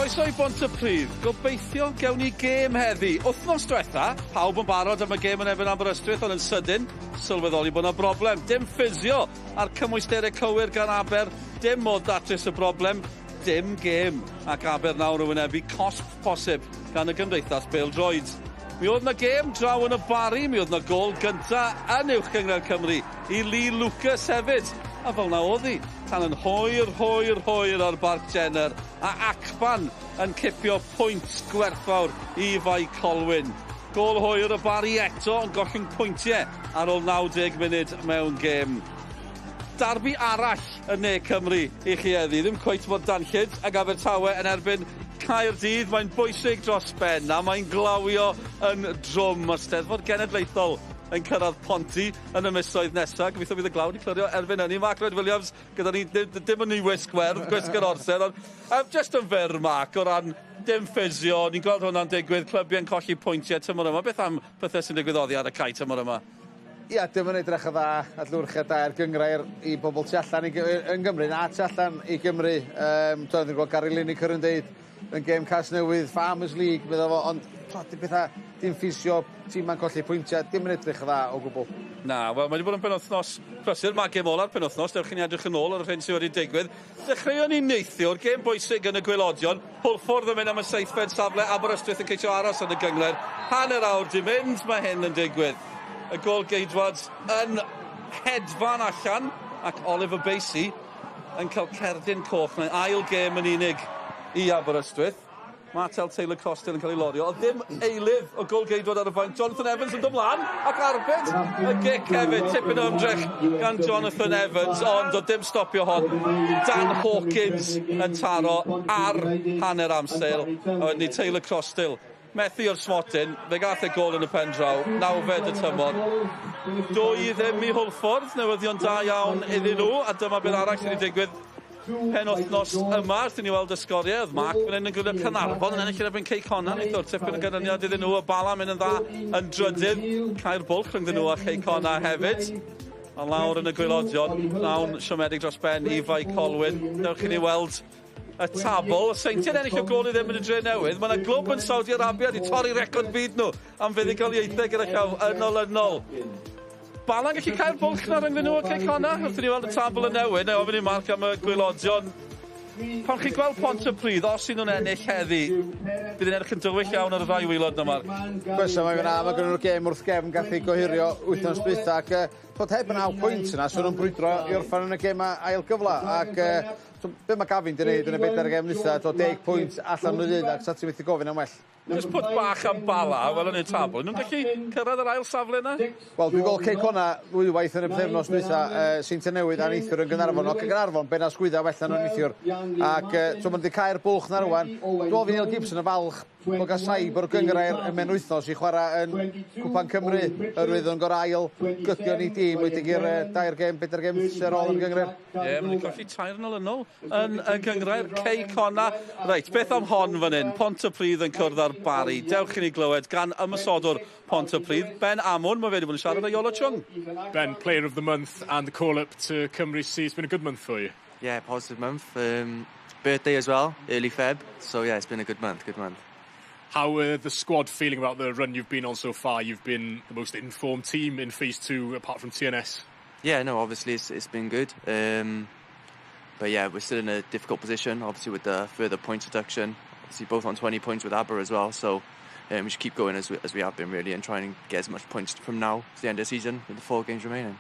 Croeso i Pontypridd. Gobeithio gewn ni gêm heddi. Wythnos diwetha, pawb yn barod am y gêm yn erbyn Aberystwyth, ond yn sydyn, sylweddoli bod yna broblem. Dim ffisio ar cymwysterau cywir gan Aber, dim modd datrys y broblem, dim gêm. Ac Aber nawr yn wynebu cosp posib gan y gymdeithas bêl-droed. Mi oedd yna gêm draw yn y Barr, mi oedd yna gol gynta yn uwch gyngor Cymru i Lee Lucas hefyd. A fel na oedd hi, tan yn hwyr ar Barc Jenner, a Acban yn cipio pwynt gwerthfawr i Fai Colwyn. Gol hwyr y Barr eto yn gollwng pwyntiau ar ôl 90 munud mewn gêm. Darbi arall yn ne Cymru i chi heddi, ddim cweit bod Danllyd ac Abertawe yn erbyn Caerdydd. Mae'n bwysig dros ben a mae'n glawio yn drwm. Mae'r Steddfod Genedlaethol yn cyrraedd Ponty yn y misoedd nesaf. Gobeithio bydd y glaw wedi clirio erbyn hynny. Mark Lloyd Williams, gyda ni dim yn ei wisg werth, gwisg yr orsedd, ond just yn fyr, Mark, o ran dim ffisio. Ni'n gweld hwnna'n digwydd, clybiau'n colli pwyntiau tymor yma. Beth am pethau sy'n digwydd oddi ar y cae tymor yma? Ia, dim yn edrych y dda adlwyrchiad da'r gyngrair i bobl tu allan yn Gymru, na tu allan i Gymru. Dwi'n gweld Gary Lineker yn deud yn gêm cas newydd, Farmers League, meddwl fo, ond dim pethau, dim ffisio, tîm ma'n colli pwyntiau, dim yn edrych y dda o gwbl. Na, wel, mae wedi bod yn penwthnos prysur, mae gêm ola'r penwthnos, dewch chi'n edrych yn ôl ar y rhain sydd wedi digwydd. Dechreuon ni neithiwr, gêm bwysig yn y gwylodion, Pwlffordd yn mynd am y seithfed safle, Aberystwyth yn ceisio aros yn y gyngler. Hanner awr di mynd, mae hyn yn digwydd. Y gol geidwad yn hedfan allan, ac Oliver Basie yn cael cerdyn coch, neu ail gêm yn unig i Aberystwyth. Martel Taylor-Costill yn cael ei lorio. Oedd ddim eilydd o gol geidwad ar y faint. Jonathan Evans yn dymlaen ac arbed y gic hefyd. Tipyn o ymdrech gan Jonathan Evans, ond oedd dim stopio hon. Dan Hawkins yn taro ar hanner amser. Oedd ni Taylor-Costill methu o'r smotyn. Fe gath e gol yn y pen draw. Nawfed y tymor. Dwy ddim i Hwlffordd. Newyddion da iawn iddyn nhw. A dyma beth arall sydd wedi digwydd penwthnos yma, wrth i ni weld y sgoriau. Oedd Mark fan hyn yn gwylio Carnarfon yn ennill yn erbyn Ceyconan. Neithwr tipyn o gynyniad iddyn nhw. Y bala mynd yn dda yn drydydd. Caer bwlch rhwng nhw a Ceyconan hefyd. A lawr yn y gwylodion, llawn siomedig dros ben i Fai Colwyn. Dewch i ni weld y tabl. Y Seintiau'n ennill o gol i ddim yn y dre newydd. Mae yna glwb yn Saudi Arabia wedi torri record byd nhw am fuddugoliaethau gyda llaw ynol. Bala'n gallu cael bwlch na rhwng nhw o Ceyconan. Wrth i ni weld y tabl yn newid. Neu ofyn i Mark am y gwylodion. Pan chi'n gweld Pontypridd, os sy'n nhw'n ennill heddi, bydd yn edrych yn dywyll iawn ar y ddau waelod na, Mark. Gwesa, mae'n fyna, mae gen nhw'r gêm wrth gefn gallu gohirio wythnos dwytha, ac bod heb yn 9 pwynt yna, so nhw'n brwydro i orffan yn y gêm ail gyfla, ac be mae Gavin di wneud yn y bedair gêm dwytha, 10 pwynt allan o'r un, ac sa ti methu gofyn am well. Just put bach am bala, wel yn y tabl. Nhw'n gallu cyrraedd yr ail safle yna? Wel, dwi'n gweld Ceyconan ddwywaith yn y bythefnos dwytha, Seintiau Newydd a neithwr yn Gaernarfon. O, Gaernarfon, ben a sgwydda well na nhw'n neithwr. Ac mae'n wedi cael bwlch na rwan. Dwi'n ofyn Neil Gibson y falch bod gael saib o'r gyngrair yn mewn wythnos i chwarae yn Cwpan Cymru. Yr wyddwn gor ail gydio ni dîm wedi gyr 2 gêm, 4 gêm sy'n ôl yn gyngrair. Ie, mae'n colli 4 yn yn gyngrair Ceyconan. Reit, beth am hon fan hyn? Pontypridd yn cwrdd ar Barr. Dewch i ni glywed gan ymysodwr Pontypridd, Ben Amon. Mae fe wedi bod yn siarad â Iolo Chung. Ben, player of the month and the call-up to Cymru C. It's been a good month for you. Yeah, positive month. Birthday as well, early Feb. So yeah, it's been a good month, How are the squad feeling about the run you've been on so far? You've been the most informed team in Phase 2 apart from TNS. Yeah, no, obviously it's been good. But yeah, we're still in a difficult position, obviously with the further point deduction. Obviously both on 20 points with Aber as well. So we should keep going as we have been really and try and get as much points from now to the end of the season with the 4 games remaining.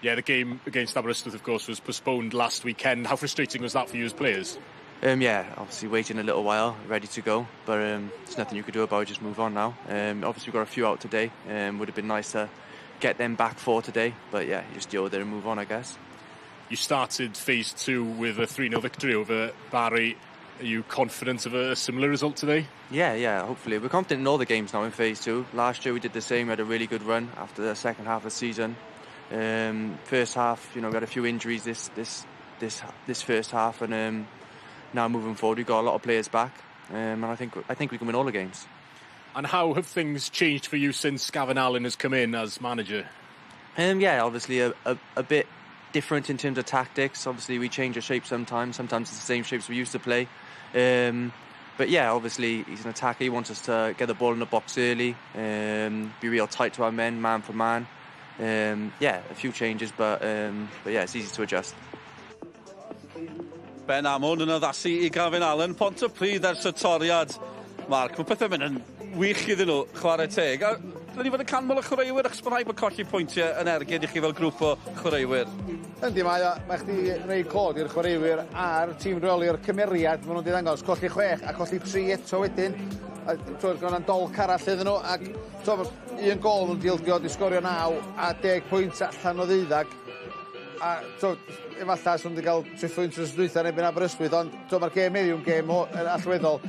Yeah, the game against Aberystwyth, of course, was postponed last weekend. How frustrating was that for you as players? Yeah, obviously waiting a little while, ready to go, but there's nothing you could do about it, just move on now. Obviously we've got a few out today, would have been nice to get them back for today, but yeah, you just deal with it and move on, I guess. You started Phase 2 with a 3-0 victory over Barr. Are you confident of a similar result today? Yeah, hopefully. We're confident in all the games now in Phase 2. Last year we did the same, we had a really good run after the second half of the season. First half, we had a few injuries this first half, and now moving forward, we've got a lot of players back, and I think we can win all the games. And how have things changed for you since Gavin Allen has come in as manager? Yeah, obviously a bit different in terms of tactics. Obviously, we change the shape sometimes. Sometimes it's the same shapes we used to play. But yeah, obviously he's an attacker. He wants us to get the ball in the box early, be real tight to our men, man for man. Yeah, a few changes, but yeah, it's easy to adjust. Ben Amon yn addasu I Gavin Allen, Pontypridd ers y toriad. Mark, mae pethau mynd yn wych iddyn nhw, chwarae teg. A dyn ni fod yn canmol y chwaraewyr, achos bod rhaid bod colli pwyntiau yn ergyd I chi fel grŵp o chwaraewyr. Yndi, mae chdi wneud clod i'r chwaraewyr a'r tîm reoli'r cymeriad. Mae nhw'n dangos colli 6 a colli 3 eto wedyn. Gwna'n dolc arall iddyn nhw. Ac un gol nhw'n dildio di sgorio 9 a 10 pwynt allan o 12. A efallai sy'n wedi cael triffwynt yn ysdwytha neu byn Aberystwyth, ond mae'r gêm heddiw'n gêm allweddol.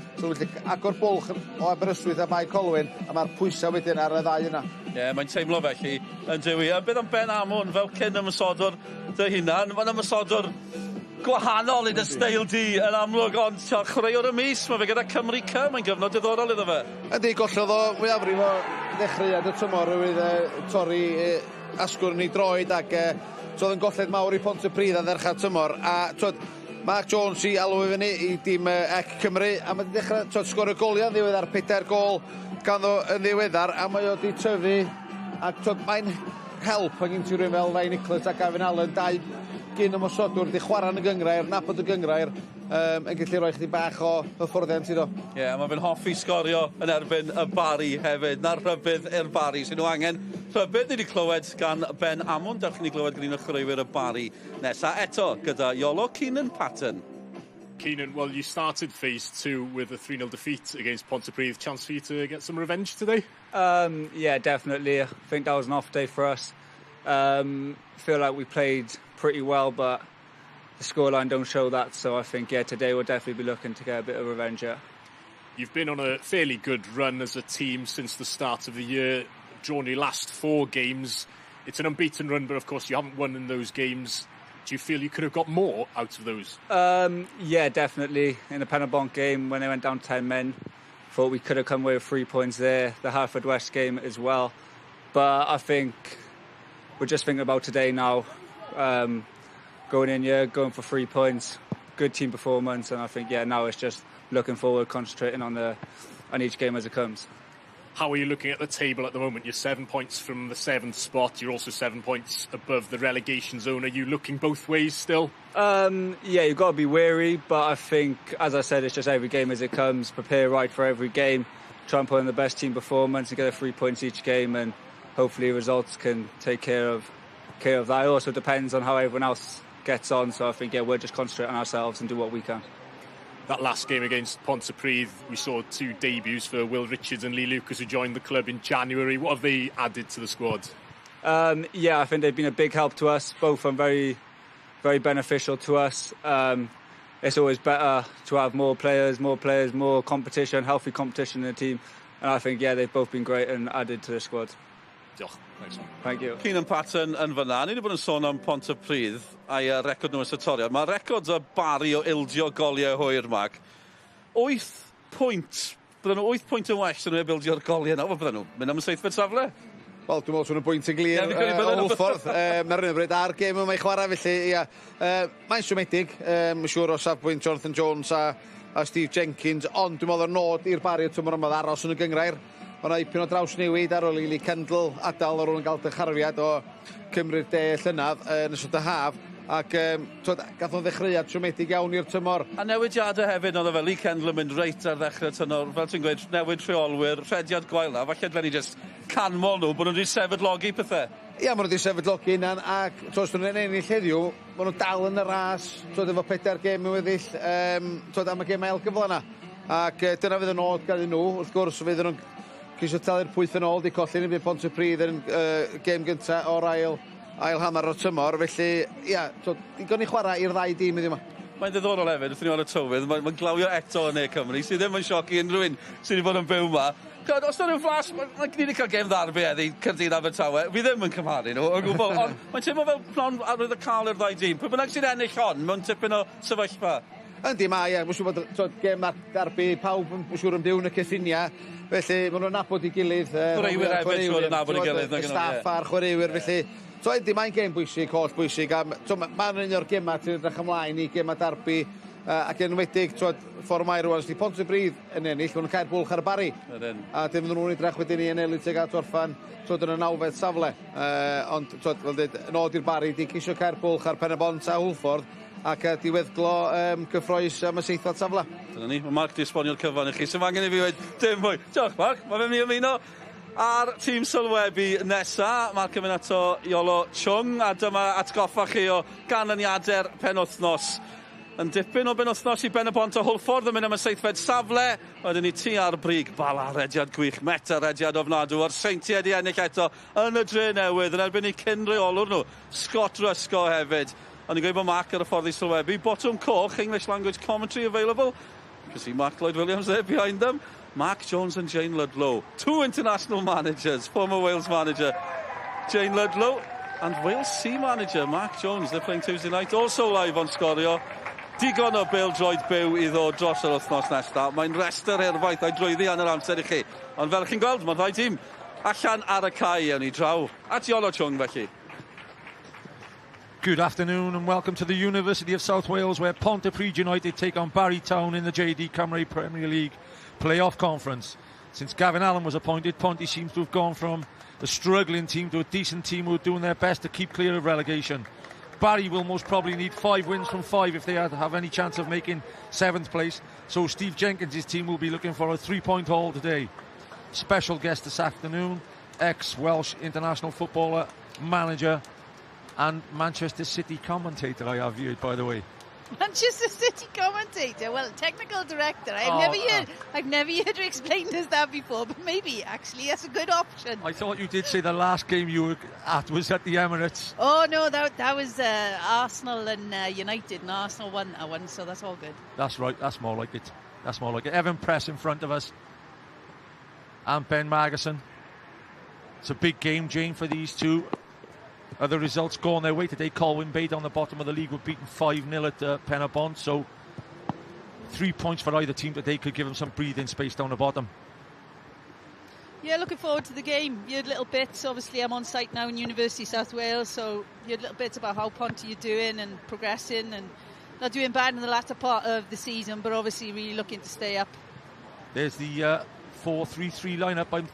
Agor bwlch o Aberystwyth a Bai Colwyn, a mae'r pwysau wedyn ar y ddau yna. Ie, mae'n teimlo felly yn dywi. A beth am Ben Amon fel cyn ymysodwr dy hunan? Mae'n ymysodwr gwahanol I dy steil di yn amlwg, ond chwaraewr y mis, mae fe gyda Cymru C, mae'n gyfnod diddorol iddo fe. Yndi, gollodd o mwyafrif o ddechreuad y tymor oedd torri asgwrn I droed ac oedd yn golled mawr I Pontypridd a ddechrau tymor. A Mark Jones I alw I fyny I dîm ec Cymru, a mae wedi dechrau sgorio goliau yn ddiweddar, 4 gol ganddo yn ddiweddar, a mae o wedi tyfu. Ac mae'n help yn gynti rhywun fel Rai Nicholas a Gavin Allen, 2 gyn ymosodwr, di chwarae yn y gyngrair, nabod y gyngrair, yn gallu rhoi chdi bach o hyfforddiant iddo. Ie, mae fe'n hoffi sgorio yn erbyn y Barr hefyd. Na'r rhybydd i'r Barr, sy'n nhw angen. Rhybydd ni wedi clywed gan Ben Amon, dach chi'n clywed gan un o chwaraewyr y Barr. Nesa eto, gyda Iolo Keenan Patton. Keenan, well, you started phase 2 with a 3-0 defeat against Pontypridd. Chance for you to get some revenge today? Yeah, definitely. I think that was an off day for us. Feel like we played pretty well, but the scoreline don't show that. So I think, yeah, today we'll definitely be looking to get a bit of revenge. Yeah. You've been on a fairly good run as a team since the start of the year. Drawn your last 4 games. It's an unbeaten run, but of course you haven't won in those games. Do you feel you could have got more out of those? Yeah, definitely. In the Ponty game, when they went down 10 men, thought we could have come away with 3 points there. The Haverfordwest game as well. But I think we're just thinking about today now. Going in here, going for 3 points, good team performance, and I think now it's just looking forward, concentrating on each game as it comes. How are you looking at the table at the moment? You're 7 points from the 7th spot. You're also 7 points above the relegation zone. Are you looking both ways still? Yeah, you've got to be wary, but I think, as I said, it's just every game as it comes. Prepare right for every game. Try and put in the best team performance and get 3 points each game, and hopefully results can take care of that. It also depends on how everyone else gets on, so I think we'll just concentrate on ourselves and do what we can. That last game against Pontypridd, we saw 2 debuts for Will Richards and Lee Lucas, who joined the club in January. What have they added to the squad? Yeah, I think they've been a big help to us. Both are very, very beneficial to us. It's always better to have more players, more competition, healthy competition in the team. And I think, they've both been great and added to the squad. Diolch. Thanks. Thank you. Keenan Patton yn fyna. Ni wedi bod yn sôn am Pontypridd a'i record nhw ys y toriad. Mae record y Barr o ildio goliau hwyr, Mag. 8 pwynt. Bydden nhw 8 pwynt yn well sy'n nhw'n bildio'r goliau nawr. Bydden nhw mynd am y 7fed safle? Wel, dwi'n meddwl sy'n y pwynt yn glir o Wlffordd. Mae'r un bryd ar gêm yma I chwarae, felly, mae'n siomedig. Mae'n siŵr o safbwynt Jonathan Jones a Steve Jenkins, ond dwi'n meddwl o'r nod i'r Barr tymor yma aros yn y gyngrair. O'na ipyn o draws newid ar ôl I Lee Kendall adal ar ôl yn cael dycharfiad o Cymru'r De llynadd yn ysod y haf. Ac gath o'n ddechreuad siomedig iawn i'r tymor. A newidiadau hefyd oedd o fel Lee Kendall yn mynd reit ar ddechrau tymor. Fel ti'n gweud, newid rheolwyr, rhediad gwael na. Falle dlen ni jyst canmol nhw bod nhw wedi sefydlogi pethau. Ia, maen nhw wedi sefydlogi yna, ac os nhw'n ennill heddiw, maen nhw dal yn y ras, efo 4 gêm yn weddill, am y gêm ail gyfle yna. Ac dyna fydd y nod gan nhw, wrth gwrs fydd nhw'n Cysio talu'r pwyth yn ôl, di colli ni bydd Pontypridd yn gêm gyntaf o'r ail hanner o'r tymor, felly, digon I chwarae i'r 2 dîm iddi yma. Mae'n ddiddorol hefyd, wrth i ni ar y tywydd, mae'n glawio eto yn Ne Cymru, sydd ddim yn sioc I unrhyw un sydd wedi bod yn byw yma. Os da rhyw flas, mae'n gyd I cael gêm ddarbu heddi, Caerdydd Abertawe, fi ddim yn cymharu nhw, o gwbl, ond mae'n teimlo fel plan arwydd y cael i'r 2 dîm. Pwy bynnag sydd ennill hon, mewn tipyn o sefyllfa. Yndi, mae, mae'n siŵr bod gêm darbu pawb yn siŵr yn byw yn y cyffinia, felly maen nhw'n nabod I gilydd. Chwaraewyr hefyd, siŵr yn nabod I gilydd. Staff a'r chwaraewyr, felly. Yndi, mae'n gêm bwysig, holl bwysig. Mae'n un o'r gemau ti'n edrych ymlaen I gemau darbu ac enwedig, ffordd mae rwan, ydy Pontypridd yn ennill, hwn yn cael bwlch ar y Barr. A dim nhw'n edrych wedyn ni ennill tuag at orffan, yn y 9fed safle. Ond, fel dweud, yn oed i'r Barr, di cisio cael bwlch ar Pont a Hwlffordd, ac diweddglo gyffroes am y 7fed safle. Dyna ni, mae Mark di esbonio'r cyfan i chi, sy'n angen i fi wedi dim mwy. Diolch, Mark, mae fe mi ymuno ar tîm sylwebu nesa. Mark yn mynd ato Iolo Chung, a dyma atgoffa chi o ganlyniadau'r penwthnos. Yn dipyn o benwthnos i Pont a Hwlffordd yn mynd am y 7fed safle. Wedyn ni tu ar brig, bala rediad gwych, meta rediad ofnadw. O'r seintiau di ennill eto yn y dre newydd, yn erbyn i cynreolwr nhw, Scott Rusco hefyd. Ond i'n gweud bod Mark ar y ffordd i sylwebu. Bottom coch, English language commentary available. You can see Mark Lloyd-Williams there behind them. Mark Jones and Jane Ludlow, 2 international managers, former Wales manager Jane Ludlow and Wales C manager Mark Jones. They're playing Tuesday night, also live on Sgorio. Digon o bêl-droed byw i ddod dros yr wythnos nesaf. Mae'n rester herfaith a'i drwyddi yn yr amser i chi. Ond fel chi'n gweld, mae'r ddau tîm allan ar y cae yn ei draw. At Iolo Chung felly. Good afternoon and welcome to the University of South Wales, where Pontypridd United take on Barr Town in the JD Cymru Premier League playoff conference. Since Gavin Allen was appointed, Ponty seems to have gone from a struggling team to a decent team who are doing their best to keep clear of relegation. Barry will most probably need 5 wins from 5 if they have any chance of making 7th place. So Steve Jenkins' team will be looking for a 3-point haul today. Special guest this afternoon, ex-Welsh international footballer, manager and Manchester City commentator, I have viewed, by the way. Manchester City commentator, well, technical director. I've never heard her explained as that before, but maybe actually that's a good option. I thought you did say the last game you were at was at the Emirates. Oh no, that was Arsenal and United, and Arsenal won that one, so that's all good. That's right. That's more like it. That's more like it. Evan Press in front of us, and Ben Magnuson. It's a big game, Jane, for these two. Other results go on their way today. Colwyn Bate on the bottom of the league were beaten 5-0 at Pont, so 3 points for either team today could give them some breathing space down the bottom. Yeah, looking forward to the game. You heard little bits. Obviously, I'm on site now in University of South Wales, so you heard little bits about how Ponty are doing and progressing and not doing bad in the latter part of the season, but obviously really looking to stay up. There's the 4-3-3 lineup.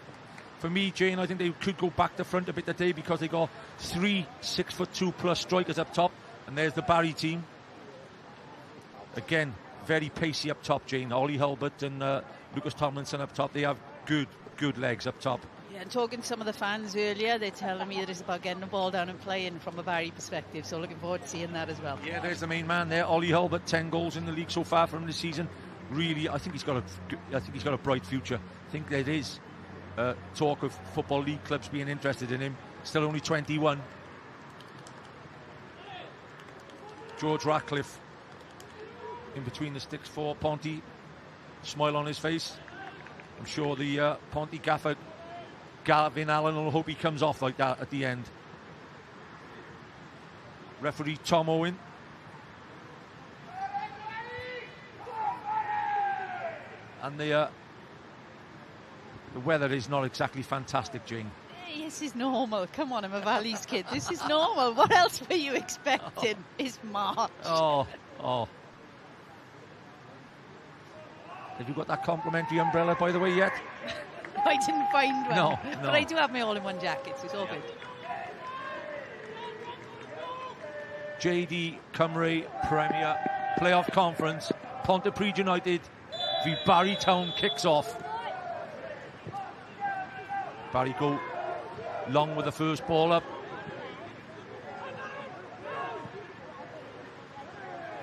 For me, Jane, I think they could go back to front a bit today because they got 3 6'2" plus strikers up top, and there's the Barry team. Again, very pacey up top, Jane. Ollie Hulbert and Lucas Tomlinson up top. They have good legs up top. Yeah, and talking to some of the fans earlier, they're telling me that it's about getting the ball down and playing from a Barry perspective. So looking forward to seeing that as well. Yeah, there's the main man there, Ollie Hulbert. 10 goals in the league so far from this season. Really, I think he's got a bright future. I think there is talk of football league clubs being interested in him. Still only 21. George Ratcliffe in between the sticks for Ponty. Smile on his face. I'm sure the Ponty gaffer Gavin Allen will hope he comes off like that at the end. Referee Tom Owen. And the weather is not exactly fantastic, Jane. Hey, this is normal. Come on, I'm a Valley's kid. This is normal. What else were you expecting? It's March. Oh. Have you got that complimentary umbrella, by the way, yet? I didn't find one. No. But I do have my all-in-one jacket, so it's all good. JD Cymru Premier Playoff Conference. Pontypridd United v Barr Town kicks off. Barry go long with the first ball up.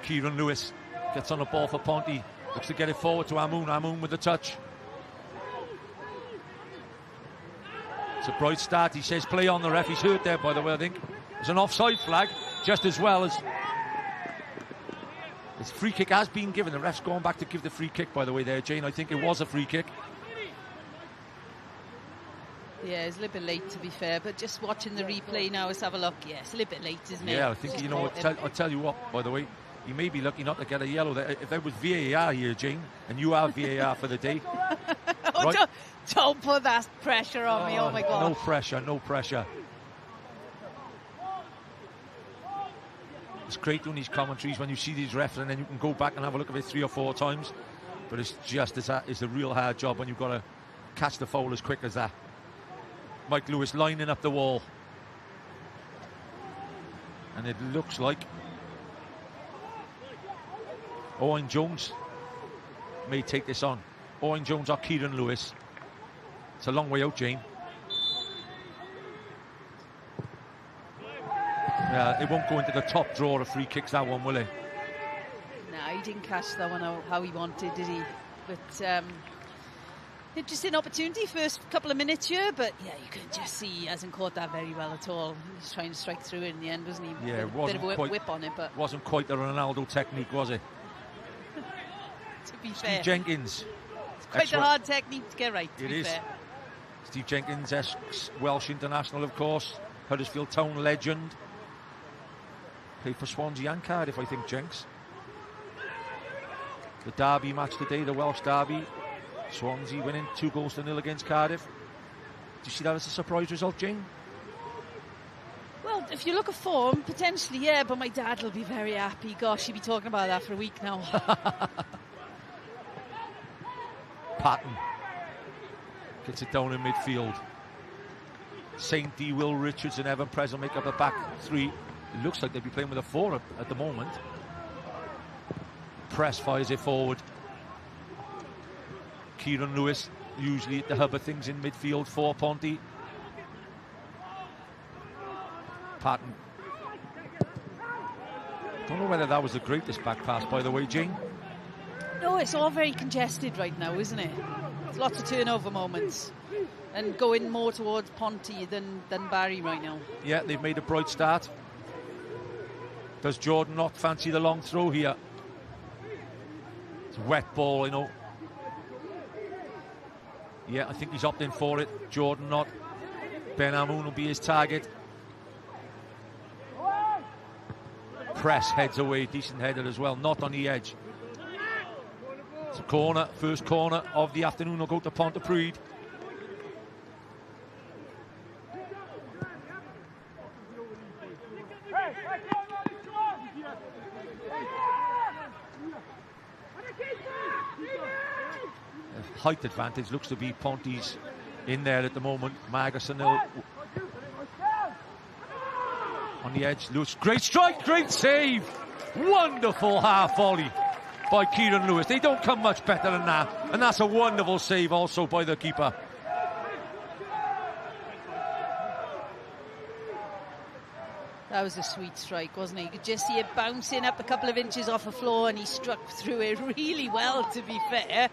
Kieran Lewis gets on the ball for Ponty. Looks to get it forward to Amoun. Amoun with the touch. It's a bright start. He says play on. The ref. He's hurt there, by the way, I think. There's an offside flag, just as well as... This free kick has been given. The ref's going back to give the free kick, by the way, there, Jane. I think it was a free kick. Yeah, it's a little bit late, to be fair, but just watching the replay now, let's have a look. Yeah, it's a little bit late, isn't it? Yeah, I think, you know, I'll tell you what, by the way, he may be lucky not to get a yellow there. If there was VAR here, Jane, and you have VAR for the day... right? Don't put that pressure on me, oh my God. No pressure. It's great doing these commentaries when you see these refs and then you can go back and have a look at it 3 or 4 times. But it's a real hard job when you've got to catch the foul as quick as that. Mike Lewis lining up the wall. And it looks like Owen Jones may take this on. Owen Jones or Kieran Lewis. It's a long way out, Jane. It won't go into the top drawer of free kicks, that one, will it? No, he didn't catch that one how he wanted, did he? But interesting opportunity, first couple of minutes here, but yeah, you can just see he hasn't caught that very well at all. He's trying to strike through it in the end, wasn't he? Yeah, it wasn't bit of a whip on it, but wasn't quite the Ronaldo technique, was it? To be fair, Steve Jenkins. It's quite a hard technique to get right, to be fair. Steve Jenkins, ex-Welsh international, of course. Huddersfield Town legend. Played for Swansea and Cardiff, I think, Jenks. The derby match today, the Welsh derby. Swansea winning 2-0 against Cardiff. Do you see that as a surprise result, Jane? Well, if you look at form, potentially, yeah, but my dad will be very happy. Gosh, he'll be talking about that for a week now. Patton gets it down in midfield. St. D, Will Richards and Evan Presel make up the back 3. It looks like they'll be playing with a 4 at the moment. Press fires it forward. Kieran Lewis, usually at the hub of things in midfield for Ponty. Patton. Don't know whether that was the greatest back pass, by the way, Jane. No, it's all very congested right now, isn't it? There's lots of turnover moments. And going more towards Ponty than Barry right now. Yeah, they've made a bright start. Does Jordan not fancy the long throw here? It's a wet ball, you know. Yeah, I think he's opting for it. Jordan not. Ben Amoun will be his target. Press heads away, decent header as well, not on the edge. It's a corner, first corner of the afternoon will go to Pontypridd. Height advantage looks to be Ponty's in there at the moment. Margerson on the edge. Lewis, great strike, great save. Wonderful half volley by Kieran Lewis. They don't come much better than that. And that's a wonderful save also by the keeper. That was a sweet strike, wasn't it? You could just see it bouncing up a couple of inches off the floor and he struck through it really well, to be fair.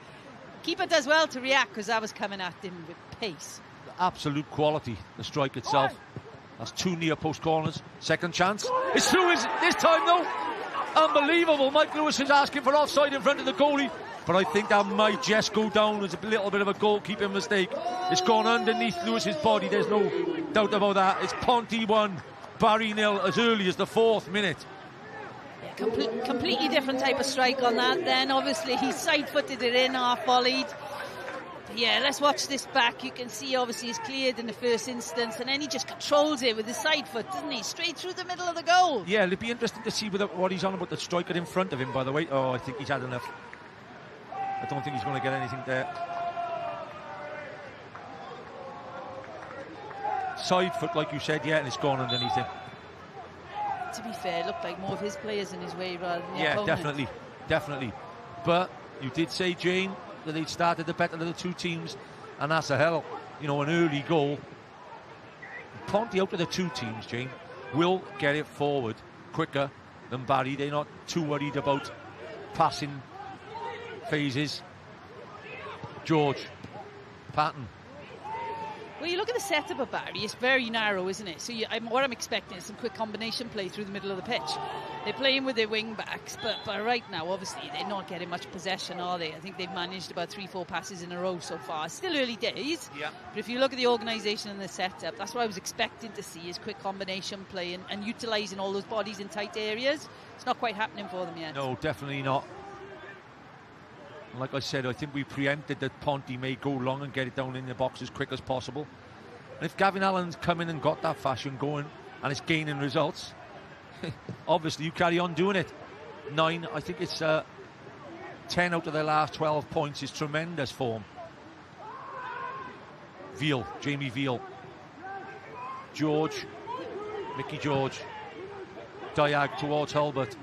Keeper does well to react because that was coming at him with pace. The absolute quality, the strike itself. That's 2 near post corners. Second chance. It's through this time though. Unbelievable. Mike Lewis is asking for offside in front of the goalie. But I think that might just go down as a little bit of a goalkeeping mistake. It's gone underneath Lewis's body. There's no doubt about that. It's Ponty 1, Barry 0 as early as the 4th minute. Completely different type of strike on that then. Obviously he side-footed it in, half-volleyed. Yeah, let's watch this back. You can see obviously he's cleared in the first instance and then he just controls it with his side foot, doesn't he? Straight through the middle of the goal. Yeah, it'll be interesting to see what he's on about the striker in front of him, by the way. Oh, I think he's had enough. I don't think he's going to get anything there. Side foot, like you said, yeah, and it's gone underneath him. To be fair, it looked like more of his players in his way rather than the opponent. Definitely. But you did say, Jane, that they'd started the better of the two teams, and that's an early goal. Ponty out of the two teams, Jane, will get it forward quicker than Barry. They're not too worried about passing phases. George, Patton. Well, you look at the setup of Barry, it's very narrow, isn't it? So what I'm expecting is some quick combination play through the middle of the pitch. They're playing with their wing backs, but right now, obviously, they're not getting much possession, are they? I think they've managed about 3-4 passes in a row so far. It's still early days, but if you look at the organisation and the setup, that's what I was expecting to see, is quick combination play and utilising all those bodies in tight areas. It's not quite happening for them yet. No, definitely not. Like I said, I think we preempted that Ponty may go long and get it down in the box as quick as possible. And if Gavin Allen's come in and got that fashion going and it's gaining results, obviously you carry on doing it. 9, I think it's 10 out of their last 12 points is tremendous form. Veal, Jamie Veal. George, Mickey George. Diag towards Hulbert.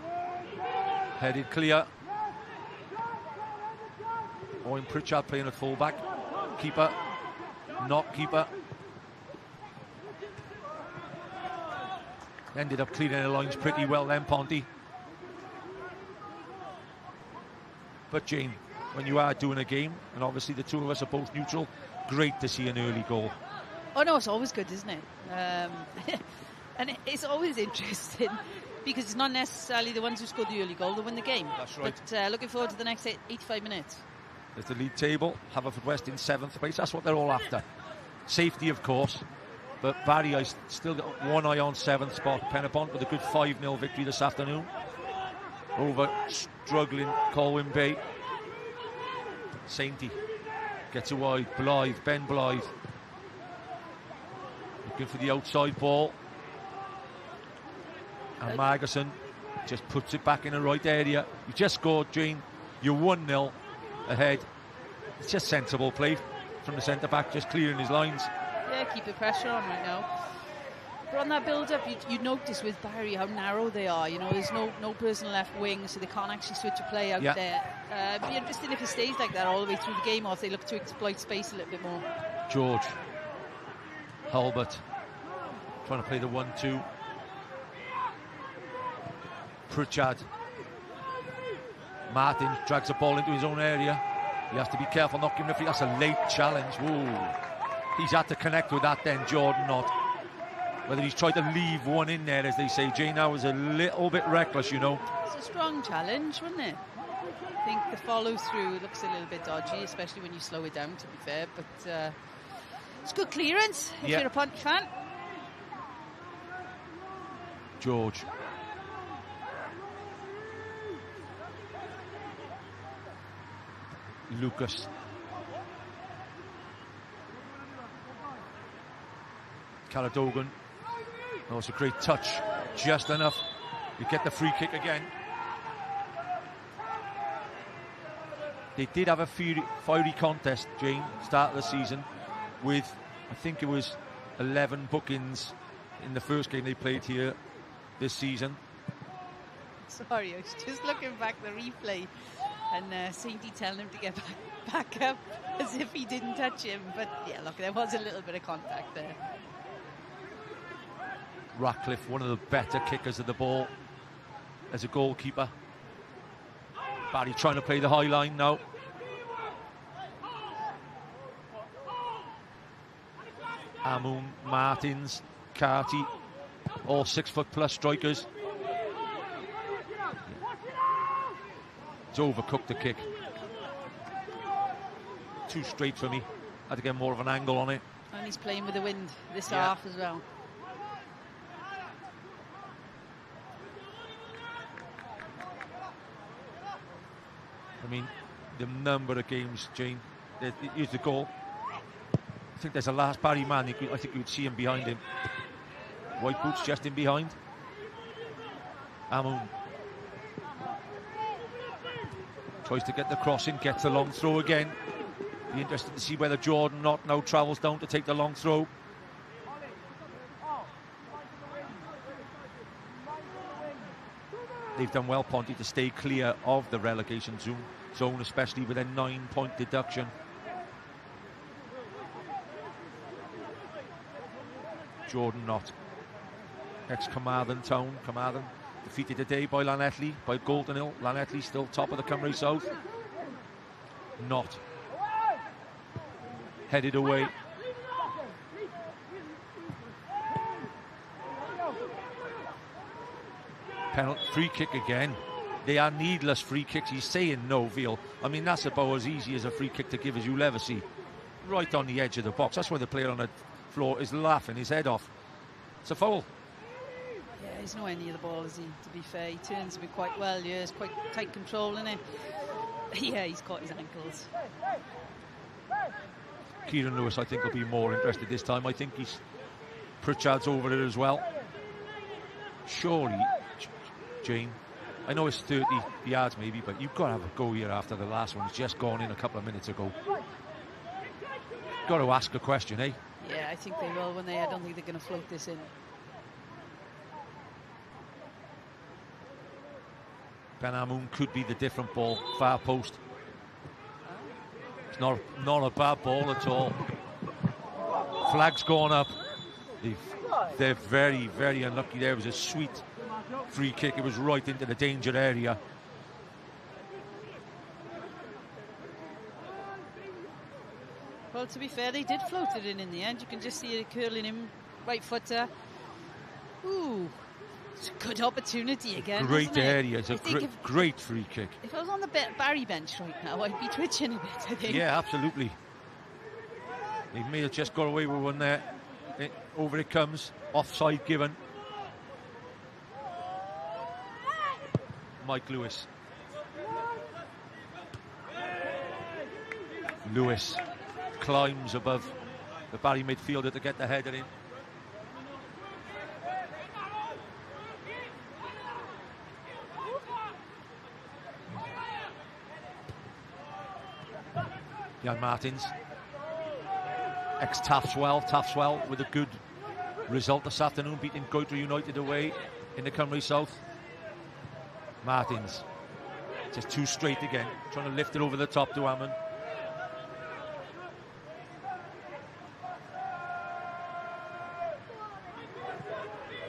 Headed clear. Owen Pritchard playing at full-back. Keeper, not keeper. Ended up clearing the lines pretty well then, Ponty. But Jane, when you are doing a game, and obviously the two of us are both neutral, great to see an early goal. Oh no, it's always good, isn't it? And it's always interesting because it's not necessarily the ones who score the early goal that win the game. That's right. But looking forward to the next 85 minutes. There's the league table. Haverfordwest in 7th place. That's what they're all after. Safety, of course. But Barry, I still got one eye on 7th spot. Pont with a good 5-0 victory this afternoon over struggling Colwyn Bay. Sainty gets a wide. Blythe, Ben Blythe. Looking for the outside ball. And Margerson just puts it back in the right area. You just scored, Gene. You're 1-0 ahead. It's just sensible play from the centre-back, just clearing his lines. Yeah, keep the pressure on right now. But on that build-up, you notice with Barry how narrow they are. You know, there's no person left wing, so they can't actually switch a play out there. It'd be interesting if it stays like that all the way through the game, or if they look to exploit space a little bit more. George. Hulbert. Trying to play the 1-2. Pritchard. Martin drags the ball into his own area. He has to be careful not giving a free. That's a late challenge. Ooh. He's had to connect with that then, Jordan not. Whether he's tried to leave one in there, as they say, Jane, now was a little bit reckless, you know. It's a strong challenge, wasn't it? I think the follow-through looks a little bit dodgy, especially when you slow it down, to be fair. But it's good clearance if you're a Ponty fan. George. Lucas. Caladogan. That was a great touch. Just enough. You get the free kick again. They did have a fiery contest, Jane, start of the season, with, I think it was 11 bookings in the first game they played here this season. Sorry, I was just looking back the replay and Sainty telling him to get back up as if he didn't touch him. But yeah, look, there was a little bit of contact there. Ratcliffe, one of the better kickers of the ball as a goalkeeper. Barry trying to play the high line now. Amoun, Martins, Carty, all 6-foot+ strikers. It's overcooked the kick. Too straight for me. Had to get more of an angle on it. And he's playing with the wind this half as well. I mean, the number of games, Jane. Here's the goal. I think there's a last Barry man. I think you would see him behind him. White boots just in behind. Amoun tries to get the crossing, gets the long throw again. Be interested to see whether Jordan Knott now travels down to take the long throw. They've done well, Ponty, to stay clear of the relegation zone, especially with a 9-point deduction. Jordan Knott, ex-Carmarthen Town. Carmarthen defeated today by Llanelli, by Golden Hill. Llanelli still top of the Cymru South. Knott headed away. Penalty, free kick again. They are needless free kicks. He's saying no, Veal. I mean, that's about as easy as a free kick to give as you'll ever see. Right on the edge of the box. That's why the player on the floor is laughing his head off. It's a foul. Yeah, he's nowhere near the ball, is he, to be fair. He turns him quite well, yeah. It's quite tight control, isn't it? Yeah, he's caught his ankles. Kieran Lewis, I think, will be more interested this time. I think Pritchard's over it as well. Surely Jane. I know it's 30 yards maybe, but you've got to have a go here after the last one's just gone in a couple of minutes ago. Got to ask a question, eh? Yeah, I think they will when I don't think they're going to float this in. Ben Amoun could be the different ball, far post. It's not a bad ball at all. Flag's gone up. They're very, very unlucky. There was a sweet free kick. It was right into the danger area. Well, to be fair, they did float it in the end. You can just see it curling in, right footer. Ooh, it's a good opportunity again. Great area. It's a great free kick. If I was on the Barry bench right now, I'd be twitching a bit, I think. Yeah, absolutely. They may have just got away with one there. Over it comes. Offside given. Mike Lewis. Lewis climbs above the Barry midfielder to get the header in. Jan Martins, ex-Taffswell with a good result this afternoon, beating Pontypridd United away in the Cymru South. Martins, just too straight again, trying to lift it over the top to Ammon.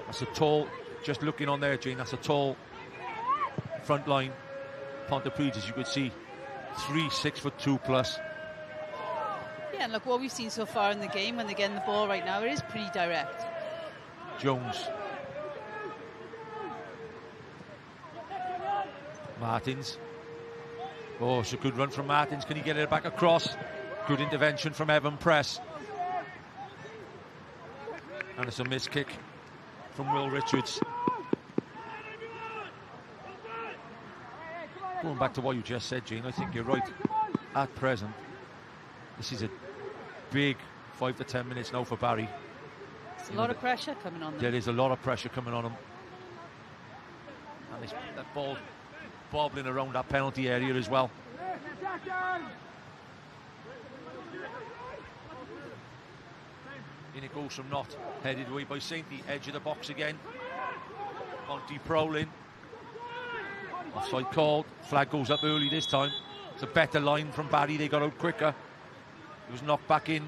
That's a tall, just looking on there, Jane, that's a tall front line. Pontypridd, as you could see, 3 6'2" plus. Yeah, and look, what we've seen so far in the game, when they're getting the ball right now, it is pretty direct. Jones. Martins. Oh, it's a good run from Martins. Can he get it back across? Good intervention from Evan Press. And it's a missed kick from Will Richards. Going back to what you just said, Gene, I think you're right. At present, this is a big 5 to 10 minutes now for Barry. There's a lot of pressure coming on them. There is a lot of pressure coming on them. And that ball bobbling around that penalty area as well. In it goes from Knott, headed away by Sainty, edge of the box again. Ponty prowling. Offside called, flag goes up early this time. It's a better line from Barry, they got out quicker. It was knocked back in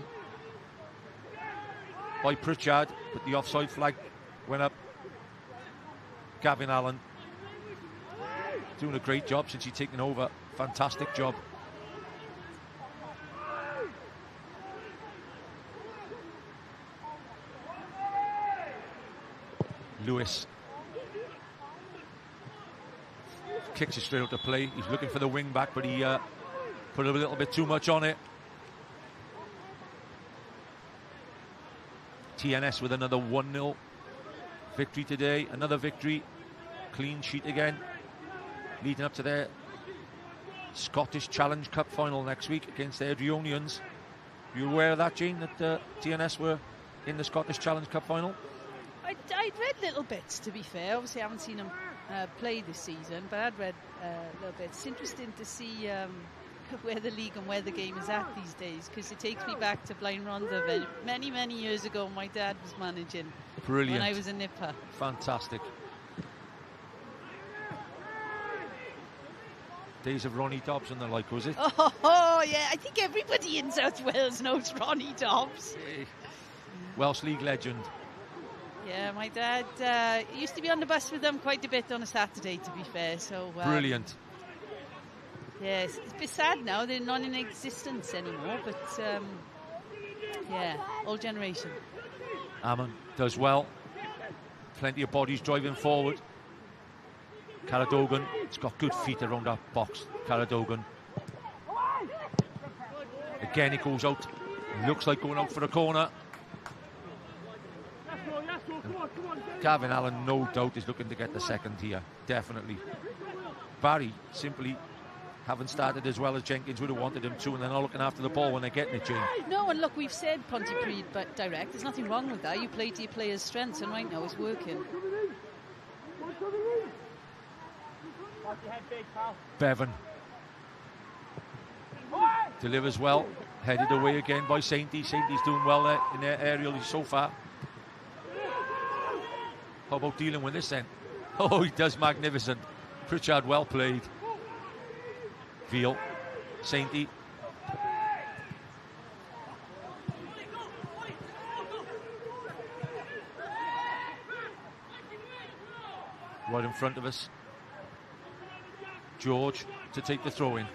by Pritchard, but the offside flag went up. Gavin Allen doing a great job since he's taken over. Fantastic job. Lewis kicks it straight out to play. He's looking for the wing back, but he put a little bit too much on it. TNS with another 1-0 victory today. Another victory. Clean sheet again. Leading up to their Scottish Challenge Cup final next week against the Adrionians. You aware of that, Gene, that TNS were in the Scottish Challenge Cup final? I'd read little bits, to be fair. Obviously, I haven't seen them play this season, but I'd read little bits. It's interesting to see where the league and where the game is at these days, because it takes me back to Blind Rhondda many, many years ago. My dad was managing. Brilliant. When I was a nipper. Fantastic. Days of Ronnie Dobbs and the like, was it? Oh, yeah. I think everybody in South Wales knows Ronnie Dobbs. Welsh League legend. Yeah, my dad used to be on the bus with them quite a bit on a Saturday, to be fair. So brilliant. Yeah, it's a bit sad now. They're not in existence anymore, but yeah, old generation. Ammon does well. Plenty of bodies driving forward. Caradogan, it's got good feet around that box. Caradogan. Again, it goes out. Looks like going out for a corner. Gavin Allen, no doubt, is looking to get the second here. Definitely. Barry simply haven't started as well as Jenkins would have wanted him to, and they're not looking after the ball when they're getting it, Jane. No, and look, we've said Pontypridd, but direct. There's nothing wrong with that. You play to your players' strengths, and right now it's working. Bevan delivers well, headed away again by Sainty. Sainty's doing well there in their aerial so far. How about dealing with this then? Oh, he does magnificent. Pritchard, well played. Veal, Sainty. Right in front of us. George to take the throw in.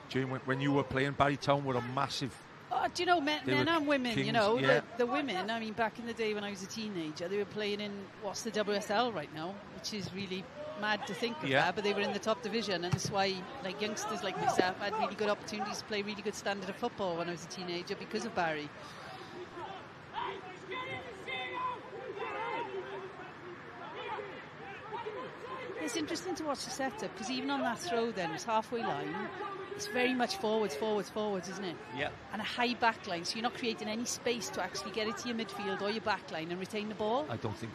Jane, when you were playing, Barry Town were a massive... Oh, do you know, men and women, kings, you know, yeah. the women, I mean, back in the day when I was a teenager, they were playing in what's the WSL right now, which is really mad to think of that, but they were in the top division, and that's why, like, youngsters like myself had really good opportunities to play really good standard of football when I was a teenager because of Barry. It's interesting to watch the setup, because even on that throw then, it's halfway line, it's very much forwards, isn't it? Yeah. And a high back line, so you're not creating any space to actually get it to your midfield or your back line and retain the ball. I don't think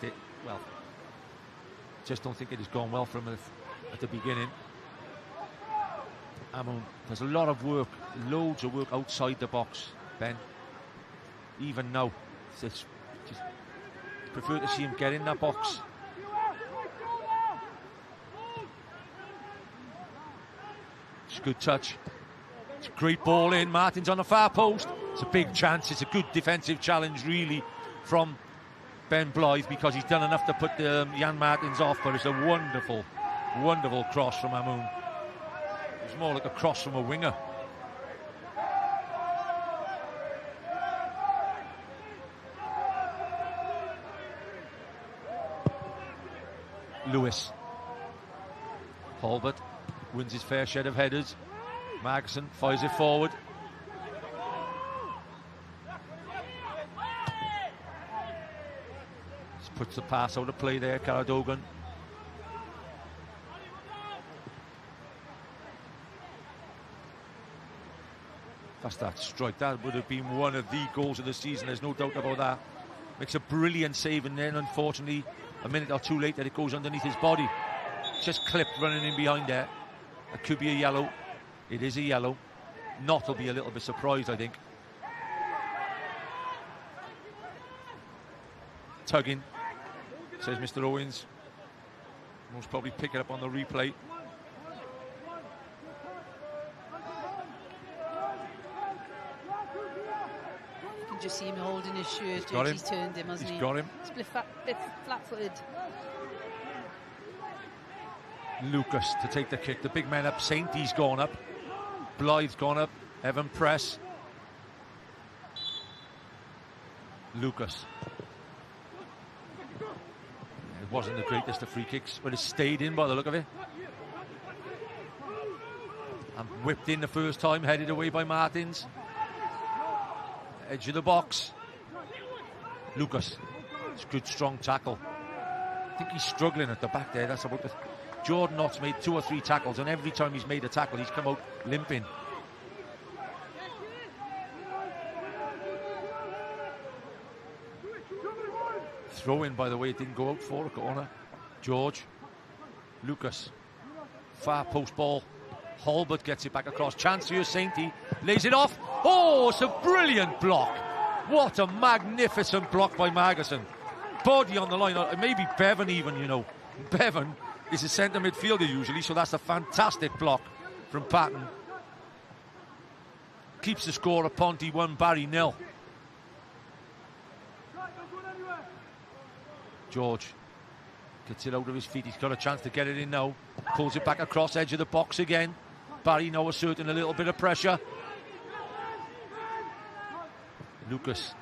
just don't think it has gone well for him at the beginning. I mean, there's a lot of work, loads of work outside the box, Ben. Even now, it's just prefer to see him get in that box. It's a good touch. It's a great ball in. Martin's on the far post. It's a big chance. It's a good defensive challenge, really, from Ben Blythe, because he's done enough to put Jan Martins off, but it's a wonderful, wonderful cross from Amoun. It's more like a cross from a winger. Lewis. Halbert wins his fair share of headers. Magson fires it forward. Just puts the pass out of play there, Caradogan. That's that strike. That would have been one of the goals of the season, there's no doubt about that. Makes a brilliant save, and then unfortunately a minute or two later it goes underneath his body. Just clipped running in behind there. It could be a yellow. It is a yellow. Knott will be a little bit surprised, I think. Tugging, says Mr. Owens. Most probably pick it up on the replay. You can just see him holding his shirt. He's turned him, hasn't he? He's got him. He's a bit flat-footed. Lucas to take the kick. The big man up. Sainty's gone up. Blythe's gone up. Evan Press. Lucas. It wasn't the greatest of free kicks, but it stayed in by the look of it. And whipped in the first time, headed away by Martins. Edge of the box. Lucas. It's a good, strong tackle. I think he's struggling at the back there. That's about the... Jordan Knott's made 2 or 3 tackles, and every time he's made a tackle, he's come out limping. Throw in, by the way, it didn't go out for a corner. George. Lucas. Far post ball. Halbert gets it back across. Chance here, Sainty. Lays it off. Oh, it's a brilliant block. What a magnificent block by Magnuson. Body on the line. Maybe Bevan even, you know. Bevan is a centre midfielder usually, so that's a fantastic block from Patton. Keeps the score at Ponty 1, Barry 0. George gets it out of his feet. He's got a chance to get it in now. Pulls it back across, edge of the box again. Barry now asserting a little bit of pressure. Lucas.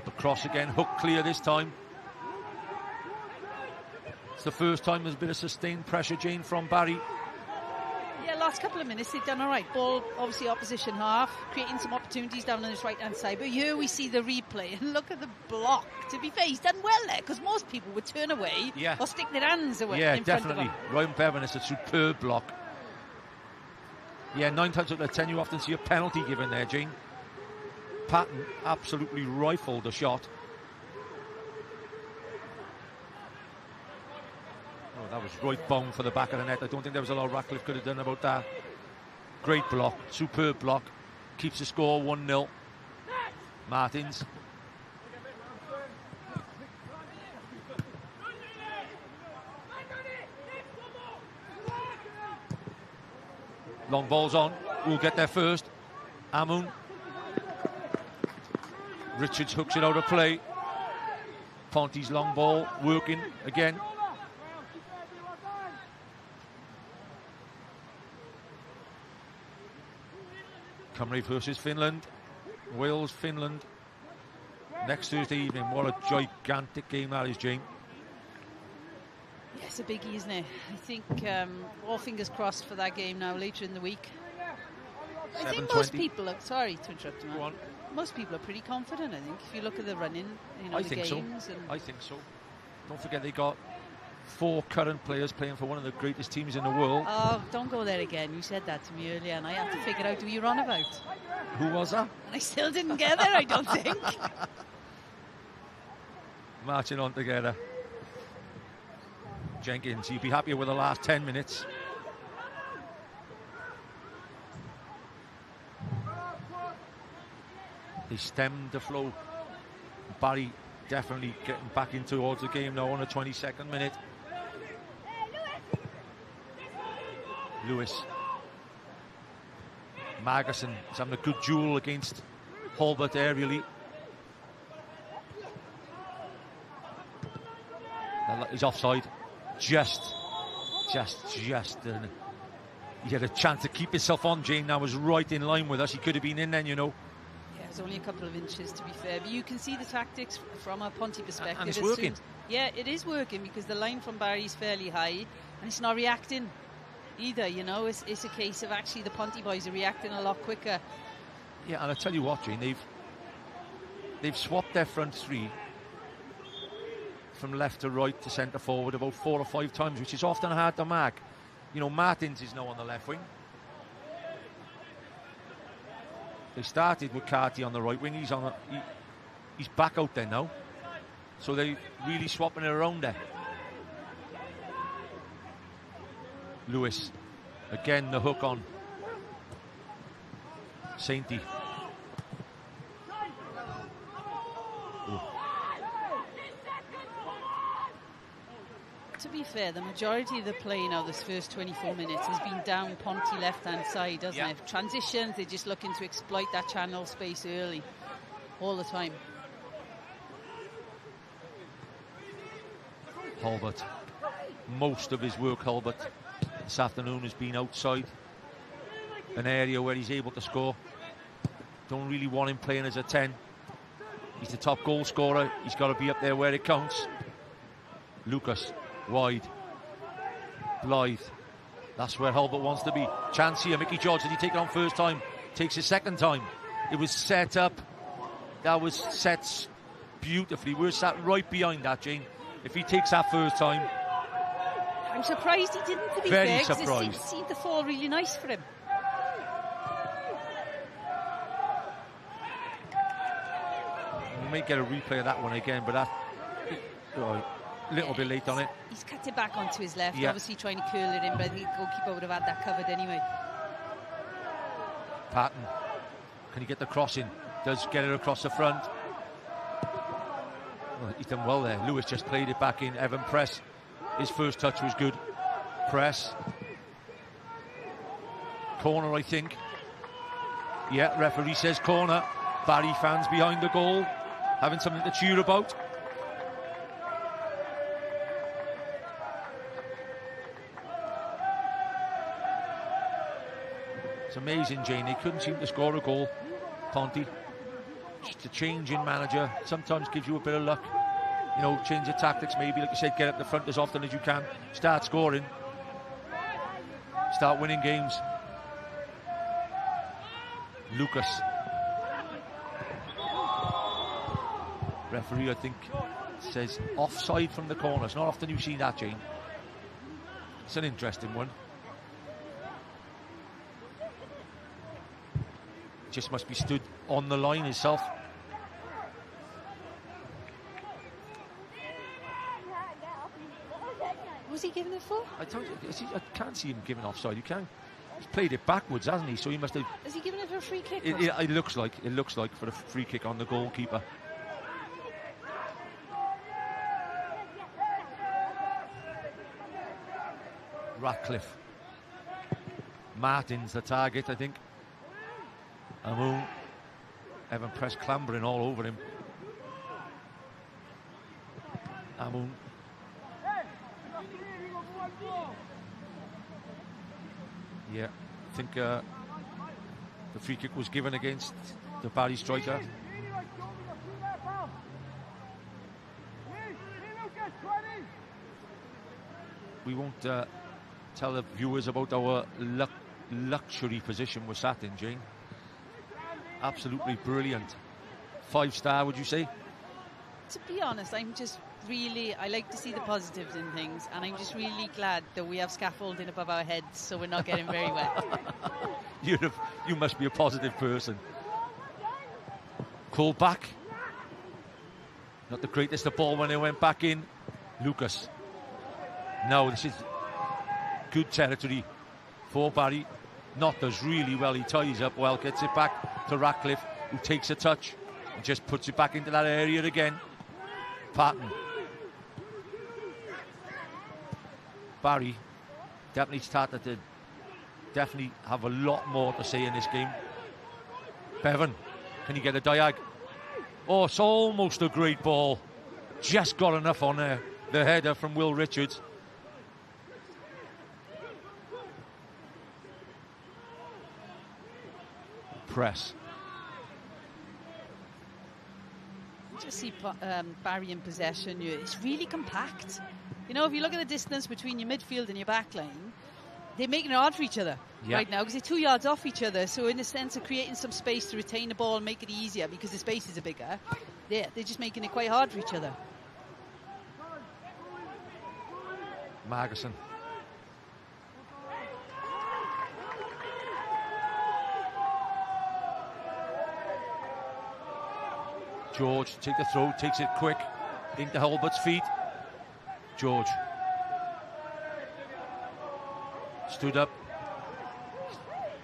Across again, hook clear this time. It's the first time there's been a sustained pressure, Jane, from Barry. Yeah, last couple of minutes they've done all right. Ball, obviously opposition half, creating some opportunities down on his right-hand side. But here we see the replay, and look at the block. To be fair, he's done well there, because most people would turn away or stick their hands away in front of him. Ryan Bevan is a superb block. Yeah, 9 times out of 10 you often see a penalty given there, Jane. Patton absolutely rifled the shot. Oh, that was right bound for the back of the net. I don't think there was a lot Ratcliffe could have done about that. Great block, superb block. Keeps the score 1-0. Martins. Long ball's on. We'll get there first. Amun. Richards hooks it out of play. Ponty's long ball working again. Cymru versus Finland. Wales, Finland. Next Thursday evening. What a gigantic game that is, Jane. Yeah, it's a biggie, isn't it? I think all fingers crossed for that game now later in the week. I think most people are, sorry to interrupt you, man. Most people are pretty confident, I think, if you look at the running, the games. I think so. Don't forget they got 4 current players playing for one of the greatest teams in the world. Oh, don't go there again. You said that to me earlier, and I had to figure out who you're on about. Who was that? I still didn't get there, I don't think. Marching on together. Jenkins, you'd be happier with the last 10 minutes. They stemmed the flow. Barry definitely getting back in towards the game now on the 22nd minute. Lewis. Magason is having a good duel against Hulbert aerially. He's offside. Just. He had a chance to keep himself on. Jane now was right in line with us. He could have been in then, you know. Yeah, it's only a couple of inches, to be fair. But you can see the tactics from a Ponty perspective. And it's working. Yeah, it is working, because the line from Barry is fairly high, and it's not reacting either, you know. It's a case of actually the Ponty boys are reacting a lot quicker. Yeah, and I tell you what, Jane, they've swapped their front three from left to right to centre forward about 4 or 5 times, which is often hard to mark. You know, Martins is now on the left wing. They started with Carty on the right wing. He's back out there now. So they're really swapping it around there. Lewis. Again, the hook on. Sainty. To be fair, the majority of the play now this first 24 minutes has been down Ponty left-hand side, doesn't it? Transitions, they're just looking to exploit that channel space early, all the time. Hulbert. Most of his work, Hulbert, this afternoon has been outside an area where he's able to score. Don't really want him playing as a 10. He's the top goal scorer. He's got to be up there where it counts. Lucas. Wide. Blythe. That's where Hulbert wants to be. Chance here. Mickey George, did he take it on first time? Takes his second time. It was set up. That was set beautifully. We're sat right behind that, Jane. If he takes that first time. I'm surprised he didn't, to be Very fair, surprised. It seemed to fall really nice for him. We may get a replay of that one again, but that... little bit late on it. He's cut it back onto his left, yeah. Obviously trying to curl it in, but I think the goalkeeper would have had that covered anyway. Patton, can he get the cross in? Does get it across the front. Well, he's done well there. Lewis just played it back in. Evan Press, his first touch was good. Press. Corner, I think. Yeah, referee says corner. Barry fans behind the goal, having something to cheer about. It's amazing, Jane. They couldn't seem to score a goal. Ponty. Just a change in manager sometimes gives you a bit of luck. You know, change of tactics maybe. Like you said, get up the front as often as you can. Start scoring. start winning games. Lucas. Referee, I think, says offside from the corner. It's not often you see that, Jane. It's an interesting one. Just must be stood on the line himself. What was he giving it for? I can't see him giving offside. You can. He's played it backwards, hasn't he? So he must have. Is he giving it for a free kick? It looks like for a free kick on the goalkeeper. Ratcliffe. Martin's the target, I think. Amoon. Evan Press clambering all over him. Amoon. Yeah, I think the free kick was given against the Barry striker. We won't tell the viewers about our luxury position we're sat in, Jane. Absolutely brilliant. 5-star, would you say? To be honest, I like to see the positives in things, and I'm just really glad that we have scaffolding above our heads so we're not getting very wet. You must be a positive person. Call back. Not the greatest of ball when they went back in. Lucas. Now this is good territory for Barry. Not does really well. He ties up well, gets it back to Ratcliffe, who takes a touch and just puts it back into that area again. Patton. Barry definitely started to have a lot more to say in this game. Bevan, can he get a diag? Oh, it's almost a great ball. Just got enough on there. The header from Will Richards. Press. Just see Barry in possession. It's really compact. You know, if you look at the distance between your midfield and your back line, they're making it hard for each other right now because they're 2 yards off each other. So in the sense of creating some space to retain the ball and make it easier because the spaces are bigger, they're just making it quite hard for each other. Margerson. George, take the throw, takes it quick into Hulbert's feet. George. Stood up.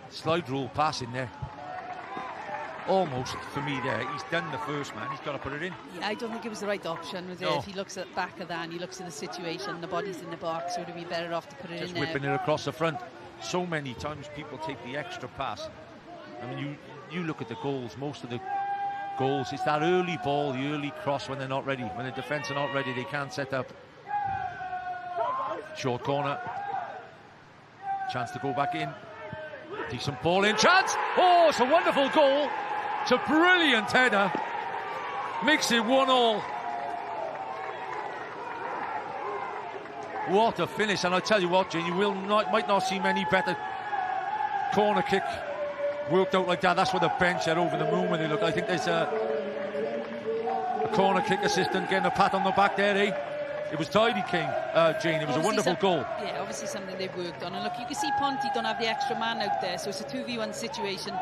Slide rule pass in there. Almost, for me there. He's done the first man, he's got to put it in. Yeah, I don't think it was the right option, was it? If he looks at back of that and he looks at the situation, the body's in the box, so it would be better off to put it just in there. Just whipping it across the front. So many times people take the extra pass. I mean, you look at the goals, most of the goals, it's that early ball, the early cross when they're not ready. When the defence are not ready, they can't set up. Short corner. Chance to go back in. Decent ball in. Chance! Oh, it's a wonderful goal. It's a brilliant header. Makes it 1-1. What a finish. And I tell you what, Jane, you might not see many better corner kick worked out like that. That's where the bench are over the moon when they look. I think there's a corner kick assistant getting a pat on the back there, eh? It was tidy, King, Jane. It was a wonderful goal. Yeah, obviously something they've worked on. And look, you can see Ponty don't have the extra man out there, so it's a 2v1 situation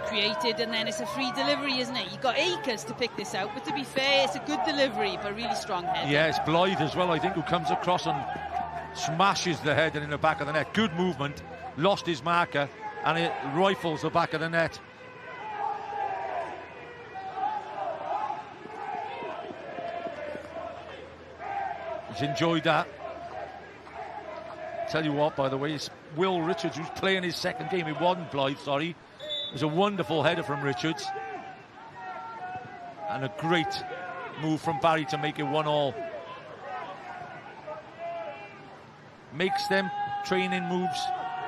created, and then it's a free delivery, isn't it? You've got acres to pick this out, but to be fair, it's a good delivery, but really strong head. Yeah, it's Blythe as well, I think, who comes across and smashes the head in the back of the net. Good movement, lost his marker, and it rifles the back of the net. He's enjoyed that. Tell you what, by the way, it's Will Richards who's playing his second game. It wasn't Blythe, sorry. It was a wonderful header from Richards. And a great move from Barry to make it 1-1. Makes them training moves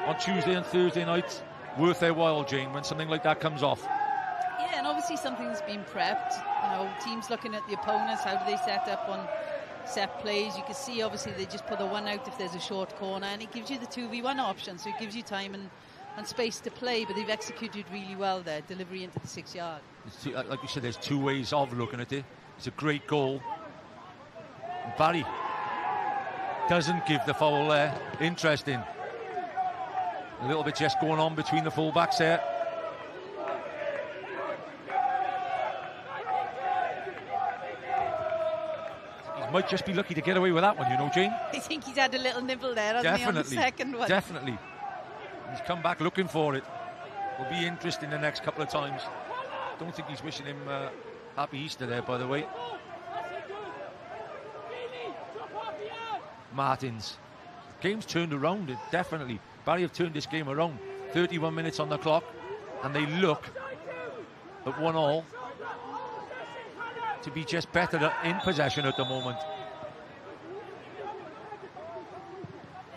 on Tuesday and Thursday nights worth their while, Jane, when something like that comes off. Yeah, and obviously something's been prepped. You know, teams looking at the opponents, how do they set up on set plays. You can see, obviously, they just put the one out if there's a short corner, and it gives you the 2v1 option, so it gives you time and space to play, but they've executed really well there, delivery into the 6 yard. Like you said, there's two ways of looking at it. It's a great goal. Barry doesn't give the foul there. Interesting. A little bit just going on between the full-backs there. He might just be lucky to get away with that one, you know, Jane. I think he's had a little nibble there, hasn't he, on the second one? Definitely. He's come back looking for it. Will be interesting the next couple of times. Don't think he's wishing him happy Easter there, by the way. Martins. Game's turned around, definitely. Barry have turned this game around. 31 minutes on the clock, and they look at 1-1 to be just better in possession at the moment.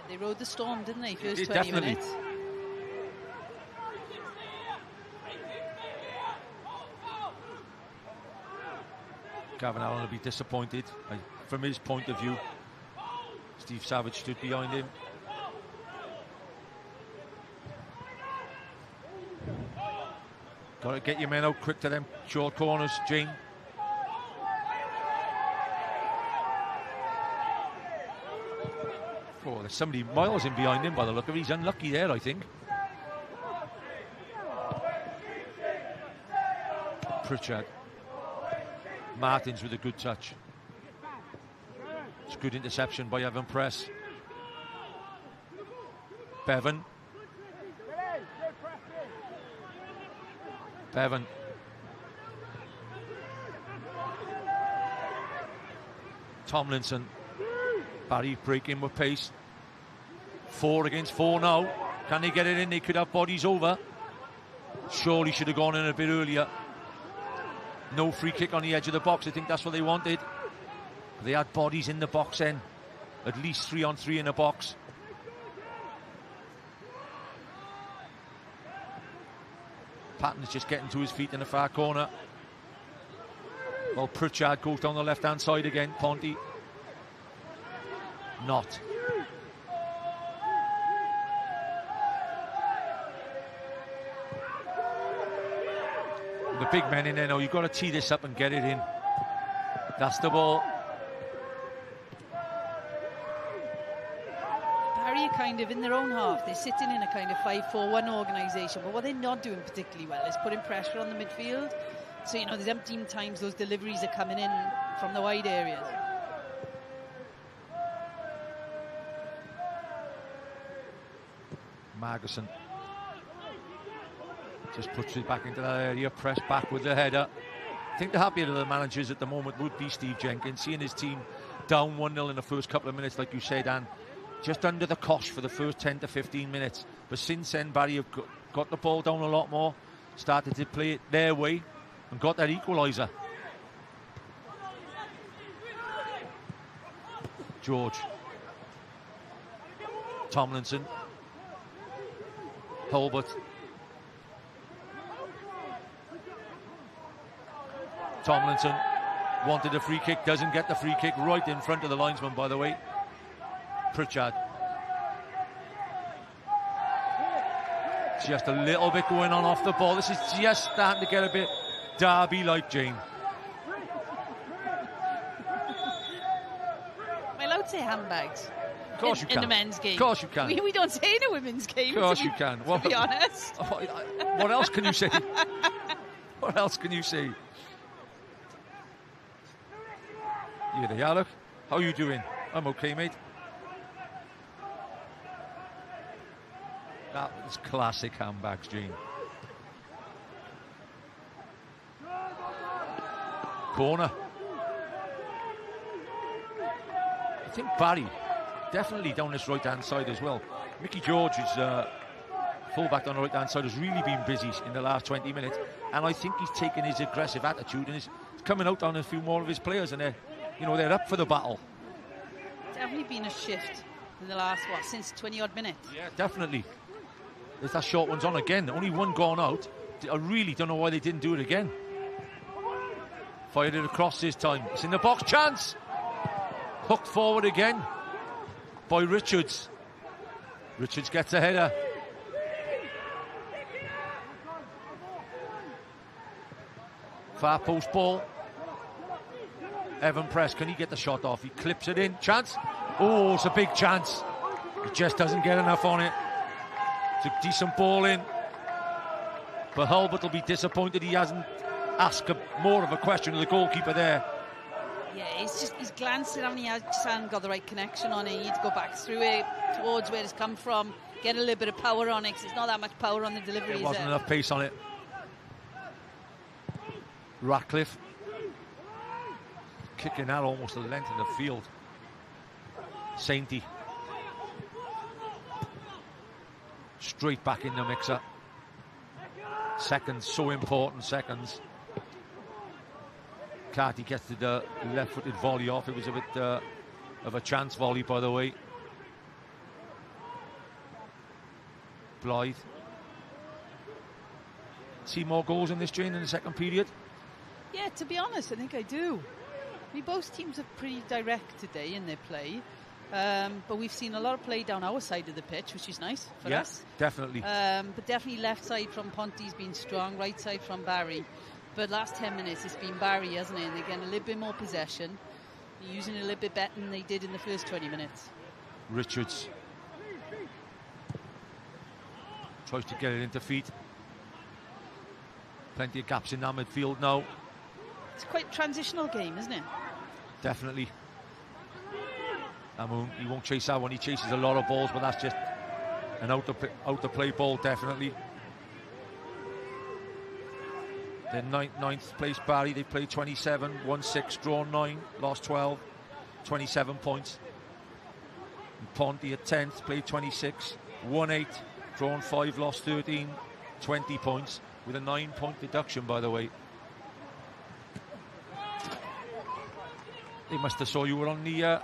They rode the storm, didn't they? First 20 definitely. minutes. Gavin Allen will be disappointed. From his point of view, Steve Savage stood behind him. Got to get your men out quick to them short corners, Jane. Oh, there's somebody miles in behind him by the look of it. He's unlucky there, I think. Pritchard. Martins with a good touch. It's a good interception by Evan Press. Bevan. Tomlinson. Barry breaking with pace. 4 against 4 now. Can they get it in? They could have bodies over. Surely should have gone in a bit earlier. No free kick on the edge of the box. I think that's what they wanted. They had bodies in the box then. At least 3-on-3 in the box. Patton's just getting to his feet in the far corner. Well, Pritchard goes down the left-hand side again. Ponty. Not. The big men in there now. You've got to tee this up and get it in. That's the ball. Barry are kind of in their own half. They're sitting in a kind of 5-4-1 organisation, but what they're not doing particularly well is putting pressure on the midfield. So, you know, there's empty times those deliveries are coming in from the wide areas. Margerson just puts it back into that area, press back with the header. I think the happier of the managers at the moment would be Steve Jenkins, seeing his team down 1-0 in the first couple of minutes, like you said, and just under the cosh for the first 10 to 15 minutes. But since then, Barry have got the ball down a lot more, started to play it their way, and got that equaliser. George. Tomlinson. Holbert. Tomlinson wanted a free kick, doesn't get the free kick, right in front of the linesman, by the way. Pritchard. Just a little bit going on off the ball. This is just starting to get a bit Derby-like, Jane. Am I allowed to say handbags? Of course you can. In the men's game. Of course you can. We don't say in a women's game. Of course you can. To be honest. What else can you say? What else can you say? Here they are, look. How are you doing? I'm okay, mate. That was classic handbags, Gene. Corner. I think Barry definitely down this right-hand side as well. Mickey George is full-back on the right-hand side, has really been busy in the last 20 minutes, and I think he's taken his aggressive attitude and is coming out on a few more of his players, and they're up for the battle. Definitely been a shift in the last, since 20-odd minutes? Yeah, definitely. There's that short one's on again. Only one gone out. I really don't know why they didn't do it again. Fired it across this time. It's in the box. Chance! Hooked forward again by Richards. Richards gets a header. Far post ball. Evan Press, can he get the shot off? He clips it in. Chance. Oh, it's a big chance. He just doesn't get enough on it. It's a decent ball in. But Hulbert will be disappointed he hasn't asked more of a question of the goalkeeper there. Yeah, he's glancing and he just hasn't got the right connection on it. You need to go back through it towards where it's come from, get a little bit of power on it, because there's not that much power on the delivery. There wasn't enough pace on it. Ratcliffe kicking out almost the length of the field. Sainty straight back in the mixer. Seconds, so important, seconds. Carty gets to the left-footed volley off. It was a bit of a chance volley, by the way. Blythe. See more goals in this, Jane, in the second period? Yeah, to be honest, I think I do. I mean, both teams are pretty direct today in their play. But we've seen a lot of play down our side of the pitch, which is nice for us. Definitely. But definitely left side from Ponty's been strong, right side from Barry. But last 10 minutes it's been Barry, hasn't it? They're getting a little bit more possession, using it a little bit better than they did in the first 20 minutes. Richards tries to get it into feet. Plenty of gaps in that midfield now. It's quite a transitional game, isn't it? Definitely. I mean, he won't chase that one. He chases a lot of balls, but that's just an out to play ball, definitely. They're ninth place Barry. They played 27, won 6, drawn 9, lost 12, 27 points. And Ponty at 10th, played 26, won 8, drawn 5, lost 13, 20 points, with a 9-point deduction, by the way. They must have saw you were on the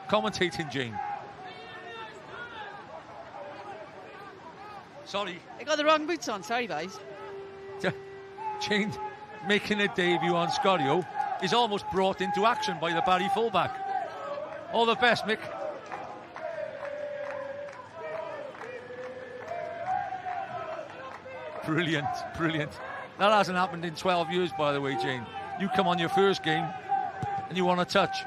commentating, Jane. Sorry. I got the wrong boots on, sorry guys. Jane making a debut on Scorio is almost brought into action by the Barry fullback. All the best, Mick. Brilliant, brilliant. That hasn't happened in 12 years, by the way, Jane. You come on your first game and you want a touch.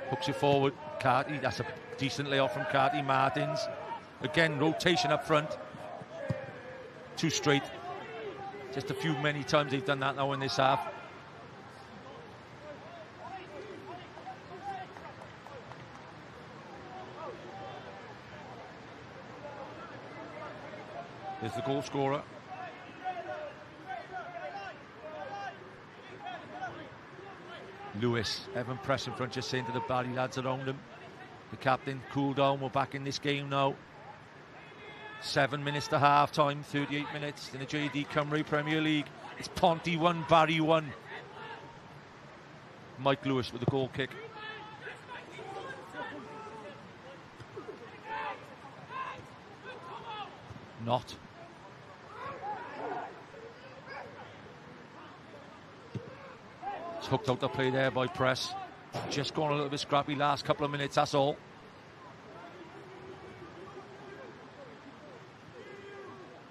Hooks it forward. Carty, that's a decent layoff from Carty. Martins. Again, rotation up front. 2 straight. Just a few many times they've done that now in this half. There's the goal scorer. Lewis, Evan Press in front, just saying to the Barry lads around him. The captain, cool down, we're back in this game now. 7 minutes to half time, 38 minutes in the JD Cymru Premier League. It's Ponty 1, Barry 1. Mike Lewis with the goal kick. Not. It's hooked out the play there by Press. Just gone a little bit scrappy last couple of minutes, that's all.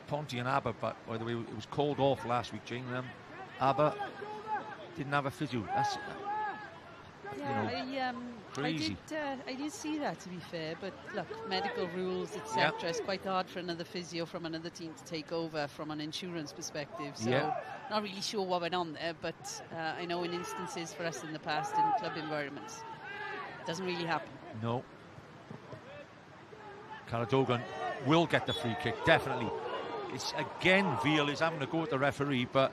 Ponty and Aber, but by the way, it was called off last week, Jane. Aber didn't have a physio. That's crazy. I did see that, to be fair, but look, medical rules, etc. It's quite hard for another physio from another team to take over from an insurance perspective. So not really sure what went on there, but I know in instances for us in the past in club environments, it doesn't really happen. No. Caradogan will get the free kick, definitely. It's again, Veal is having to go at the referee, but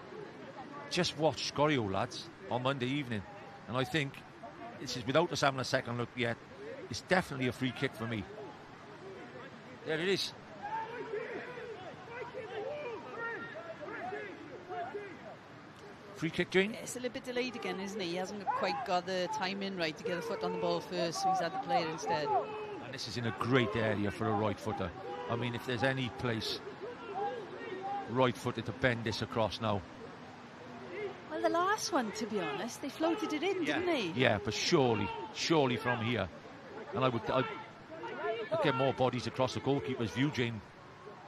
just watch Scorio, lads, on Monday evening. And I think this is, without us having a second look yet, it's definitely a free kick for me. There it is. Free kick, Jane? Yeah, it's a little bit delayed again, isn't he? He hasn't quite got the timing right to get the foot on the ball first, so he's had to play it instead. And this is in a great area for a right footer. I mean, if there's any place right footed to bend this across now. Well, the last one, to be honest. They floated it in, didn't they? Yeah, but surely from here. And I'd get more bodies across the goalkeeper's view, Jane.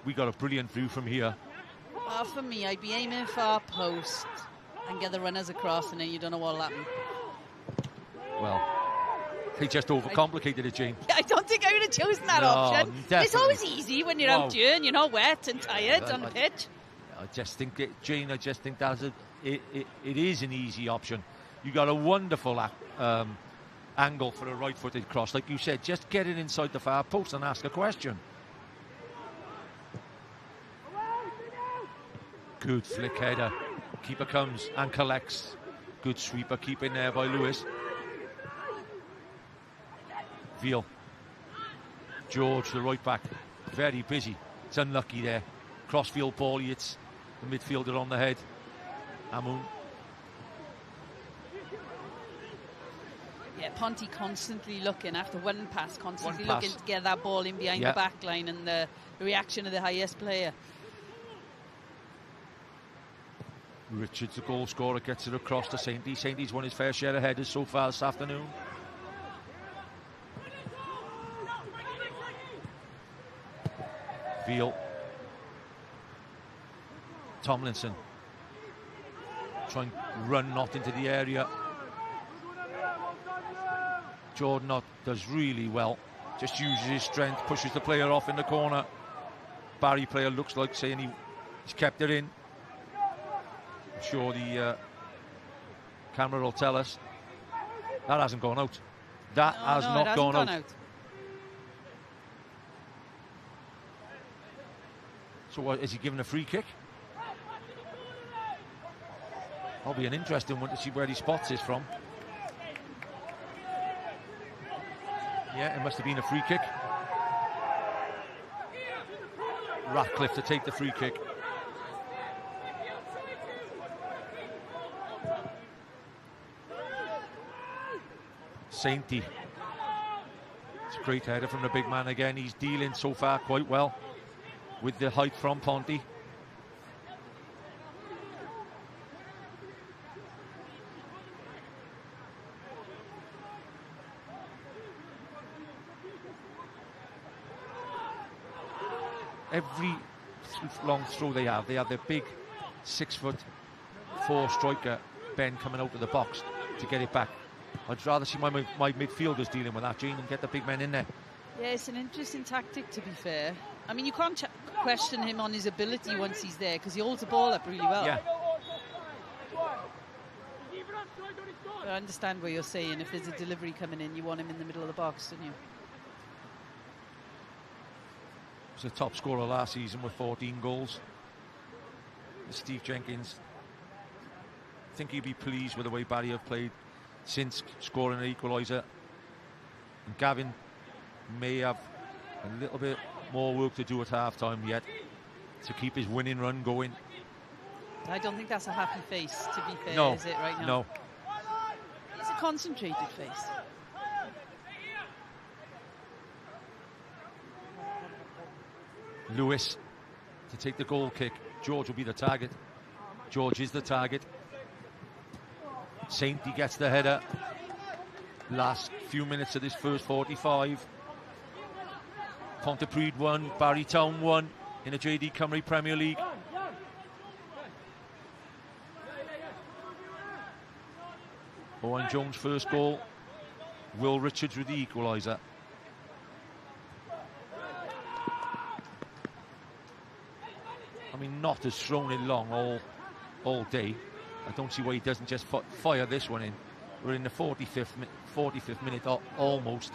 We got a brilliant view from here. For me, I'd be aiming for our post and get the runners across, and then you don't know what'll happen. Well, they just overcomplicated it, Jane. I don't think I would have chosen that option. Definitely. It's always easy when you're out here and you're not wet and tired on the pitch. I just think, Jane, that's it is an easy option. You got a wonderful angle for a right-footed cross. Like you said, just get it inside the far post and ask a question. Good flick header. Keeper comes and collects. Good sweeper, keep in there by Lewis. Veal. George, the right back, very busy. It's unlucky there. Crossfield ball, he hits the midfielder on the head. Amun. Yeah, Ponty constantly looking after one pass, looking to get that ball in behind the back line, and the reaction of the highest player. Richards, the goal scorer, gets it across to Sainty. Sainty's won his fair share of headers so far this afternoon. Veal. Tomlinson. Try and run Knott into the area. Jordan Knott does really well. Just uses his strength, pushes the player off in the corner. Barry player looks like saying he's kept it in. I'm sure the camera will tell us. That hasn't gone out. That has not gone out. So what, is he given a free kick? That'll be an interesting one to see where he spots this from. Yeah, it must have been a free kick. Ratcliffe to take the free kick. Sainty. It's a great header from the big man again. He's dealing so far quite well with the height from Ponty. Every long throw they have their big 6'4" striker Ben coming out of the box to get it back. I'd rather see my midfielders dealing with that, Gene, and get the big men in there. Yeah, it's an interesting tactic, to be fair. I mean, you can't question him on his ability once he's there, because he holds the ball up really well. Yeah. I understand what you're saying. If there's a delivery coming in, you want him in the middle of the box, don't you? He was the top scorer last season with 14 goals. Steve Jenkins, I think he'd be pleased with the way Barry have played since scoring an equaliser. And Gavin may have a little bit more work to do at half-time yet to keep his winning run going. I don't think that's a happy face, to be fair, no, is it, right now? No. It's a concentrated face. Lewis to take the goal kick. George will be the target. George is the target. Sainty gets the header. Last few minutes of this first 45. Pontypridd 1, Barry Town 1 in the JD Cymru Premier League. Owen Jones' first goal. Will Richards with the equaliser. I mean, Knott has thrown it long all day. I don't see why he doesn't just fire this one in. We're in the 45th minute almost.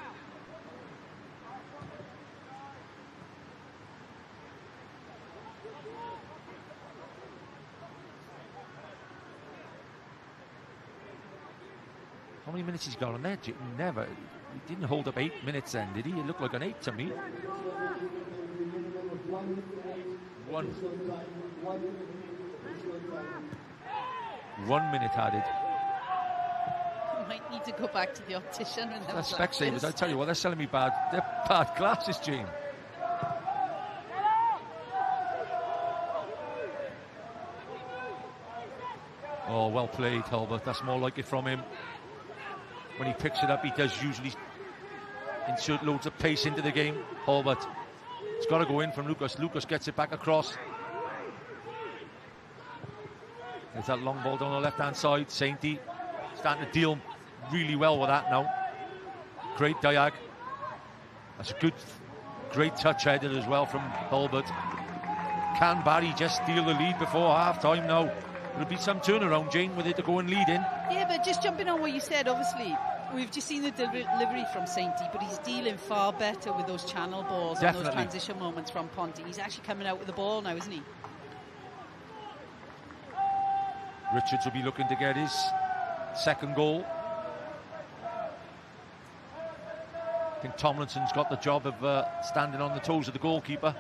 How many minutes he's got on there? Never. He didn't hold up 8 minutes then, did he? It looked like an 8 to me. 1 minute added. You might need to go back to the optician. That's Specsavers. I tell you what, they're selling me bad glasses, Gene. Oh, well played, Hulbert. That's more like it from him. When he picks it up, he does usually insert loads of pace into the game. Hulbert. It's got to go in from Lucas. Lucas gets it back across. There's that long ball down the left-hand side. Sainty starting to deal really well with that now. Great diag. That's a good, great touch headed as well from Hulbert. Can Barry just steal the lead before half-time now? It'll be some turnaround, Jane, with it to go and lead in. Yeah, but just jumping on what you said, obviously, we've just seen the delivery from Sainty, but he's dealing far better with those channel balls and those transition moments from Ponty. He's actually coming out with the ball now, isn't he? Richards will be looking to get his second goal. I think Tomlinson's got the job of standing on the toes of the goalkeeper.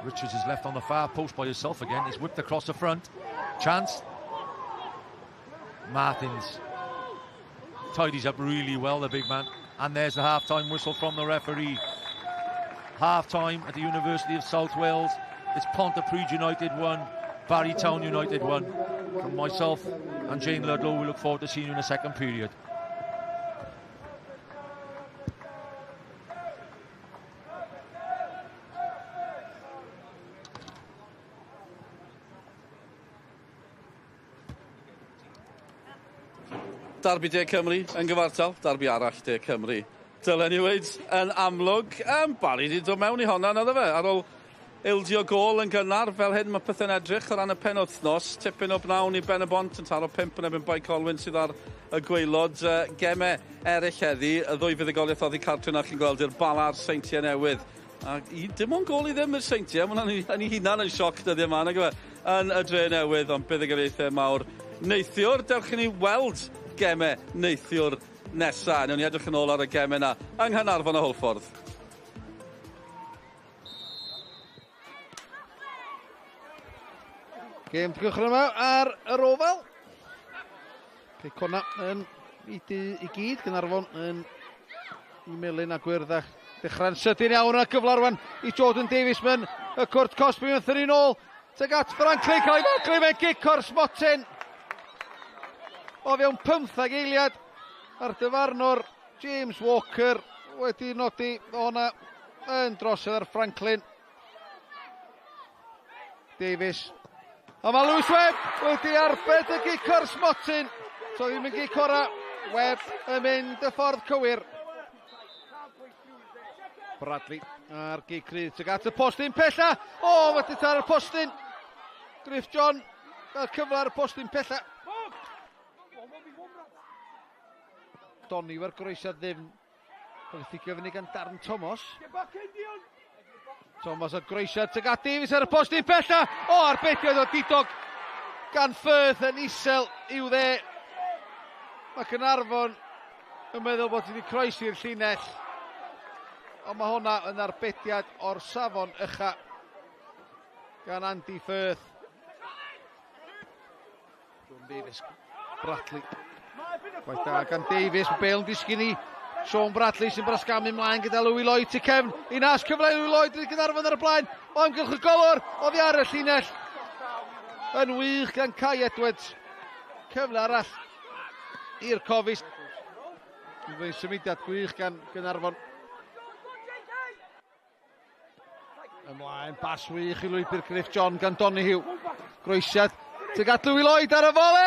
Richards is left on the far post by himself again. He's whipped across the front. Chance. Martins tidies up really well, the big man. And there's the half-time whistle from the referee. Half-time at the University of South Wales. It's Pontypridd United 1, Barry Town United 1. From myself and Jane Ludlow, we look forward to seeing you in the second period. Derby De Cymru yn gyfartal, derby arall De Cymru. Dylen ni weid yn amlwg, Barry wedi dod mewn I honna, naddo fe, ar ôl ildio gol yn gynnar, fel hyn mae pethau'n edrych o ran y penwthnos, tipyn o bnawn I Ben y Bont yn taro 5 yn ebyn Bai Colwyn sydd ar y gwaelod. Gemau eraill heddi, y ddwy fuddugoliaeth oddi cartwn a chi'n gweld i'r Balar Seintiau newydd. A dim ond gol I ddim i'r Seintiau, mae'n ei hunan yn sioc dyddi yma, nag yw e, yn y dre newydd, ond buddigoliaethau mawr neithiwr. Dewch I ni weld gemau neithiwr nesa. Newn ni edrych yn ôl ar y gemau yna yng Nghanarfon a Holffordd. Gêm gychwyn yma ar yr ofal. Cic hwnna yn I gyd. Gaernarfon yn I melyn a gwyrddach. Dechrau'n sydyn iawn a gyflar rwan I Jordan Davies mewn y cwrt Cosby yn thyn ôl. Teg at Franklin cael ei fodlu mewn gic o'r smotyn. O fewn 15 eiliad ar dyfarnwr James Walker wedi nodi hwnna yn drosodd ar Franklin. Davies. A mae Lewis Webb wedi arbed y gic o'r smotyn. So ddim yn gic ora. Webb yn mynd y ffordd cywir. Bradley ar gic rydd. Teg at y postyn pella. O, wedi tar y postyn. Griff John. Gael cyfle ar y postyn pella. Donifer groesiad ddim. Cael ei gyfynnu gan Darren Thomas. Thomas ar groesiad. Teg at Davies ar y postyn pella. O, arbediad o didog gan Firth yn isel i'w dde. Mae Caernarfon yn meddwl bod wedi croesi'r llinell. Ond mae hwnna yn arbediad o'r safon ucha gan Andy Firth. John Davies, Bradley. Gwaith da gan Davies, mae Bale yn disgyn I. Sean Bradley sy'n brasgamu ymlaen gyda Louis Lloyd tu cefn. I nas cyfle Louis Lloyd wedi Caernarfon ar y blaen. O amgylch y golwr, oddi ar y llinell. Yn wych gan Kai Edwards. Cyfle arall i'r cofis. Mae'n symudiad gwych gan Caernarfon. Ymlaen, bas wych I lwybr Griff John gan Donahue. Groesiad, teg at Louis Lloyd ar y fole!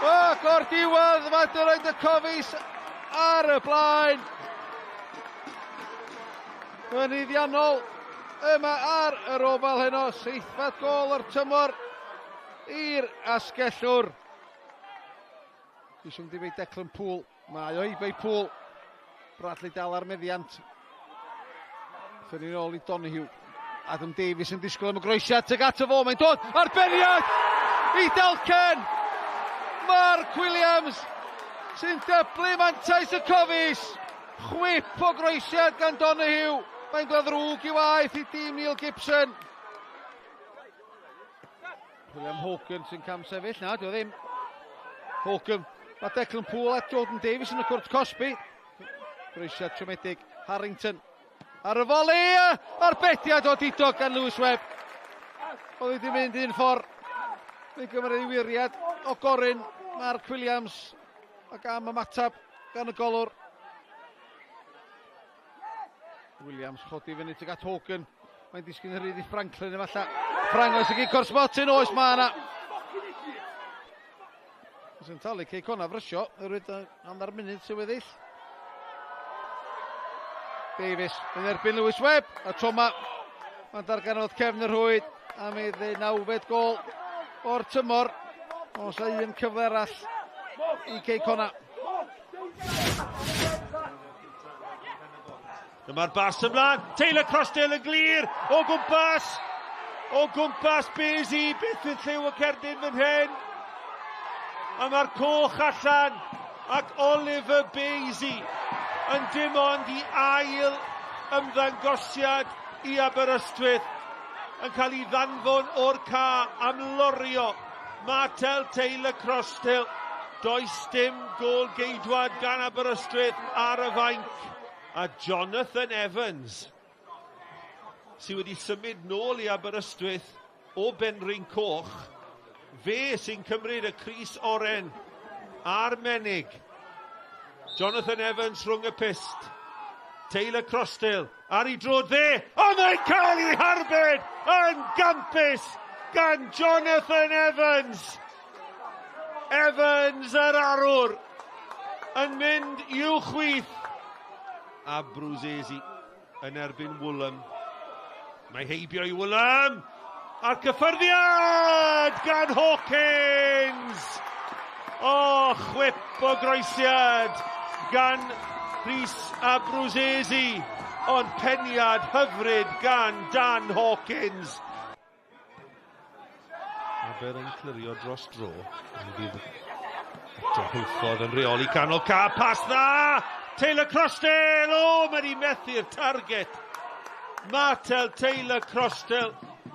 O, gor diwedd, mae wedi roed y cofis ar y blaen. Yn iddiannol yma ar yr ofal heno. 7th gol o'r tymor i'r asgellwr. Dwi'n dweud Declan Poole. Mae o I bei Poole. Bradley dal ar meddiant. Fy'n ni'n ôl I Donahue. Adam Davies yn disgwyl am y groesiad. Teg at y fo, mae'n dod. Arbeniad I Dalken. Mark Williams sy'n dyblu mantais y cofis. Chwip o groesiad gan Donahue. Mae'n dod ddrwg I waith I dîm Neil Gibson. William Hogan sy'n cam sefyll. Na, dio ddim. Hogan. Mae Declan Poole a Jordan Davies yn y cwrt Cosby. Groesiad tromedig. Harrington. Ar y foli, arbediad o didog gan Lewis Webb. Oedd wedi mynd un ffordd. Fe gymryd i wiriad o Gorin, Mark Williams, ac am ymatab gan y golwr. Williams chodi fyny tuag at Hogan. Mae'n disgyn yr i Franklin efalla. Ffrangos i gyd Corsmotyn, oes ma yna. Sy'n talu Cei Conna frysio, rwyd hanner munud sy'n weddill. Davies yn erbyn Lewis Webb, a Toma. Mae'n darganodd cefn yr hwyd, am ei 9fed gol o'r tymor. Os a un cyfle arall i Cei Conna. Dyma'r bas ymlaen, Taylor Crosdale yn glir, o gwmpas Bezi, beth yn lliw y cerdyn fan hyn. A mae'r coch allan, ac Oliver Bezi yn dim ond i ail ymddangosiad i Aberystwyth, yn cael ei ddanfon o'r ca am lorio Martel Taylor Crosdale. Does dim gol geidwad gan Aberystwyth ar y fainc. A Jonathan Evans, sydd wedi symud nôl i Aberystwyth o Benryn Coch, fe sy'n cymryd y crys oren a'r menig. Jonathan Evans rhwng y pist. Taylor Crosdale ar ei drod dde, ond mae'n cael ei harbed yn gampus gan Jonathan Evans. Evans yr arwr yn mynd i'w chwith. A Brwsesi yn erbyn Woolham. Mae heibio i Woolham. A'r cyffyrddiad gan Hawkins. O, chwip o groesiad gan Rhys a Brwsesi. Ond peniad hyfryd gan Dan Hawkins. Aber yn clirio dros dro. Hwffodd yn reoli canol ca. Pas dda! Taylor Crosdale, mae di methu'r target. Martel Taylor Crosdale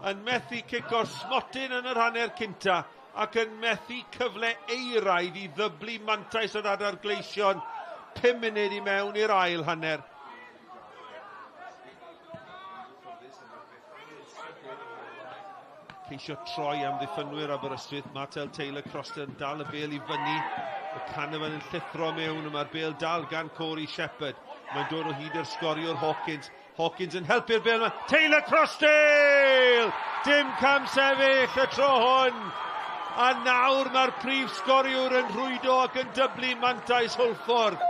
yn methu cico'r smotyn yn yr hanner cynta ac yn methu cyfle eiraidd i ddyblu mantais yr adar gleision 5 munud i mewn i'r ail hanner. Ceisio troi am ddiffynwyr Aberystwyth. Martel Taylor Crosdale yn dal y bêl i fyny. Y canafan yn llithro mewn, mae'r bêl dal gan Corey Shepherd. Mae'n dod o hyd i'r sgoriwr Hawkins. Hawkins yn helpu'r bêl yma. Taylor Crosdale! Dim cam sefyll y tro hwn. A nawr mae'r prif sgoriwr yn rhwydo ac yn dyblu mantais Hwlffordd.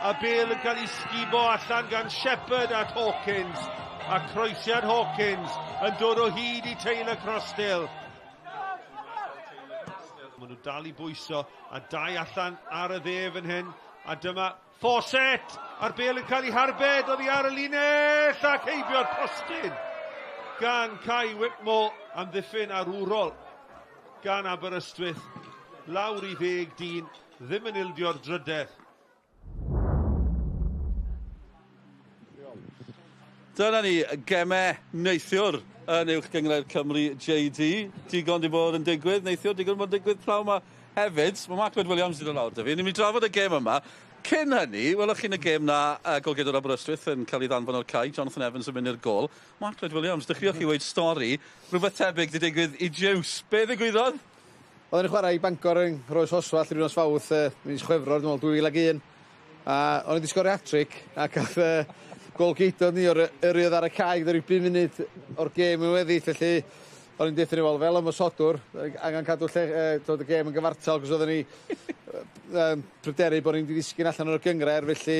A bêl yn cael ei sgibo allan gan Shepherd at Hawkins. A croesiad Hawkins yn dod o hyd i Taylor Crosdale. Maen nhw dal i bwyso a dau allan ar y dde fan hyn. A dyma Fawcett. A'r bêl yn cael ei harbed. Oedd hi ar y linell ac heibio'r postyn. Gan Kai Whitmore am ddiffyn arwrol gan Aberystwyth. Lawr i 10 dyn. Ddim yn ildio'r drydedd. Dyna ni, gemau neithiwr yn uwch gyngor Cymru JD. Digon di bod yn digwydd, neithiwr, digon bod yn digwydd praw yma hefyd. Mae Mark Williams di dod lawr da fi. Ni'n mynd i drafod y gem yma. Cyn hynny, welwch chi'n y gem na golgeidwr Aberystwyth yn cael ei ddanfon o'r cae. Jonathan Evans yn mynd i'r gol. Mark Williams, dechreuwch chi weid stori. Rhywbeth tebyg di digwydd i Jiws. Be ddigwyddodd? Oedden ni chwarae i Bangor yn Roes Oswald i Rhywnos Fawth, mis Chwefror, dwi'n meddwl 2001. A o'n i wedi sgori hat-trick, ac oedd gol geidod ni o'r yriodd ar y cae, gyda rhyw 5 munud o'r gêm yn weddill, felly o'n i'n deffyn i weld fel ymwysodwr, angen cadw dod y gêm yn gyfartal, cos oedden ni pryderu bod ni'n disgyn allan o'r gyngred, felly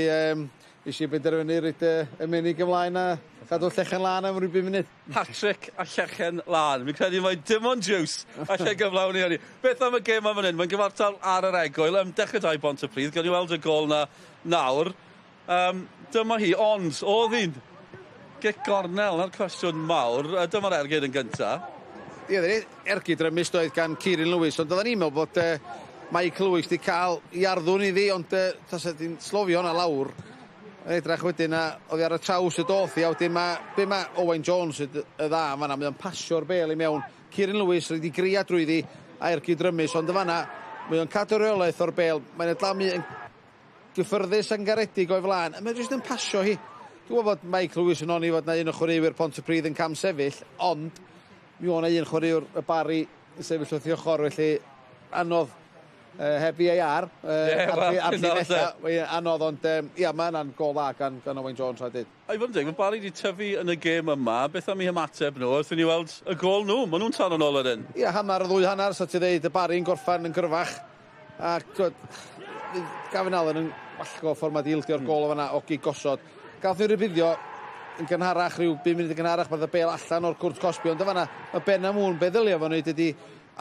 eisiau benderfynu rhaid y menig ymlaen a cadw llechen lan am rhyw 5 munud. Hat-trick a llechen lan. Mi'n credu mai dim ond Jiws a lle gyflawni hynny. Beth am y gêm am fan hyn? Mae'n gyfartal ar yr egwyl, dechrau dau Pontypridd, gan i weld y gol na nawr. Dyma hi, ond oedd hi'n gic gornel na'r cwestiwn mawr. Dyma'r ergyd yn gyntaf. Ie, ergyd rymys doedd gan Kieran Lewis, ond oedden ni'n meddwl bod Michael Lewis wedi cael i arddwn iddi, ond tas ydy'n slofio hwnna lawr. Edrach wedyn, oedd hi ar y traws y doth i, a wedyn be mae Owen Jones y dda fanna, mae o'n pasio'r bêl i mewn. Kieran Lewis wedi gria drwyddi a ergyd rymys, ond y fanna, mae o'n cadw reolaeth o'r bêl. Mae'n edlamu yn gyffyrddus yn garedig o'i flaen, a mae'n jyst yn pasio hi. Dwi'n gwybod Mike Lewis yn onni fod na un o chwaraewyr Pontypridd yn cam sefyll, ond mi o'na un chwaraewr y Barr yn sefyll wrth i ochr, felly anodd heb VAR ar linella, anodd, ond ia, mae yna'n gol dda gan Owain Jones a dyd. A i fod yn deg, mae Barr wedi tyfu yn y gêm yma, beth am i hymateb nhw, wrth i ni weld y gol nhw, maen nhw'n tan yn ôl ydyn. Ia, hanner y ddwy hanner, so ti ddeud, y Barry'n gorffan yn gyrfach, ac Gavin Allen yn wallgo ffordd mae di ildio'r gol o fanna, ogi gosod. Gath nhw'n rybuddio yn gynharach, rhyw 5 munud yn gynharach, bydd y bel allan o'r cwrt cosbi, ond y fanna, mae Ben am hwn, be ddylio fo wneud ydi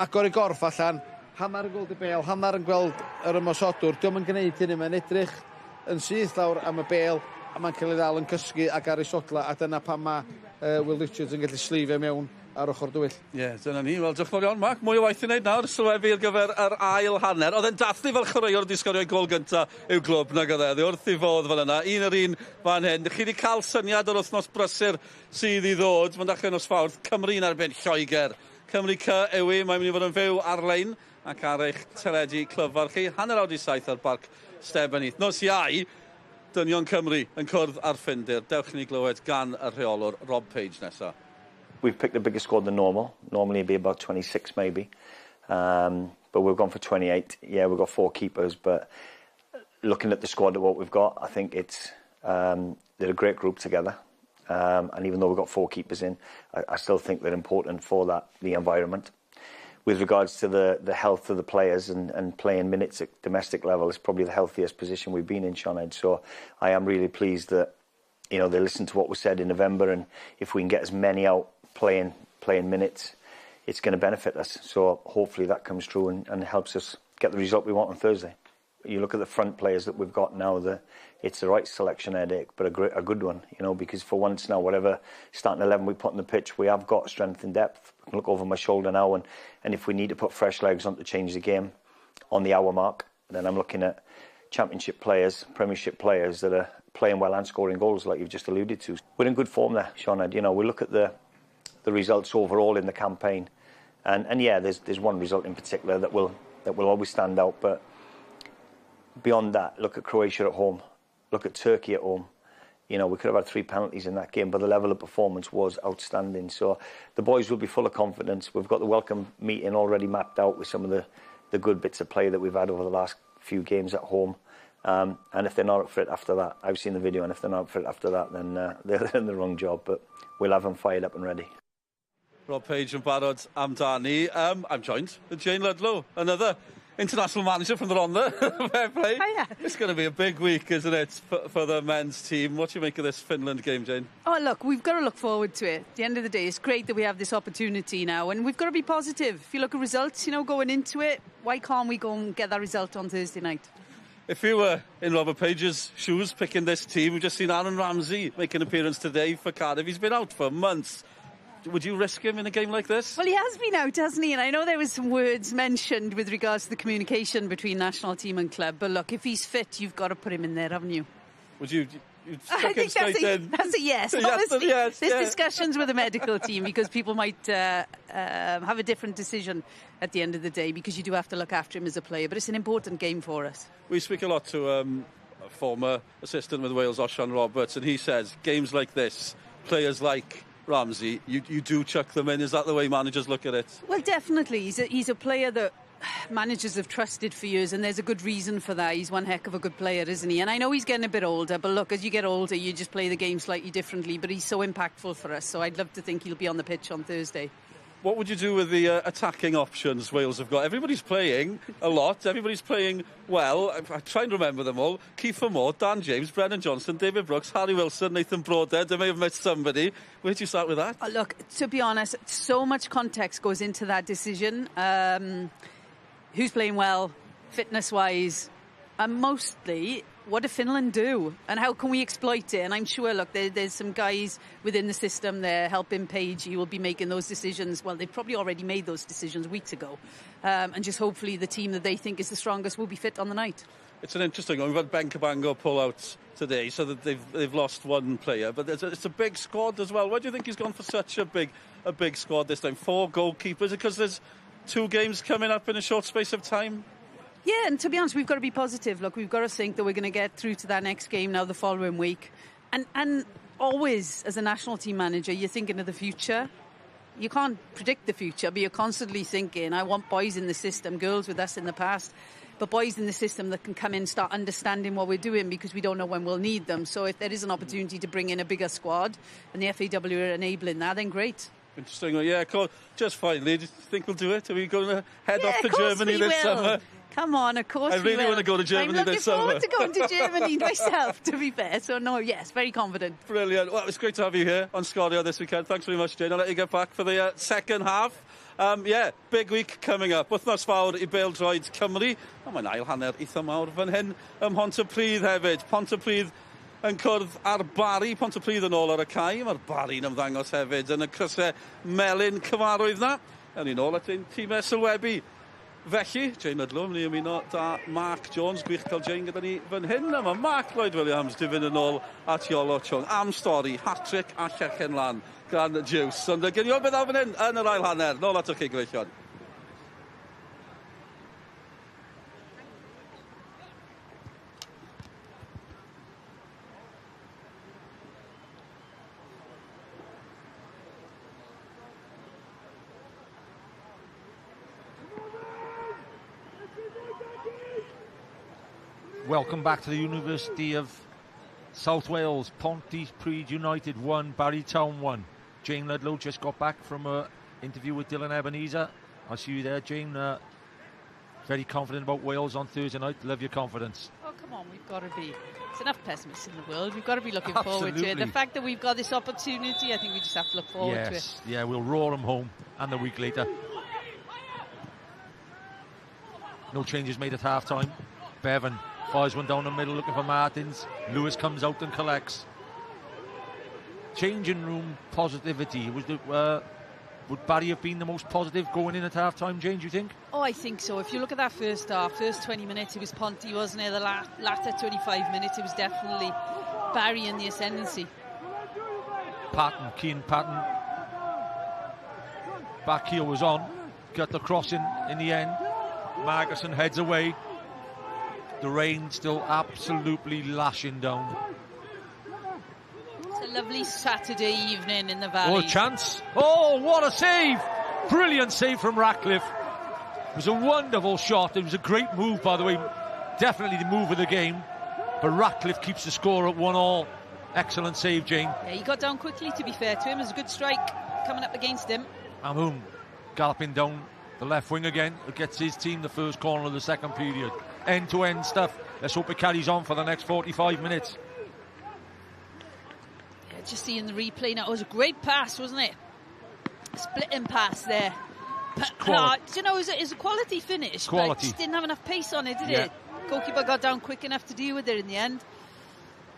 agor i gorff allan, hanner yn gweld y bel, hanner yn gweld yr ymosodwr, diolch yn gwneud hynny, mae'n edrych yn syth lawr am y bel, a mae'n cael ei ddal yn cysgu ac ar ei sodla, a dyna pan mae Will Richards yn gallu slifio mewn ar ochr dwyll. Ie, dyna ni. Wel, diolch yn fawr iawn, Mark. Mwy o waith i wneud nawr, sylwebu ar gyfer yr ail hanner. Oedd e'n dathlu fel chwaraewr wedi sgorio'i gol gynta i'w glwb nag oedd e. Wrth i fodd fel yna. Un yr un fan hyn. Chi wedi cael syniad o'r wythnos brysur sydd i ddod. Mae'n dachrau nos Fawrth. Cymru yn erbyn Lloegr. Cymru Ewi, mae'n mynd i fod yn fyw ar-lein ac ar eich teledu clyfar chi. Hanner awd i 7 ar Barc Stebenith. Nos Iau, dynion Cymru yn cwrdd ar Ffindir. Dewch ni glywed gan y rheolwr Rob Page nesaf. We've picked a bigger squad than normal. Normally it'd be about 26 maybe. But we've gone for 28. Yeah, we've got 4 keepers, but looking at the squad of what we've got, I think it's they're a great group together. And even though we've got 4 keepers in, I still think they're important for the environment. With regards to the health of the players and playing minutes at domestic level, it's probably the healthiest position we've been in, Seanhead. So I am really pleased that, you know, they listened to what was said in November, and if we can get as many out playing minutes, it's going to benefit us. So hopefully that comes true and helps us get the result we want on Thursday. You look at the front players that we've got now, it's the right selection headache, but a good one, you know, because for once now, whatever starting 11 we put on the pitch, we have got strength and depth. I can look over my shoulder now, and if we need to put fresh legs on to change the game on the hour mark, then I'm looking at championship players, premiership players that are playing well and scoring goals like you've just alluded to. We're in good form there, Sean. You know, we look at the results overall in the campaign, and yeah, there's one result in particular that will always stand out. But beyond that, look at Croatia at home, look at Turkey at home. You know, we could have had 3 penalties in that game, but the level of performance was outstanding. So the boys will be full of confidence. We've got the welcome meeting already mapped out with some of the good bits of play that we've had over the last few games at home. And if they're not up for it after that, I've seen the video, and if they're not up for it after that, then they're in the wrong job. But we'll have them fired up and ready. Rob Page and barod amdani. I'm joined with Jane Ludlow, another international manager from the Rhondda. Fair play. Hiya. It's going to be a big week, isn't it, for the men's team? What do you make of this Finland game, Jane? Oh, look, we've got to look forward to it. At the end of the day, it's great that we have this opportunity now, and we've got to be positive. If you look at results, you know, going into it, why can't we go and get that result on Thursday night? If you were in Robert Page's shoes picking this team, we've just seen Aaron Ramsey make an appearance today for Cardiff. He's been out for months. Would you risk him in a game like this? Well, he has been out, hasn't he? And I know there was some words mentioned with regards to the communication between national team and club. But look, if he's fit, you've got to put him in there, haven't you? Would you? I think that's a yes. Obviously, yes, there's discussions with the medical team because people might have a different decision at the end of the day because you do have to look after him as a player. But it's an important game for us. We speak a lot to a former assistant with Wales, Osian Roberts, and he says games like this, players like Ramsey, you do chuck them in. Is that the way managers look at it? Well, definitely. He's a player that managers have trusted for years, and there's a good reason for that. He's one heck of a good player, isn't he? And I know he's getting a bit older, but look, as you get older, you just play the game slightly differently. But he's so impactful for us, so I'd love to think he'll be on the pitch on Thursday. What would you do with the attacking options Wales have got? Everybody's playing a lot. Everybody's playing well. I try and remember them all. Kiefer Moore, Dan James, Brennan Johnson, David Brooks, Harry Wilson, Nathan Broadhead. I may have missed somebody. Where do you start with that? Oh, look, to be honest, so much context goes into that decision. Who's playing well, fitness-wise, and mostly, what do Finland do? And how can we exploit it? And I'm sure, look, there's some guys within the system there helping Page. He will be making those decisions. Well, they've probably already made those decisions weeks ago. And just hopefully the team that they think is the strongest will be fit on the night. It's an interesting one. We've had Ben Cabango pull out today, so that they've lost one player. But it's a big squad as well. Why do you think he's gone for such a big squad this time? 4 goalkeepers? Because there's 2 games coming up in a short space of time? Yeah, and to be honest, we've got to be positive. Look, we've got to think that we're going to get through to that next game now the following week. And always, as a national team manager, you're thinking of the future. You can't predict the future, but you're constantly thinking, I want boys in the system, girls with us in the past, but boys in the system that can come in and start understanding what we're doing, because we don't know when we'll need them. So if there is an opportunity to bring in a bigger squad and the FAW are enabling that, then great. Interesting. Well, yeah, cool. Just finally, do you think we'll do it? Are we going to head off to Germany this summer? Come on, of course we will. I really want to go to Germany this summer. I'm looking forward to going to Germany myself, to be fair. So, no, yes, very confident. Brilliant. Well, it's great to have you here on Scorio this weekend. Thanks very much, Jane. I'll let you get back for the second half. Yeah, big week coming up. Wythnos fawr I Bêl-droed Cymru. Mae'n ail hanner eitha mawr fan hyn. Pontypridd hefyd. Pontypridd yn cwrdd ar Barr. Pontypridd yn ôl ar y cae. Mae'r Barry'n ymddangos hefyd yn y crysau melyn cyfarwydd na. Yn un ôl at ein tîmau sylwebu. Felly, Jane Ludlow, mynd i ymuno da Mark Jones, gwych cael Jane gyda ni fan hyn. A mae Mark Lloyd-Williams difyn yn ôl at Iolo Chung. Am stori, hat-trick a llechen lan gan Juice. Ond gen i o beth fan hyn yn yr ail hanner. Nôl at y cygweithion. Welcome back to the University of South Wales. Pontypridd United 1, Barry Town 1. Jane Ludlow just got back from an interview with Dylan Ebenezer. I see you there, Jane. Very confident about Wales on Thursday night. Love your confidence. Oh, come on, we've got to be. There's enough pessimists in the world. We've got to be looking forward to it. The fact that we've got this opportunity, I think we just have to look forward to it. Yeah, we'll roar them home, and the week later. No changes made at half-time. Bevan fires one down the middle looking for Martins. Lewis comes out and collects. Changing room positivity. Would Barry have been the most positive going in at half-time, Jane, do you think? Oh, I think so. If you look at that first half, first 20 minutes, it was Ponty, wasn't it? The latter 25 minutes, it was definitely Barry in the ascendancy. Keane Patton. Back heel was on. Got the crossing in the end. Margerson heads away. The rain still absolutely lashing down. It's a lovely Saturday evening in the valley. Oh, a chance. Oh, what a save. Brilliant save from Ratcliffe. It was a wonderful shot. It was a great move, by the way. Definitely the move of the game. But Ratcliffe keeps the score at 1-1. Excellent save, Jane. Yeah, he got down quickly, to be fair to him. It was a good strike coming up against him. Amoun galloping down the left wing again. It gets his team the first corner of the second period. End-to-end stuff. Let's hope it carries on for the next 45 minutes. Yeah, just seeing the replay now. It was a great pass, wasn't it? Splitting pass there. But, you know, it was a quality finish. Quality. But it just didn't have enough pace on it, did it? Goalkeeper got down quick enough to deal with it in the end.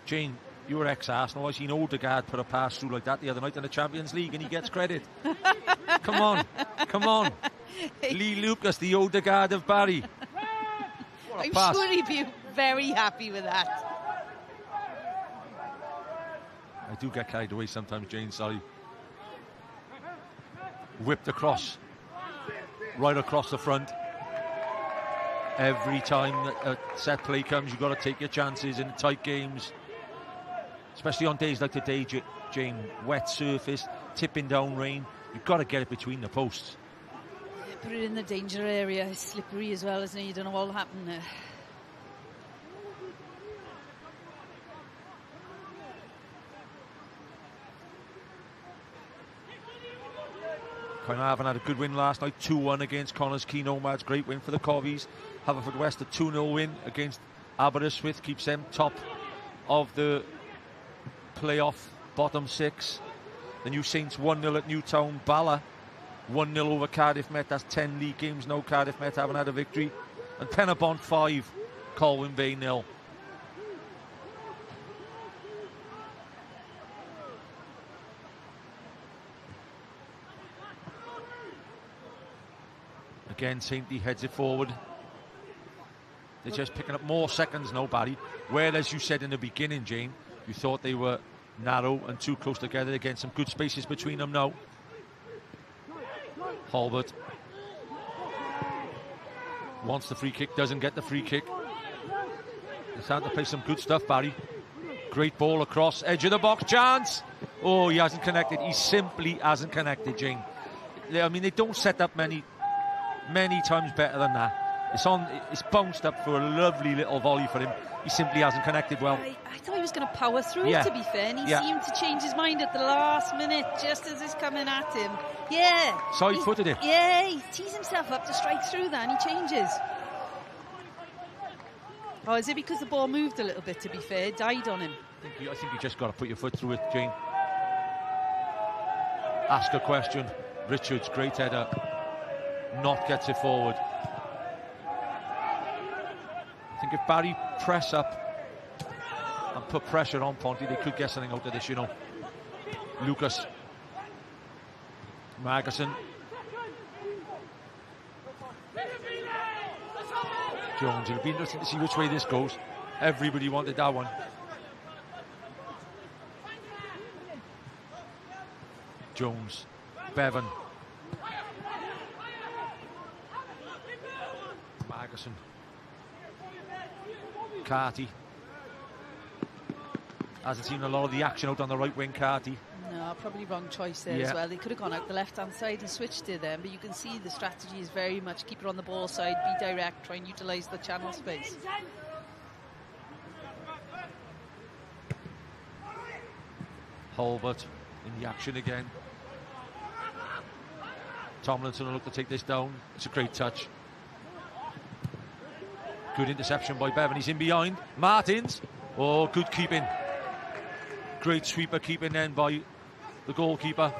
Jane, you were ex-Arsenal. I seen Odegaard put a pass through like that the other night in the Champions League, and he gets credit. Come on. Lee Lucas, the Odegaard of Barry. I'm sure he'd be very happy with that. I do get carried away sometimes, Jane, sorry. Whipped across. Right across the front. Every time a set play comes, you've got to take your chances in tight games. Especially on days like today, Jane. Wet surface, tipping down rain. You've got to get it between the posts. Put it in the danger area. It's slippery as well, isn't it? You don't know what will happen there. Carnarvon had a good win last night, 2-1 against Connors Key Nomads. Great win for the Covies. Haverfordwest a 2-0 win against Aberystwyth, keeps them top of the playoff bottom six. The New Saints 1-0 at Newtown. Bala 1-0 over Cardiff Met. That's 10 league games. No, Cardiff Met haven't had a victory. And Penabont 5, Colwyn Bay 0. Again, Sainty heads it forward. They're just picking up more seconds now, Barry. Where, as you said in the beginning, Jane, you thought they were narrow and too close together. Again, some good spaces between them now. Halbert wants the free kick, doesn't get the free kick. They're starting to play some good stuff, Barry. Great ball across, edge of the box, chance. Oh, he hasn't connected. He simply hasn't connected, Jane. I mean, they don't set up many times better than that. It's bounced up for a lovely little volley for him. He simply hasn't connected well. I thought he was going to power through it, to be fair, and he seemed to change his mind at the last minute, just as it's coming at him. Yeah. Side-footed it. Yeah, he tees himself up to strike through that, and he changes. Oh, is it because the ball moved a little bit, to be fair? It died on him. I think you just got to put your foot through it, Jane. Ask a question. Richards, great header. Not gets it forward. I think if Barry press up and put pressure on Ponty, they could get something out of this, you know. Lucas. Magnuson. Jones. It'll be interesting to see which way this goes. Everybody wanted that one. Jones. Bevan. Magnuson. Carty. Hasn't seen a lot of the action out on the right wing, Carty. No, probably wrong choice there as well. They could have gone out the left-hand side and switched it then, but you can see the strategy is very much keep it on the ball side, be direct, try and utilise the channel space. Holbert in the action again. Tomlinson will look to take this down. It's a great touch. Good interception by Bevan. He's in behind. Martins. Oh, good keeping. Great sweeper keeping then by the goalkeeper.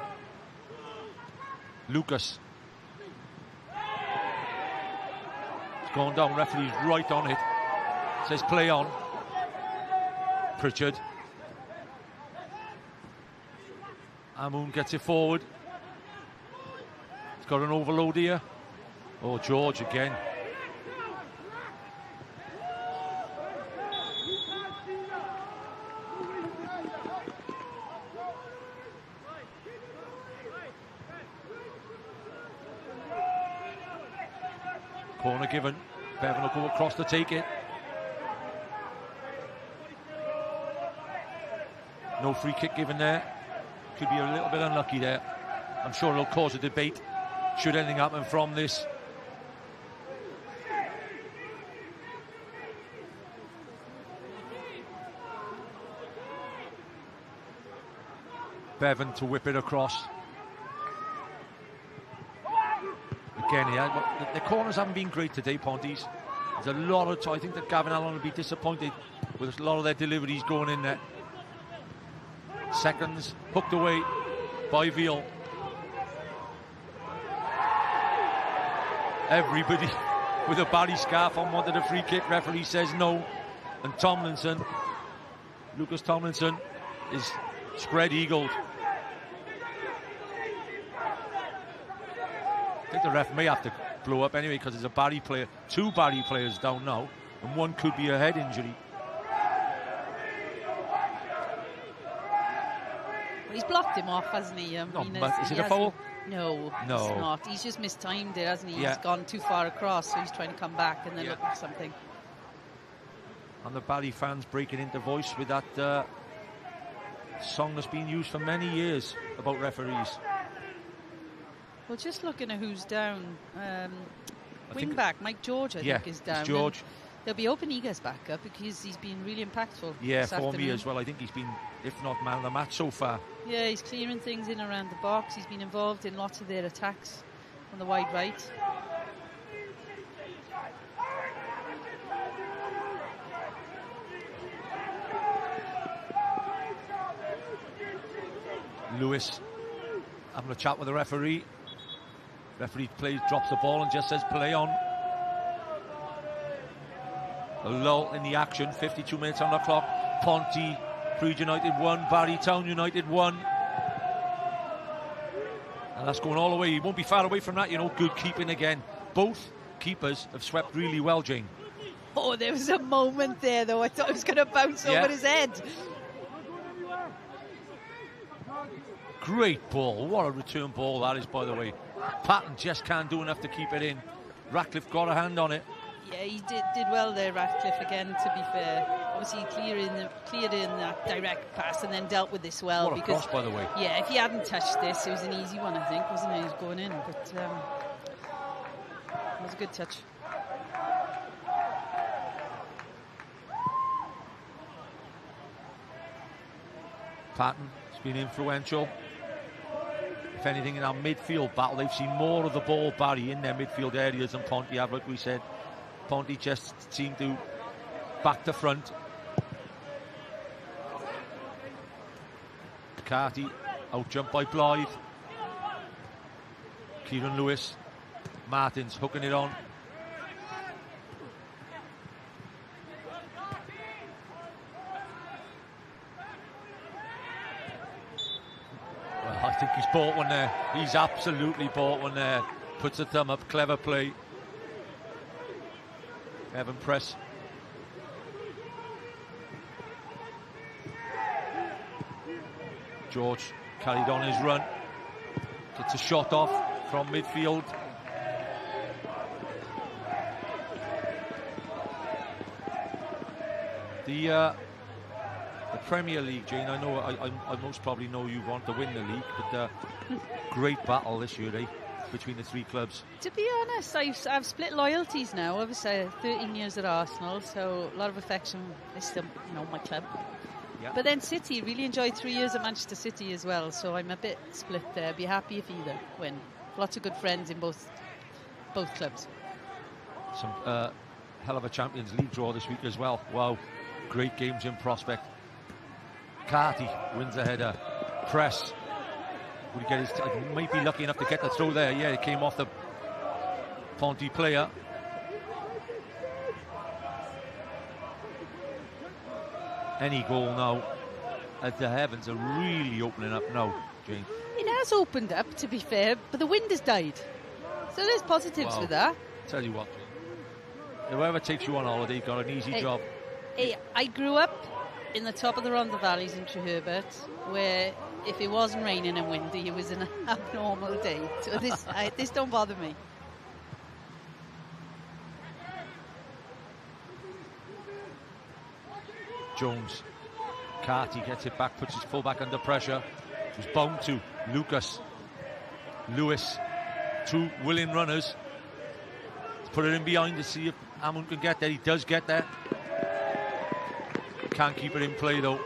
Lucas. It's gone down. Referee's right on it. Says play on. Pritchard. Amoun gets it forward. He's got an overload here. Oh, George again. Corner given. Bevan will go across to take it. No free kick given there. Could be a little bit unlucky there. I'm sure it'll cause a debate should anything happen from this. Bevan to whip it across. Again, the corners haven't been great today, Ponties. There's a lot of I think that Gavin Allen will be disappointed with a lot of their deliveries going in there. Seconds, hooked away by Veal. Everybody with a Barry scarf on wanted a free kick. Referee says no. And Tomlinson, Lucas Tomlinson, is spread-eagled. I think the ref may have to blow up anyway because there's a Barry player, two Barry players down now, and one could be a head injury. Well, he's blocked him off, hasn't he? Is it a foul? No, it's not. He's just mistimed it, hasn't he? Yeah. He's gone too far across, so he's trying to come back and then look for something. And the Barry fans breaking into voice with that song that's been used for many years about referees. Well, just looking at who's down, wing-back Mike George, I think, is down. George. They'll be hoping he gets back up because he's been really impactful. Yeah, this for afternoon. me as well. I think he's been, if not man of the match so far. Yeah, he's clearing things in around the box. He's been involved in lots of their attacks on the wide right. Lewis having a chat with the referee. Referee drops the ball and just says play on. A lull in the action. 52 minutes on the clock. Pontypridd United 1, Barry Town United 1. And that's going all the way. He won't be far away from that, you know. Good keeping again. Both keepers have swept really well, Jane. Oh, there was a moment there, though. I thought it was going to bounce over his head. Great ball. What a return ball that is, by the way. Patton just can't do enough to keep it in. Ratcliffe got a hand on it. Yeah, he did well there, Ratcliffe, again, to be fair. obviously cleared in that direct pass and then dealt with this well. What a cross, by the way. Yeah, if he hadn't touched this, it was an easy one, I think, wasn't it? He was going in, but it was a good touch. Patton has been influential. If anything, in our midfield battle, they've seen more of the ball, Barry, in their midfield areas than Ponty have, like we said. Ponty just seemed to back to front. Carty out jumped by Blythe. Kieran Lewis. Martins hooking it on. Well, I think he's bought one there. He's absolutely bought one there. Puts a thumb up. Clever play. Evan Press. George carried on his run. Gets a shot off from midfield. The Premier League, Jane, I know I most probably know you want to win the league, but great battle this year, eh, between the three clubs. To be honest, I've split loyalties now. Obviously, 13 years at Arsenal, so a lot of affection. It's still, my club. Yeah. But then City, really enjoyed 3 years at Manchester City as well, so I'm a bit split there. Be happy if either win. Lots of good friends in both clubs. Some hell of a Champions League draw this week as well. Wow, great games in prospect. Carty wins the header. Press. Would he get his? Might be lucky enough to get the throw there. Yeah, it came off the Ponty player. Any goal now, as the heavens are really opening up now, Jane. It has opened up, to be fair, but the wind has died. So there's positives with that. Tell you what, Jane. Whoever takes you on holiday got an easy job. Hey, I grew up in the top of the Rhondda valleys in Treherbert, where if it wasn't raining and windy, it was an abnormal day. So this don't bother me. Jones. Carty gets it back, puts his full back under pressure. He's bound to. Lucas. Lewis. Two willing runners. Let's put it in behind to see if Amund can get there. He does get there. Can't keep it in play though.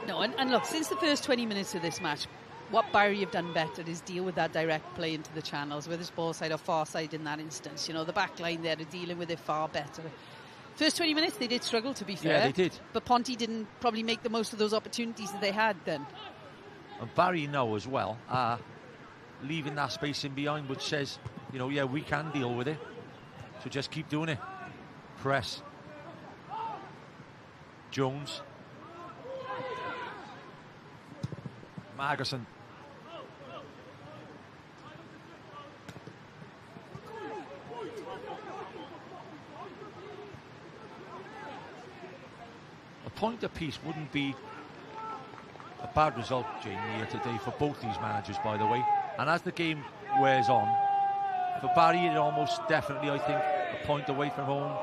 No, and look, since the first 20 minutes of this match, what Barry have done better is deal with that direct play into the channels, whether it's ball side or far side in that instance. The back line there are dealing with it far better. First 20 minutes, they did struggle, to be fair. Yeah, they did. But Ponty didn't probably make the most of those opportunities that they had then. And Barry now as well are leaving that space in behind, which says, yeah, we can deal with it. So just keep doing it. Press. Jones. Margerson. A point apiece wouldn't be a bad result, Jane, here today for both these managers, by the way. And as the game wears on, for Barry, it almost definitely, I think, a point away from home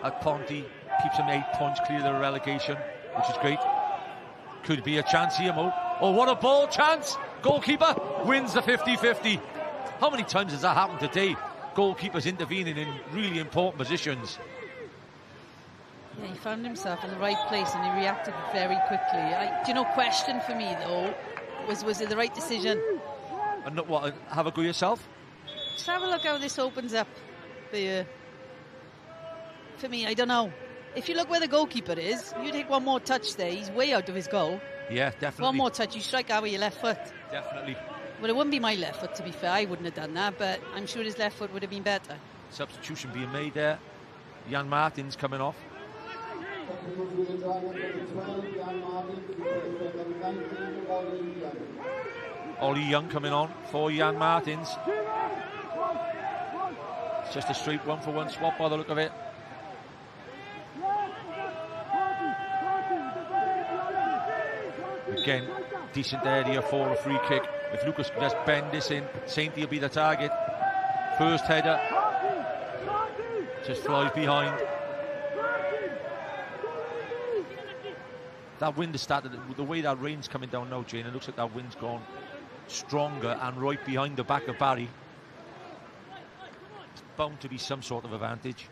at Ponty. Keeps him 8 points clear of the relegation, which is great. Could be a chance here, Mo. Oh, what a ball chance! Goalkeeper wins the 50-50. How many times has that happened today? Goalkeepers intervening in really important positions. Yeah, he found himself in the right place and he reacted very quickly. Question for me though, was it the right decision? And what, have a go yourself? Just have a look how this opens up for you. For me, I don't know. If you look where the goalkeeper is, you take one more touch there, he's way out of his goal. Yeah, definitely. One more touch, you strike out with your left foot. Definitely. Well, it wouldn't be my left foot, to be fair. I wouldn't have done that, but I'm sure his left foot would have been better. Substitution being made there. Jan Martins coming off. Ollie Young coming on for Jan Martins. It's just a straight 1-for-1 swap by the look of it. Again, decent area for a free kick. If Lucas can just bend this in, Sainty will be the target. First header. Just flies behind. that wind has started, the way that rain's coming down now, Jane, it looks like that wind's gone stronger and right behind the back of Barry. It's bound to be some sort of advantage.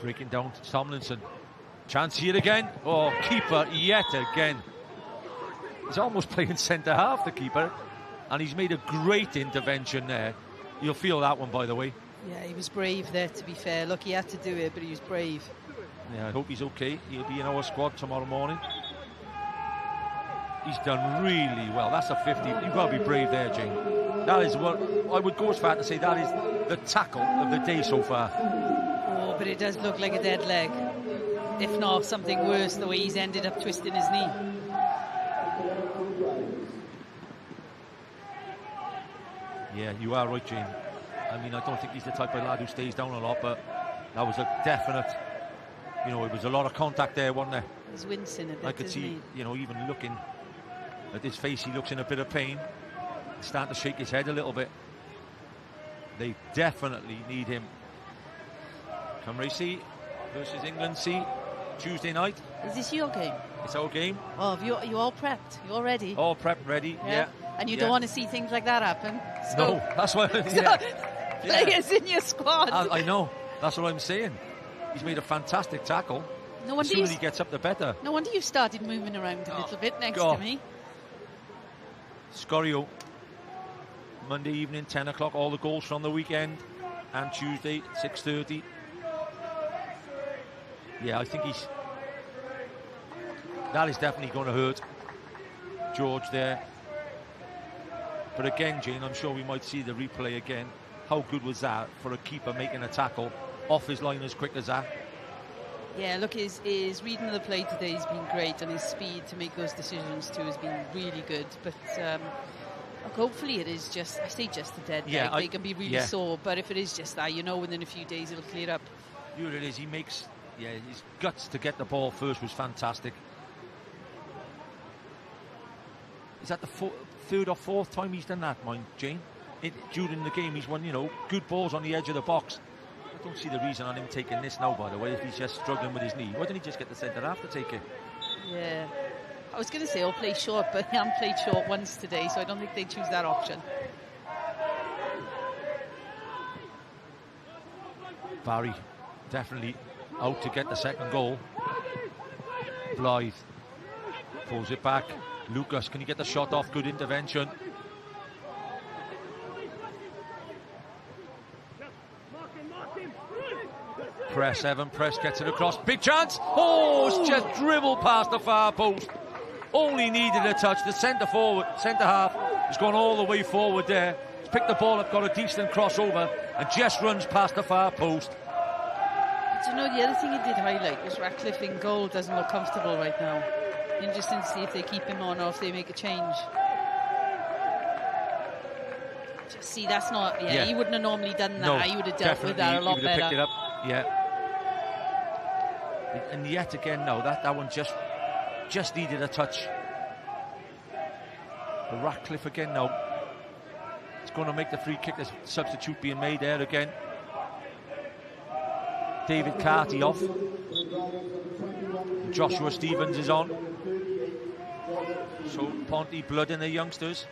Breaking down to Tomlinson. Chance here again. Oh, keeper yet again. He's almost playing centre half, the keeper. And he's made a great intervention there. You'll feel that one, by the way. Yeah, he was brave there, to be fair. Look, he had to do it, but he was brave. Yeah, I hope he's okay. He'll be in our squad tomorrow morning. He's done really well. That's a 50. You've got to be brave there, Jane. That is what I would go as far to say. That is the tackle of the day so far. Oh, but it does look like a dead leg. If not, something worse, the way he's ended up twisting his knee. Yeah, you are right, Jane. I mean, I don't think he's the type of lad who stays down a lot, but that was a definite, you know, it was a lot of contact there, wasn't there? He's wincing a bit, I could see, you know, even looking at his face, he looks in a bit of pain. He's starting to shake his head a little bit. They definitely need him. Cymru C versus England C, Tuesday night. Is this your game? It's our game. Oh, you all prepped? You all ready? All prepped, ready, yeah. And you don't want to see things like that happen? So, no, that's what... players in your squad. I know, that's what I'm saying. He's made a fantastic tackle. No wonder the sooner he gets up, the better. No wonder you started moving around a little bit next to me. Scorio, Monday evening, 10 o'clock, all the goals from the weekend, and Tuesday, 6:30. Yeah, I think that is definitely going to hurt George there. But again, Jane, I'm sure we might see the replay again. How good was that for a keeper making a tackle off his line as quick as that? Yeah, look, his reading of the play today has been great, and his speed to make those decisions too has been really good. But look, hopefully it is just, I say just a dead leg. They can be really sore, but if it is just that, you know, within a few days it'll clear up. Here it is. He makes, his guts to get the ball first was fantastic. Is that the third or fourth time he's done that, mind, Jane? During the game, he's won, you know, good balls on the edge of the box. I don't see the reason on him taking this now, by the way, if he's just struggling with his knee. Why don't he just get the centre half to take it? Yeah. I was going to say, I'll play short, but he hasn't played short once today, so I don't think they choose that option. Barry definitely out to get the second goal. Blythe pulls it back. Lucas, can he get the shot off? Good intervention. Press, Evan Press gets it across. Big chance. Oh, it's just dribbled past the far post. Only needed a touch. The centre half has gone all the way forward there. He's picked the ball up, got a decent crossover, and just runs past the far post. Do you know, the other thing he did highlight was Ratcliffe in goal doesn't look comfortable right now. Interesting to see if they keep him on or if they make a change. Just see, that's not... Yeah, he wouldn't have normally done that. No, he would have dealt with that a lot better. Picked it up. Yeah. And yet again, no, that one just needed a touch. But Ratcliffe again, no. It's going to make the free kick. There's a substitute being made there again. David Carty off. Joshua Stevens is on. So Ponty blood in the youngsters.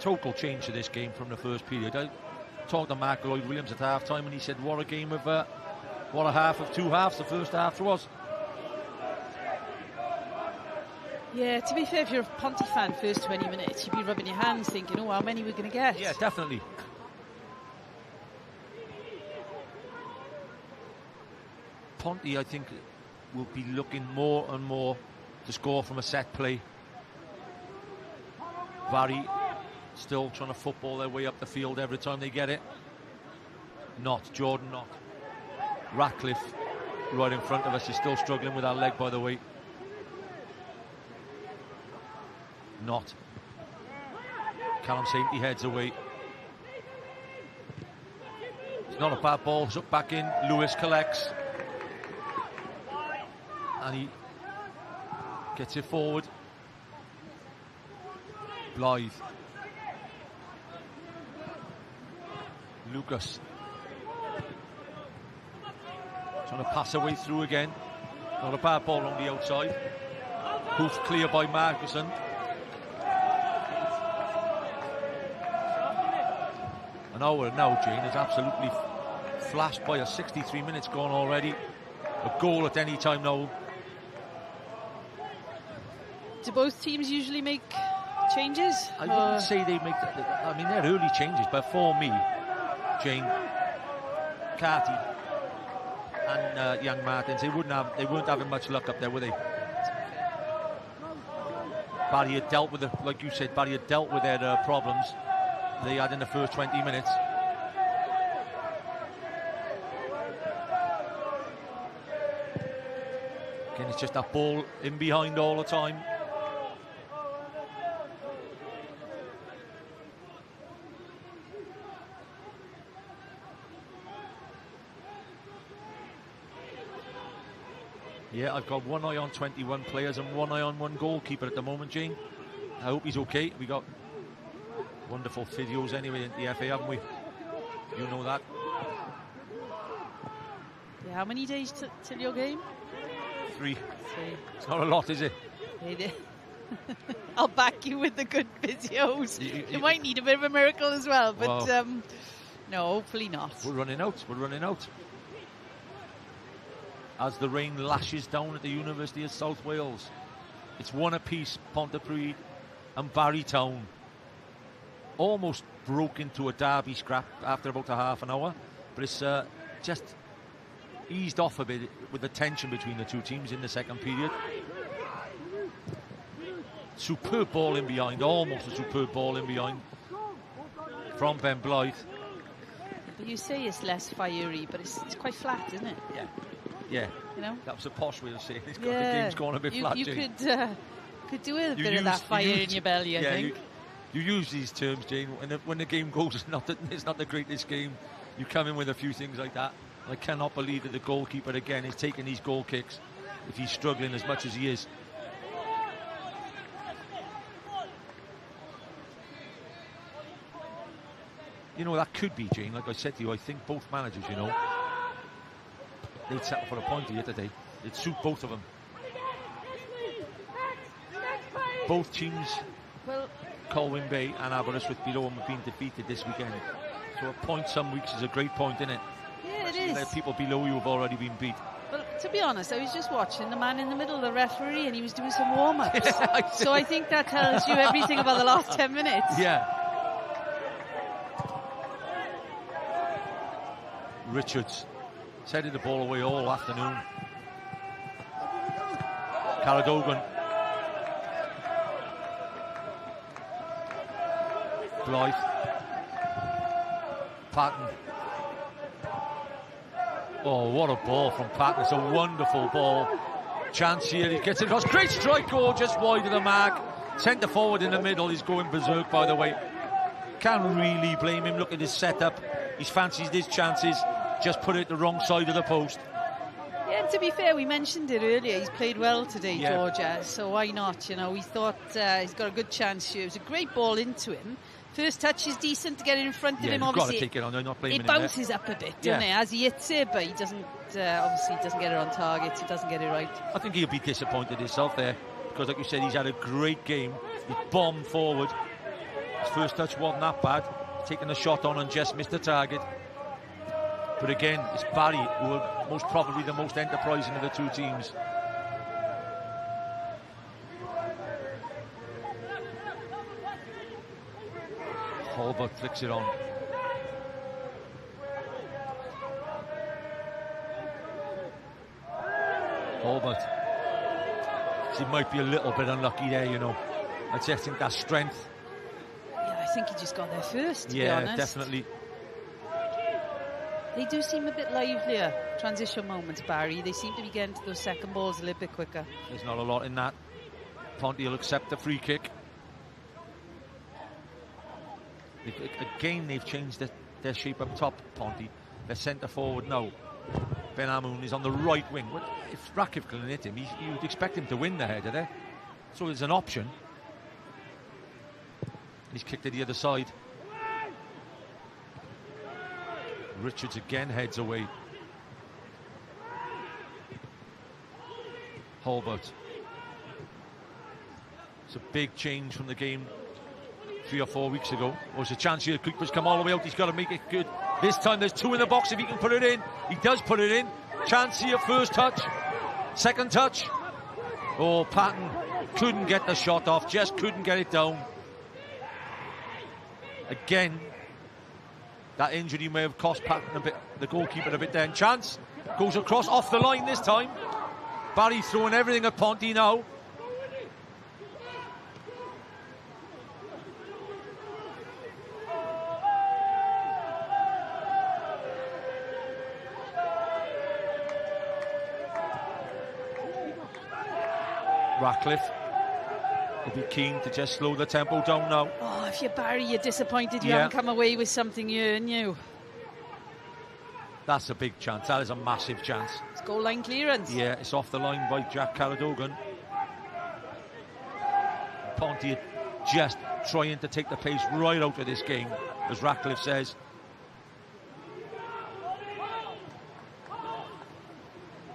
Total change to this game from the first period. I talked to Mark Lloyd-Williams at half-time and he said what a game of what a half of two halves the first half was. Yeah, to be fair, if you're a Ponty fan, first 20 minutes, you'd be rubbing your hands thinking, oh, how many we're going to get. Yeah, definitely. Ponty, I think, will be looking more and more to score from a set play. Barry still trying to football their way up the field every time they get it. Jordan not. Ratcliffe, right in front of us, is still struggling with that leg, by the way. Not. Callum Sainty heads away. not a bad ball. It's up back in. Lewis collects. And he gets it forward. Blythe. Lucas. Trying to pass away through again. Not a bad ball on the outside. Hoof clear by Markuson. An hour now, Jane, is absolutely flashed by. 63 minutes gone already. A goal at any time now. Do both teams usually make changes? I wouldn't say they make that. I mean, they're early changes, but for me, Jane, Carty and young Martins, they weren't having much luck up there, were they? Barry had dealt with like you said, Barry had dealt with their problems they had in the first 20 minutes. Again, it's just that ball in behind all the time. Yeah, I've got one eye on 21 players and one eye on one goalkeeper at the moment, Gene. I hope he's okay. We got wonderful videos anyway in the FA, haven't we? You know that. Yeah, how many days till your game? 3. It's not a lot, is it? I'll back you with the good videos. You might need a bit of a miracle as well, but no, hopefully not. We're running out. As the rain lashes down at the University of South Wales. It's one apiece, Pontypridd and Barry Town. Almost broke into a derby scrap after about a half an hour, but it's just eased off a bit with the tension between the two teams in the second period. Superb ball in behind, almost a superb ball in behind from Ben Blythe. But you say it's less fiery, but it's quite flat, isn't it? Yeah. You know? That was a posh way of saying it. The game's gone a bit flat. You could do with a bit of that fire in your belly, I think. You use these terms, Jane, when the game goes, it's not the greatest game. You come in with a few things like that. I cannot believe that the goalkeeper, again, is taking these goal kicks if he's struggling as much as he is. You know, that could be, Jane, like I said to you, I think both managers, you know, they'd settle for a point here today. It'd suit both of them. Both teams, Colwyn Bay and Aberystwyth below them, have been defeated this weekend. So a point some weeks is a great point, isn't it? Yeah, it is. There are people below you have already been beat. Well, to be honest, I was just watching the man in the middle, the referee, and he was doing some warm-ups. So I think that tells you everything about the last 10 minutes. Yeah. Richards headed the ball away all afternoon. Caradogan. Blythe. Patton. Oh, what a ball from Patton. It's a wonderful ball. Chance here, he gets it across. Great strike, just wide of the mark. Centre forward in the middle, he's going berserk, by the way. Can't really blame him. Look at his setup. He's fancied his chances. Just put it the wrong side of the post. Yeah, to be fair, we mentioned it earlier. He's played well today, Georgia. So why not? You know, we thought he's got a good chance here. It was a great ball into him. First touch is decent to get it in front of him. Obviously, got to take it on. They're not blaming it bounces up a bit, doesn't it, as he hits it, but he doesn't. Obviously, doesn't get it on target. He doesn't get it right. I think he'll be disappointed himself there because, like you said, he's had a great game. He bombed forward. His first touch wasn't that bad. Taking the shot on and just missed the target. But again, it's Barry who are most probably the most enterprising of the two teams. Holbert flicks it on. Holbert. He might be a little bit unlucky there, you know. I just think that's strength. Yeah, I think he just got there first, to be honest. Yeah, definitely. They do seem a bit livelier, transition moments, Barry. They seem to be getting to those second balls a little bit quicker. There's not a lot in that. Ponty will accept the free kick. Again, they've changed their shape up top, Ponty. their centre forward now. Ben Amoun is on the right wing. Well, if Ratcliffe can hit him, you'd expect him to win the header there. So there's an option. He's kicked to the other side. Richards again heads away. Holbert. It's a big change from the game 3 or 4 weeks ago. There's a chance here. Cooper's come all the way out. He's got to make it good. This time there's 2 in the box if he can put it in. He does put it in. Chance here, first touch. Second touch. Oh, Patton couldn't get the shot off. Just couldn't get it down. Again, that injury may have cost Patton a bit, the goalkeeper a bit then. Chance goes across, off the line this time. Barry throwing everything at Ponty now. Ratcliffe will be keen to just slow the tempo down now. Oh, if you're Barry, you're disappointed you haven't come away with something you earn you. That's a big chance. That is a massive chance. It's goal line clearance. Yeah, it's off the line by Jack Caradogan. Ponty just trying to take the pace right out of this game, as Ratcliffe says.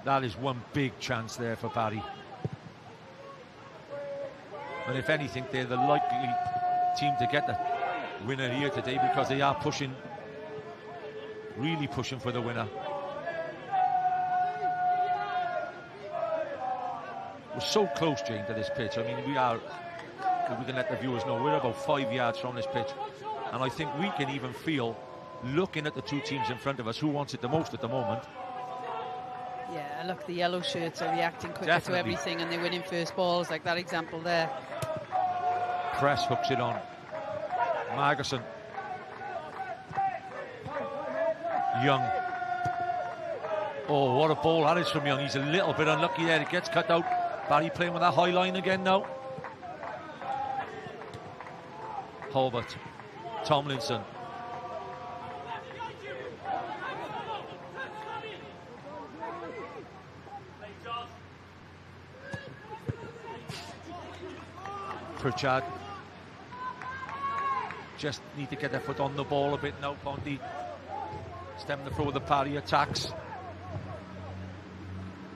That is one big chance there for Barry. And if anything, they're the likely team to get the winner here today, because they are pushing, really pushing for the winner. We're so close, Jane, to this pitch. I mean, we can let the viewers know we're about 5 yards from this pitch. And I think we can even feel, looking at the 2 teams in front of us, who wants it the most at the moment. Yeah, look, the yellow shirts are reacting quicker to everything, and they're winning first balls, like that example there. Press hooks it on. Margerson. Young. Oh, what a ball that is from Young. He's a little bit unlucky there. It gets cut out. Barry playing with that high line again now. Holbert. Tomlinson. Pritchard. Just need to get their foot on the ball a bit now, Ponty. Stem the throw with the parry attacks.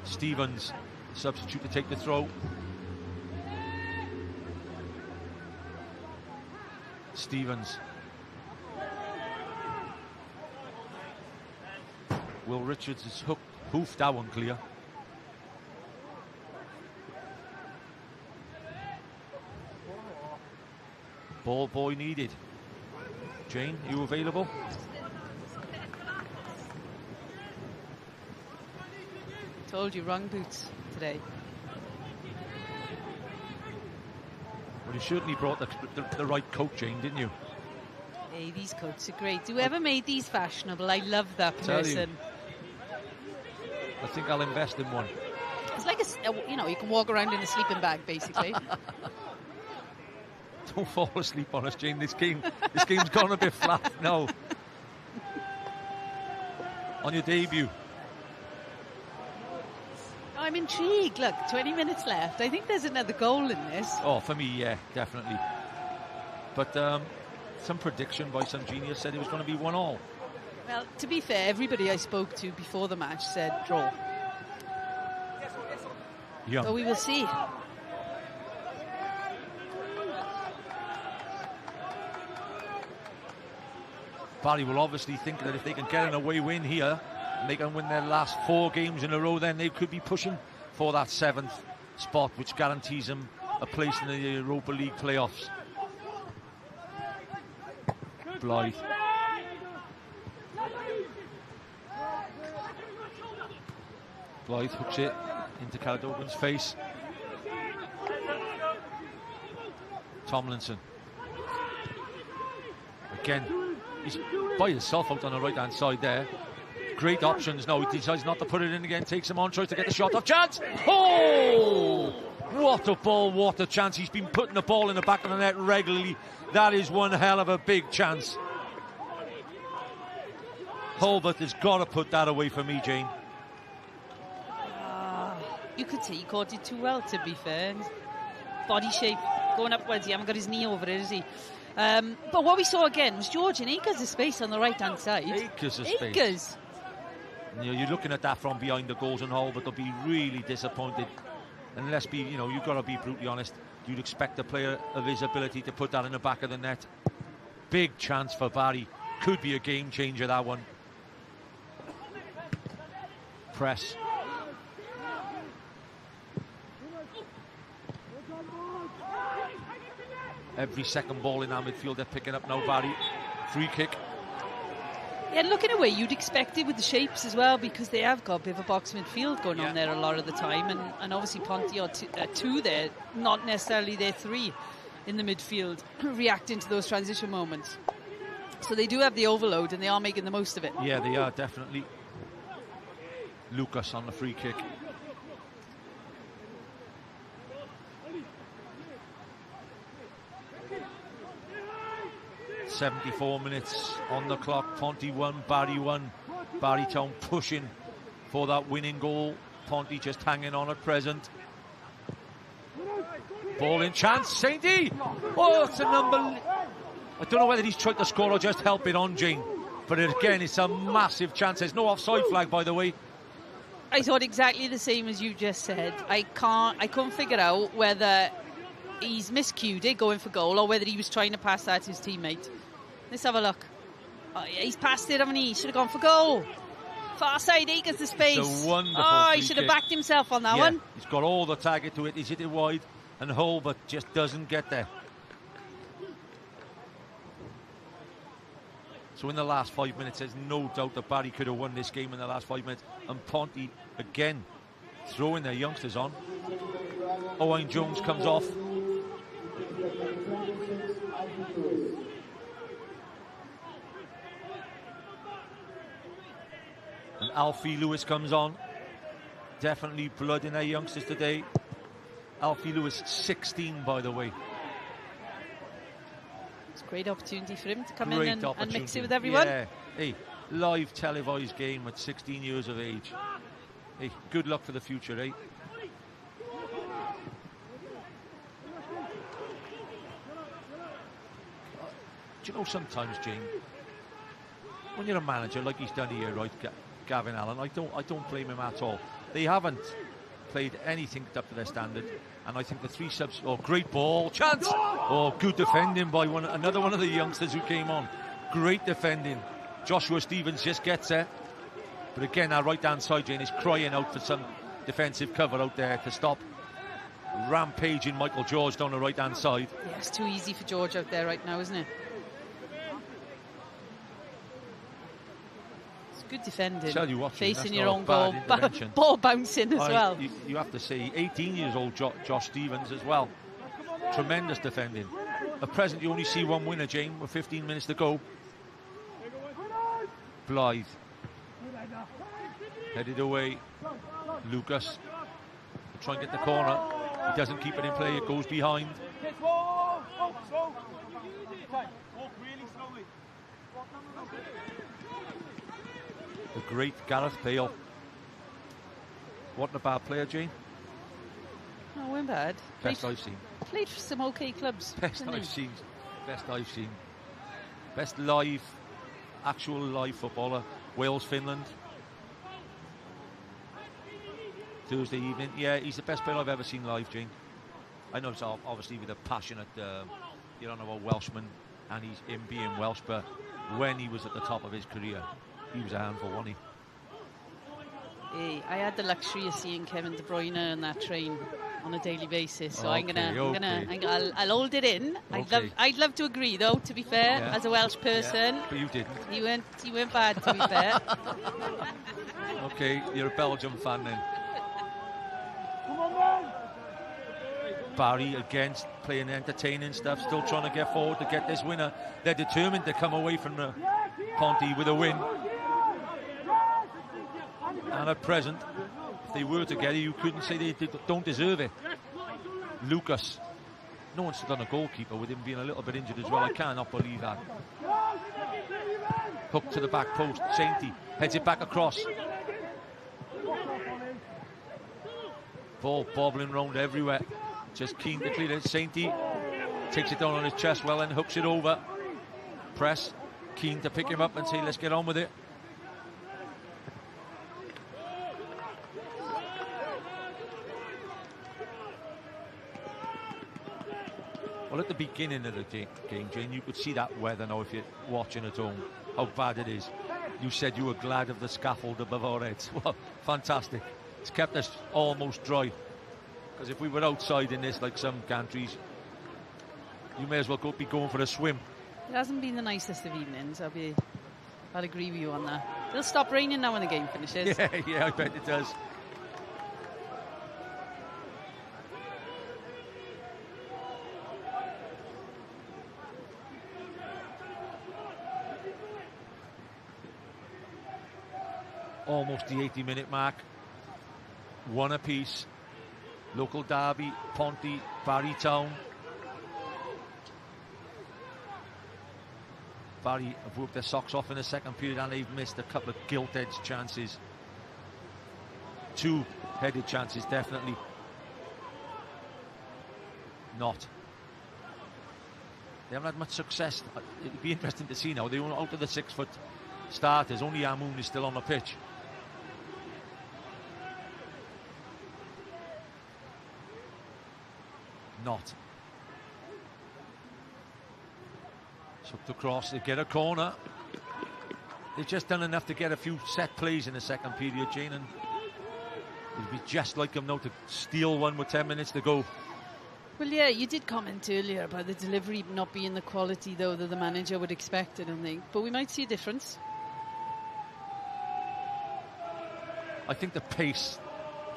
Stevens, substitute to take the throw. Stevens. Will Richards is hoofed that one clear. Ball boy needed. Jane, are you available? Told you, wrong boots today. Well, you certainly brought the right coat, Jane, didn't you? Hey, these coats are great. Whoever made these fashionable, I love that person. I think I'll invest in one. It's like you can walk around in a sleeping bag, basically. Don't fall asleep on us, Jane. This game's gone a bit flat now. On your debut. I'm intrigued. Look, 20 minutes left. I think there's another goal in this. Oh, for me, yeah, definitely. But some prediction by some genius said it was going to be 1-1. Well, to be fair, everybody I spoke to before the match said draw. Young. So we will see. Barry will obviously think that if they can get an away win here, and they can win their last 4 games in a row, then they could be pushing for that 7th spot, which guarantees them a place in the Europa League playoffs. Blythe. Blythe hooks it into Caradogan's face. Tomlinson. Again, he's by himself out on the right-hand side there. Great options. No, he decides not to put it in again. Takes him on, tries to get the shot off. Chance! Oh! What a ball, what a chance. He's been putting the ball in the back of the net regularly. That is one hell of a big chance. Hulbert has got to put that away for me, Jane. You could say he caught it too well, to be fair. Body shape going upwards. He hasn't got his knee over it, is he? But what we saw again was George in acres of space on the right-hand side. Acres of space. Acres. You know, you're looking at that from behind the goals, and Hulbert will be really disappointed. And let's be, you know, you've got to be brutally honest. You'd expect a player of his ability to put that in the back of the net. Big chance for Barry. Could be a game changer, that one. Press. Every second ball in our midfield they're picking up now, Barry. Free kick. Yeah, looking away, you'd expect it with the shapes as well, because they have got a bit of a box midfield going on there a lot of the time, and obviously Ponty are two there, not necessarily their three in the midfield, reacting to those transition moments. So they do have the overload, and they are making the most of it. Yeah, they are, definitely. Lucas on the free kick. .74 minutes on the clock. Ponty 1, Barry 1. Barry Town pushing for that winning goal. Ponty just hanging on at present. Ball in chance. Sainty! Oh, it's a number. I don't know whether he's tried to score or just help it on, Jane. But again, it's a massive chance. There's no offside flag, by the way. I thought exactly the same as you just said. I couldn't figure out whether he's miscued it going for goal or whether he was trying to pass that to his teammate. Let's have a look. Oh, yeah, he's passed it, haven't he? He should have gone for goal. Far side, acres of space. It's a wonderful he should have backed himself on that one. He's got all the target to it. He's hit it wide, and Hulbert just doesn't get there. So in the last 5 minutes, there's no doubt that Barry could have won this game in the last 5 minutes. And Ponty, again, throwing their youngsters on. Owain Jones comes off. And Alfie Lewis comes on. Definitely blood in their youngsters today. Alfie Lewis, 16, by the way. It's a great opportunity for him to come in and mix it with everyone. Yeah. Hey, live televised game at 16 years of age. Hey, good luck for the future, eh? Do you know, sometimes, Jane, when you're a manager like he's done here, right, Gavin Allen, I don't blame him at all. They haven't played anything up to their standard, and I think the three subs. Oh, great ball, chance! Oh, good defending by another one of the youngsters who came on. Great defending. Joshua Stevens just gets there, but again, our right-hand side, Jane, is crying out for some defensive cover out there to stop rampaging Michael George down the right-hand side. Yeah, it's too easy for George out there right now, isn't it? Good defending. Tell you what, facing your own goal, ball bouncing as well. You have to say, 18 years old Josh Stevens as well. Tremendous defending. At present, you only see one winner, Jane, with 15 minutes to go. Blythe. Headed away. Lucas. Try and get the corner. He doesn't keep it in play. It goes behind. The great Gareth Bale. Wasn't a bad player, Jane. No, we're bad. Best I've seen. Played for some okay clubs. Best I've seen. Best I've seen. Best live, actual live footballer. Wales, Finland. Thursday evening. Yeah, he's the best player I've ever seen live, Jane. I know it's obviously with a passionate, you don't know, Welshman, and he's him being Welsh, but when he was at the top of his career, he was a handful, wasn't he? Hey, I had the luxury of seeing Kevin De Bruyne on that train on a daily basis, so I'll hold it in. Okay. I'd love to agree, though. To be fair, as a Welsh person, but you didn't. You weren't bad. To be fair. Okay, you're a Belgium fan then. Barry against playing entertaining stuff, still trying to get forward to get this winner. They're determined to come away from the Ponty with a win. And at present, if they were together, you couldn't say they don't deserve it. Lucas. No one's done a goalkeeper with him being a little bit injured as well. I cannot believe that. Hook to the back post. Sainty heads it back across. Ball bobbling round everywhere. Just keen to clear it. Sainty takes it down on his chest well and hooks it over. Press keen to pick him up and say, let's get on with it. Well, at the beginning of the game, Jane, you could see that weather now if you're watching at home, how bad it is. You said you were glad of the scaffold above our heads. Well, fantastic. It's kept us almost dry. Because if we were outside in this, like some countries, you may as well be going for a swim. It hasn't been the nicest of evenings. I'll agree with you on that. It'll stop raining now when the game finishes. Yeah, I bet it does. Almost the 80-minute mark. One apiece. Local derby, Ponty, Barry Town. Barry have worked their socks off in the second period and they've missed a couple of gilt-edged chances. 2 headed chances, definitely. Not. They haven't had much success. It'd be interesting to see now. They were out of the 6-foot starters. Only Amoun is still on the pitch. Not. Hooked across, they get a corner. They've just done enough to get a few set plays in the second period, Jane, and it'd be just like them now to steal one with 10 minutes to go. Well, yeah, you did comment earlier about the delivery not being the quality, though, that the manager would expect, I don't think. But we might see a difference. I think the pace,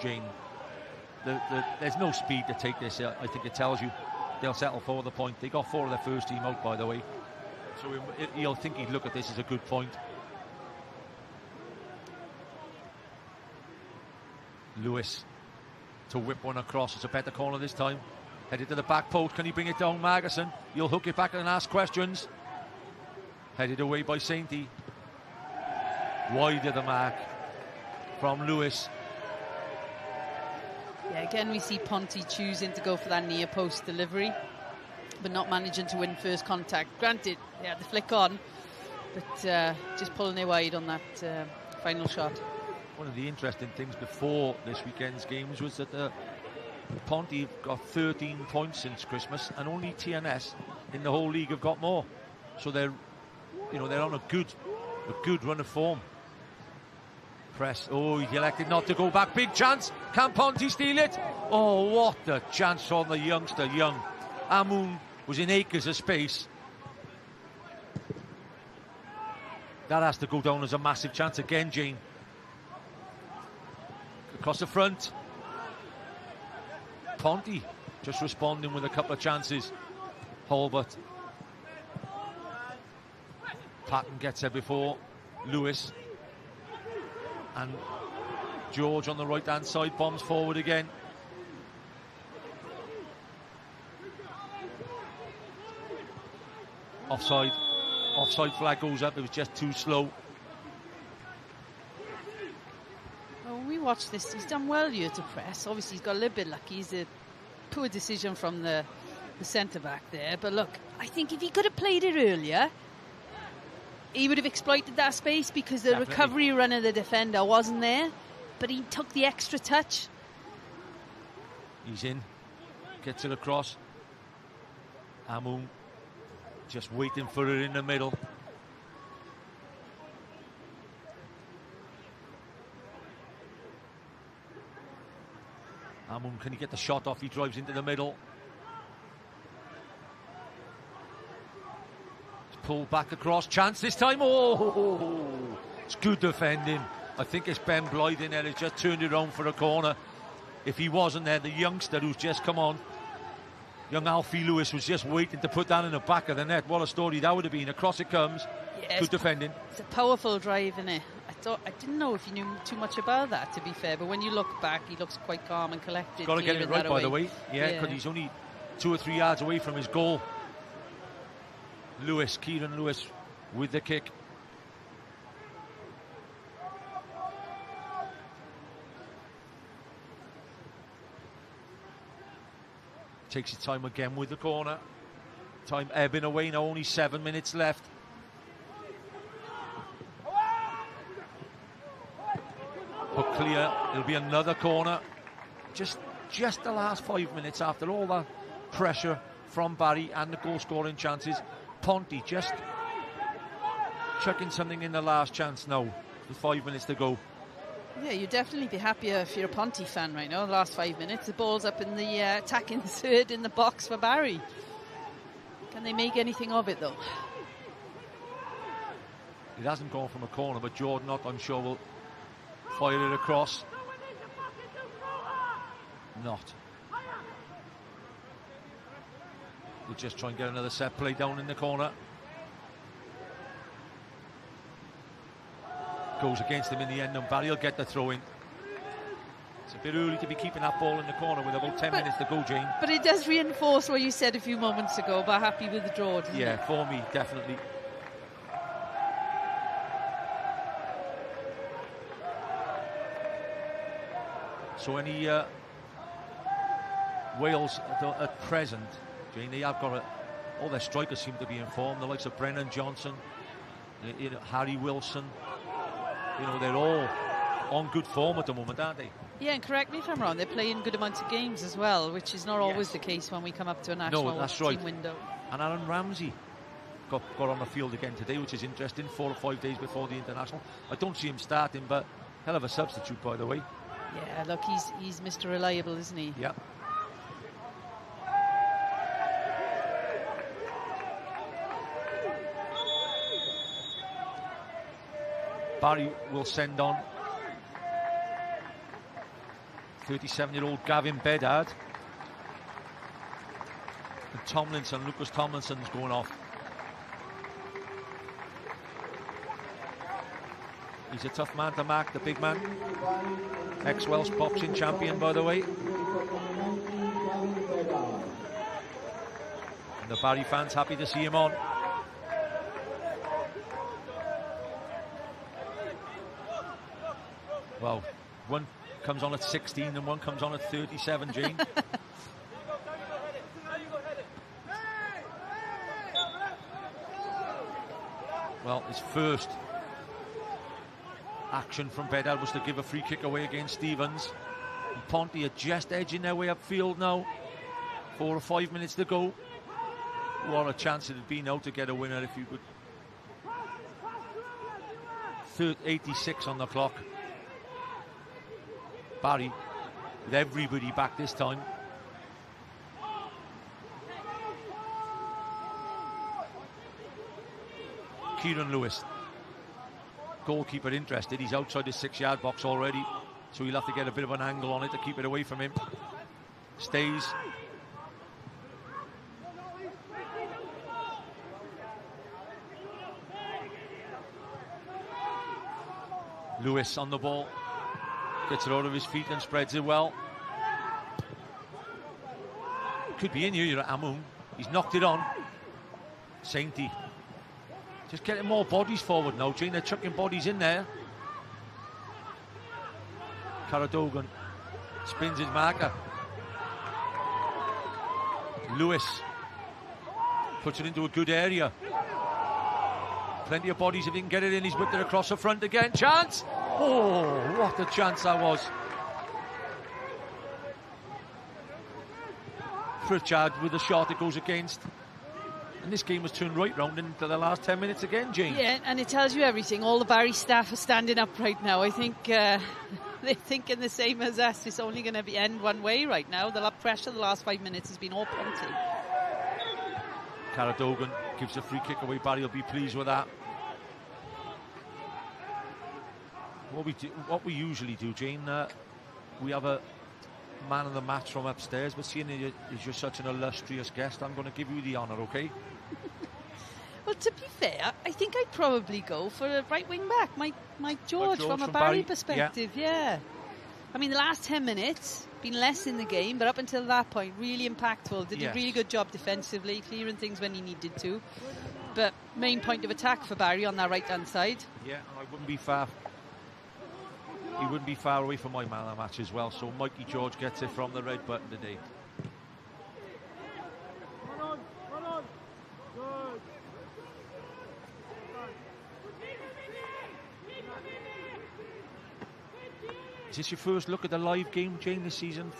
Jane, there's no speed to take this. I think it tells you they'll settle for the point. They got 4 of their first team out, by the way. So he'll think he'd look at this as a good point. Lewis to whip one across. It's a better corner this time. Headed to the back post. Can he bring it down, Margerson? He'll hook it back and ask questions. Headed away by Sainty. Wide of the mark from Lewis. Yeah, again, we see Ponty choosing to go for that near post delivery, but not managing to win first contact. Granted, they had the flick on, but just pulling it wide on that final shot. One of the interesting things before this weekend's games was that Ponty got 13 points since Christmas, and only TNS in the whole league have got more. So they're on a good run of form. Press. Oh, he elected not to go back. Big chance. Can Ponty steal it? Oh, what a chance from the youngster, Young. Amoun was in acres of space. That has to go down as a massive chance again, Jane. Across the front. Ponty just responding with a couple of chances. Holbert. Patton gets there before Lewis. And George on the right-hand side bombs forward again. Offside. Offside flag goes up. It was just too slow. Well, when we watch this, he's done well here to press. Obviously, he's got a little bit lucky. He's a poor decision from the centre-back there. But look, I think if he could have played it earlier, he would have exploited that space because the recovery run of the defender wasn't there. But he took the extra touch. He's in. Gets it across. Amoun just waiting for it in the middle. Amoun, can he get the shot off? He drives into the middle. Pull back across. Chance this time. Oh, it's good defending. I think it's Ben Blythe in there. He's just turned it around for a corner. If he wasn't there, the youngster who's just come on, young Alfie Lewis, was just waiting to put that in the back of the net. What a story that would have been. Across it comes. Yes, good defending. It's a powerful drive, isn't it? I didn't know if you knew too much about that, to be fair, but when you look back, he looks quite calm and collected. He's got to get it right, by the way. Yeah, because he's only 2 or 3 yards away from his goal. Lewis, Kieran Lewis with the kick. takes his time again with the corner. Time ebbing away now, only 7 minutes left. But clear, it'll be another corner. Just the last 5 minutes after all that pressure from Barry and the goal scoring chances. Ponty just chucking something in the last chance now with 5 minutes to go. Yeah, you'd definitely be happier if you're a Ponty fan right now. The last 5 minutes, the ball's up in the attacking third in the box for Barry. Can they make anything of it though? It hasn't gone from a corner, but Jordan Ott, I'm sure, will fire it across. Not. We'll just try and get another set play down in the corner. Goes against him in the end, and Barry will get the throw in. It's a bit early to be keeping that ball in the corner with about 10 minutes to go, Jane. But it does reinforce what you said a few moments ago about happy with the draw, doesn't it? Yeah, for me, definitely. So any Wales at present, Jane, they have got all their strikers seem to be in form. The likes of Brennan Johnson, Harry Wilson. You know, they're all on good form at the moment, aren't they? Yeah, and correct me if I'm wrong, they're playing good amounts of games as well, which is not always the case when we come up to a national team window. And Aaron Ramsey got on the field again today, which is interesting, 4 or 5 days before the international. I don't see him starting, but hell of a substitute, by the way. Yeah, look, he's Mr. Reliable, isn't he? Yeah. Barry will send on 37-year-old Gavin Bedard. And Lucas Tomlinson's going off. He's a tough man to mark, the big man. Ex-Welsh boxing champion, by the way. And the Barry fans happy to see him on. Well, one comes on at 16 and one comes on at 37, Jane. Well, his first action from Bedard was to give a free kick away against Stevens. And Ponty are just edging their way upfield now. 4 or 5 minutes to go. What a chance it would be now to get a winner if you could. 86 on the clock. Barry with everybody back this time. Kieran Lewis, goalkeeper, interested. He's outside the 6-yard box already, so he'll have to get a bit of an angle on it to keep it away from him. Stays. Lewis on the ball. Gets it out of his feet and spreads it well. Could be in here, you're at Amun. He's knocked it on. Sainty. Just getting more bodies forward now, Gene. They're chucking bodies in there. Caradogan spins his marker. Lewis puts it into a good area. Plenty of bodies if he can get it in. He's whipped it across the front again. Chance! Oh, what a chance that was. Pritchard with the shot it goes against. And this game was turned right round into the last 10 minutes again, Jane. Yeah, and it tells you everything. All the Barry staff are standing up right now. I think they're thinking the same as us. It's only going to end one way right now. The pressure the last 5 minutes has been all Ponty. Caradogan gives a free kick away. Barry will be pleased with that. What we usually do, Jane, we have a man of the match from upstairs, but seeing as you're such an illustrious guest, I'm going to give you the honour, okay? Well, to be fair, I think I'd probably go for a right wing back, Mike George from a Barry perspective, yeah. I mean, the last 10 minutes, been less in the game, but up until that point, really impactful. Did a really good job defensively, clearing things when he needed to. But main point of attack for Barry on that right-hand side. Yeah, and I wouldn't be far. He wouldn't be far away from my man of the match as well. So Mikey George gets it from the red button today. Is this your first look at the live game, Jane, this season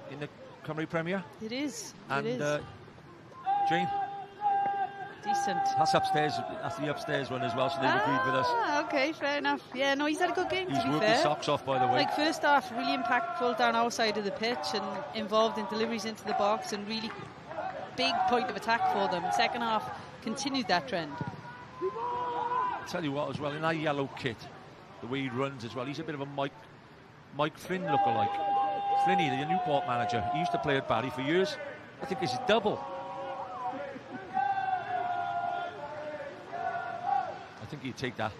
in the Cymru Premier? It is. And it is. Jane? Decent. That's upstairs. That's the upstairs one as well, so they've agreed with us. Okay, fair enough. Yeah, no, he's had a good game, He's to be worked fair. his socks off, by the way. Like, first half, really impactful down our side of the pitch and involved in deliveries into the box and really big point of attack for them. Second half, continued that trend. I'll tell you what, as well, in that yellow kit, the way he runs as well, he's a bit of a Mike Flynn lookalike. Flinny, the Newport manager, he used to play at Barry for years. I think this is double. I think he'd take that.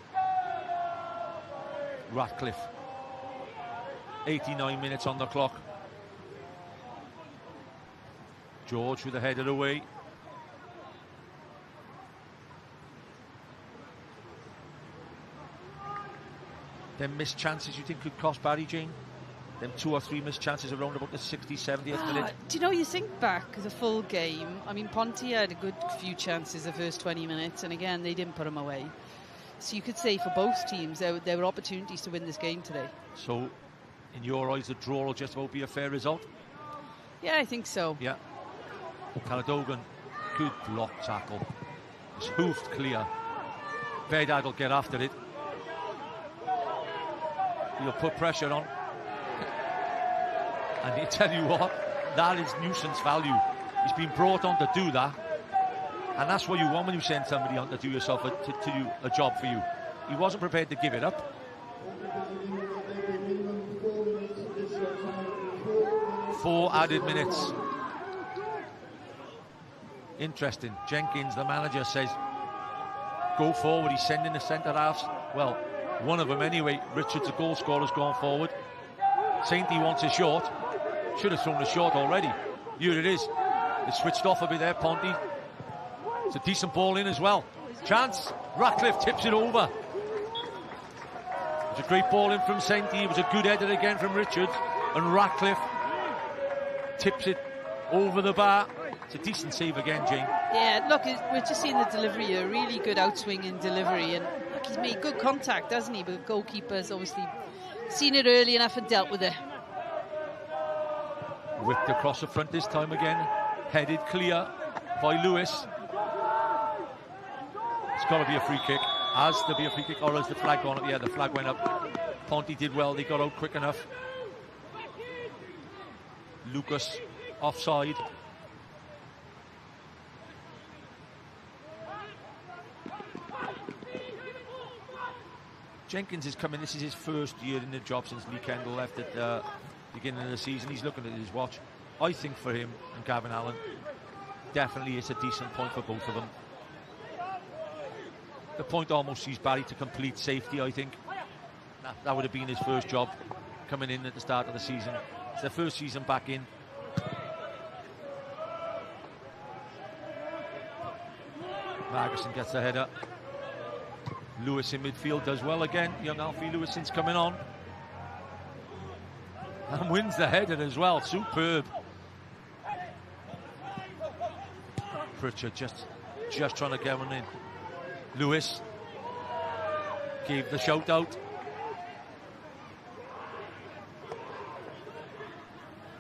Ratcliffe. 89 minutes on the clock. George with the header away. Them missed chances you think could cost Barry, Jane? Them 2 or 3 missed chances around about the 60th, 70th minute. Do you know, you think back the full game, I mean, Ponty had a good few chances the first 20 minutes, and again, they didn't put them away. So you could say for both teams, there were opportunities to win this game today. So, in your eyes, the draw will just about be a fair result? Yeah, I think so. Yeah. Caladogan, good block tackle. It's hoofed clear. Vedad will get after it. He'll put pressure on. And I tell you what, that is nuisance value. He's been brought on to do that. And that's what you want when you send somebody on to do yourself to do a job for you. He wasn't prepared to give it up. 4 added minutes. Interesting. Jenkins, the manager, says go forward. He's sending the centre halves. Well, one of them anyway. Richards, the goal scorer, has gone forward. Sainty wants a short. Should have thrown a short already. Here it is. It's switched off a bit there, Ponty. It's a decent ball in as well. Chance. Ratcliffe tips it over. It's a great ball in from Sainty. It was a good header again from Richards. And Ratcliffe tips it over the bar. It's a decent save again, Jane. Yeah, look, we're just seeing the delivery here. Really good outswing in delivery. And look, he's made good contact, hasn't he? But the goalkeeper's obviously seen it early enough and dealt with it. Whipped across the front this time again. Headed clear by Lewis. It's got to be a free kick. Has to be a free kick, or has the flag gone up? Yeah, the flag went up. Ponty did well. They got out quick enough. Lucas offside. Jenkins is coming. This is his first year in the job since Lee Kendall left at the beginning of the season. He's looking at his watch. I think for him and Gavin Allen, definitely it's a decent point for both of them. The point almost sees Barry to complete safety, I think. That would have been his first job coming in at the start of the season. It's their first season back in. Margerson gets the header. Lewis in midfield does well again. Young Alfie Lewison's coming on. And wins the header as well. Superb. Pritchard just trying to get one in. Lewis gave the shout out.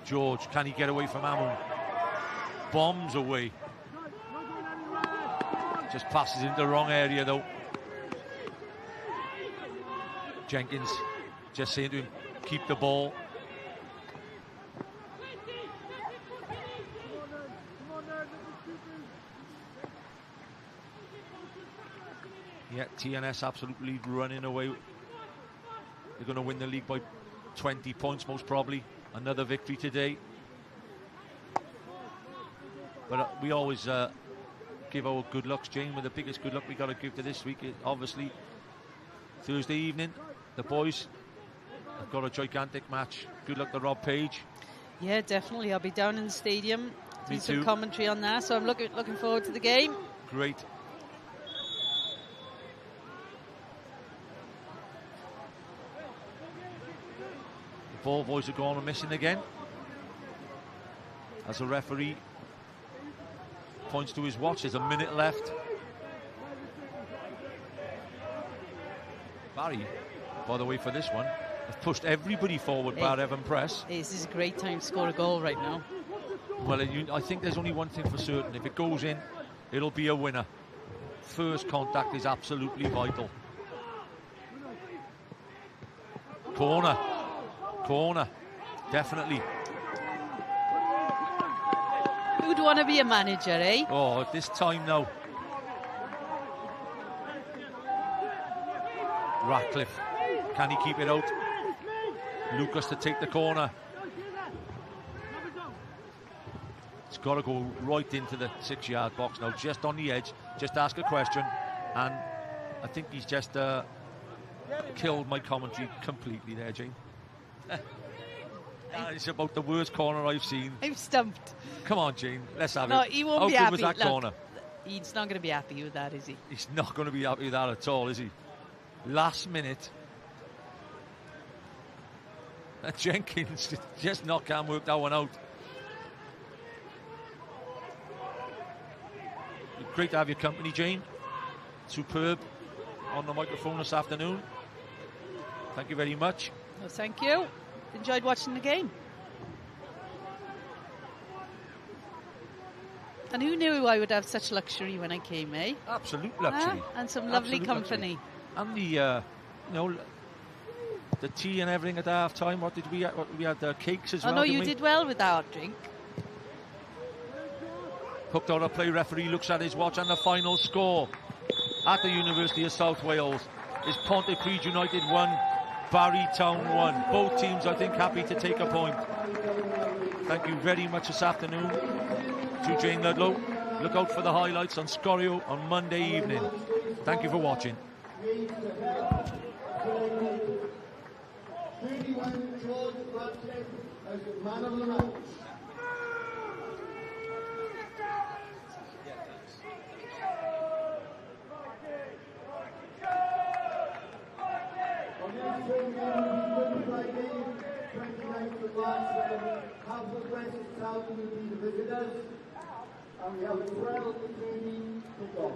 George, can he get away from Amun? Bombs away. Just passes into the wrong area though. Jenkins just saying to him, keep the ball. Yeah, TNS absolutely running away. They're going to win the league by 20 points most probably. Another victory today. But we always give our good lucks, Jane, with the biggest good luck we got to give to this week. Obviously, Thursday evening, the boys have got a gigantic match. Good luck to Rob Page. Yeah, definitely. I'll be down in the stadium doing some too. commentary on that, so I'm looking forward to the game. Great. The ball boys are going and missing again. As the referee points to his watch, there's a minute left. Barry, by the way, for this one, They've pushed everybody forward, Barr, Evan Press. This is a great time to score a goal right now. Well, I think there's only one thing for certain. If it goes in, it'll be a winner. First contact is absolutely vital. Corner. Definitely. Who'd want to be a manager, eh? Oh, at this time now. Ratcliffe. Can he keep it out? Lucas to take the corner. It's got to go right into the 6-yard box now, just on the edge. Just ask a question, and I think he's just killed my commentary completely there, Jane. It's about the worst corner I've seen. I'm stumped. Come on, Jane, let's have it. No, he won't be happy. How happy. good was that corner? He's not going to be happy with that, is he? He's not going to be happy with that at all, is he? Last minute. Jenkins just can't work that one out. Great to have your company, Jane. Superb on the microphone this afternoon. Thank you very much. No, thank you. Enjoyed watching the game. And who knew I would have such luxury when I came, eh? Absolute luxury. And some lovely Absolute company. Luxury. And the, the tea and everything at half time. What did we have? We had cakes as well. No, you did well with that drink. Hooked on a play, referee looks at his watch, and the final score at the University of South Wales is Pontypridd United 1, Barry Town 1. Both teams, I think, happy to take a point. Thank you very much this afternoon to Jane Ludlow. Look out for the highlights on Scorio on Monday evening. Thank you for watching. Haverfordwest Town will be the visitors, and we have 12 remaining to go.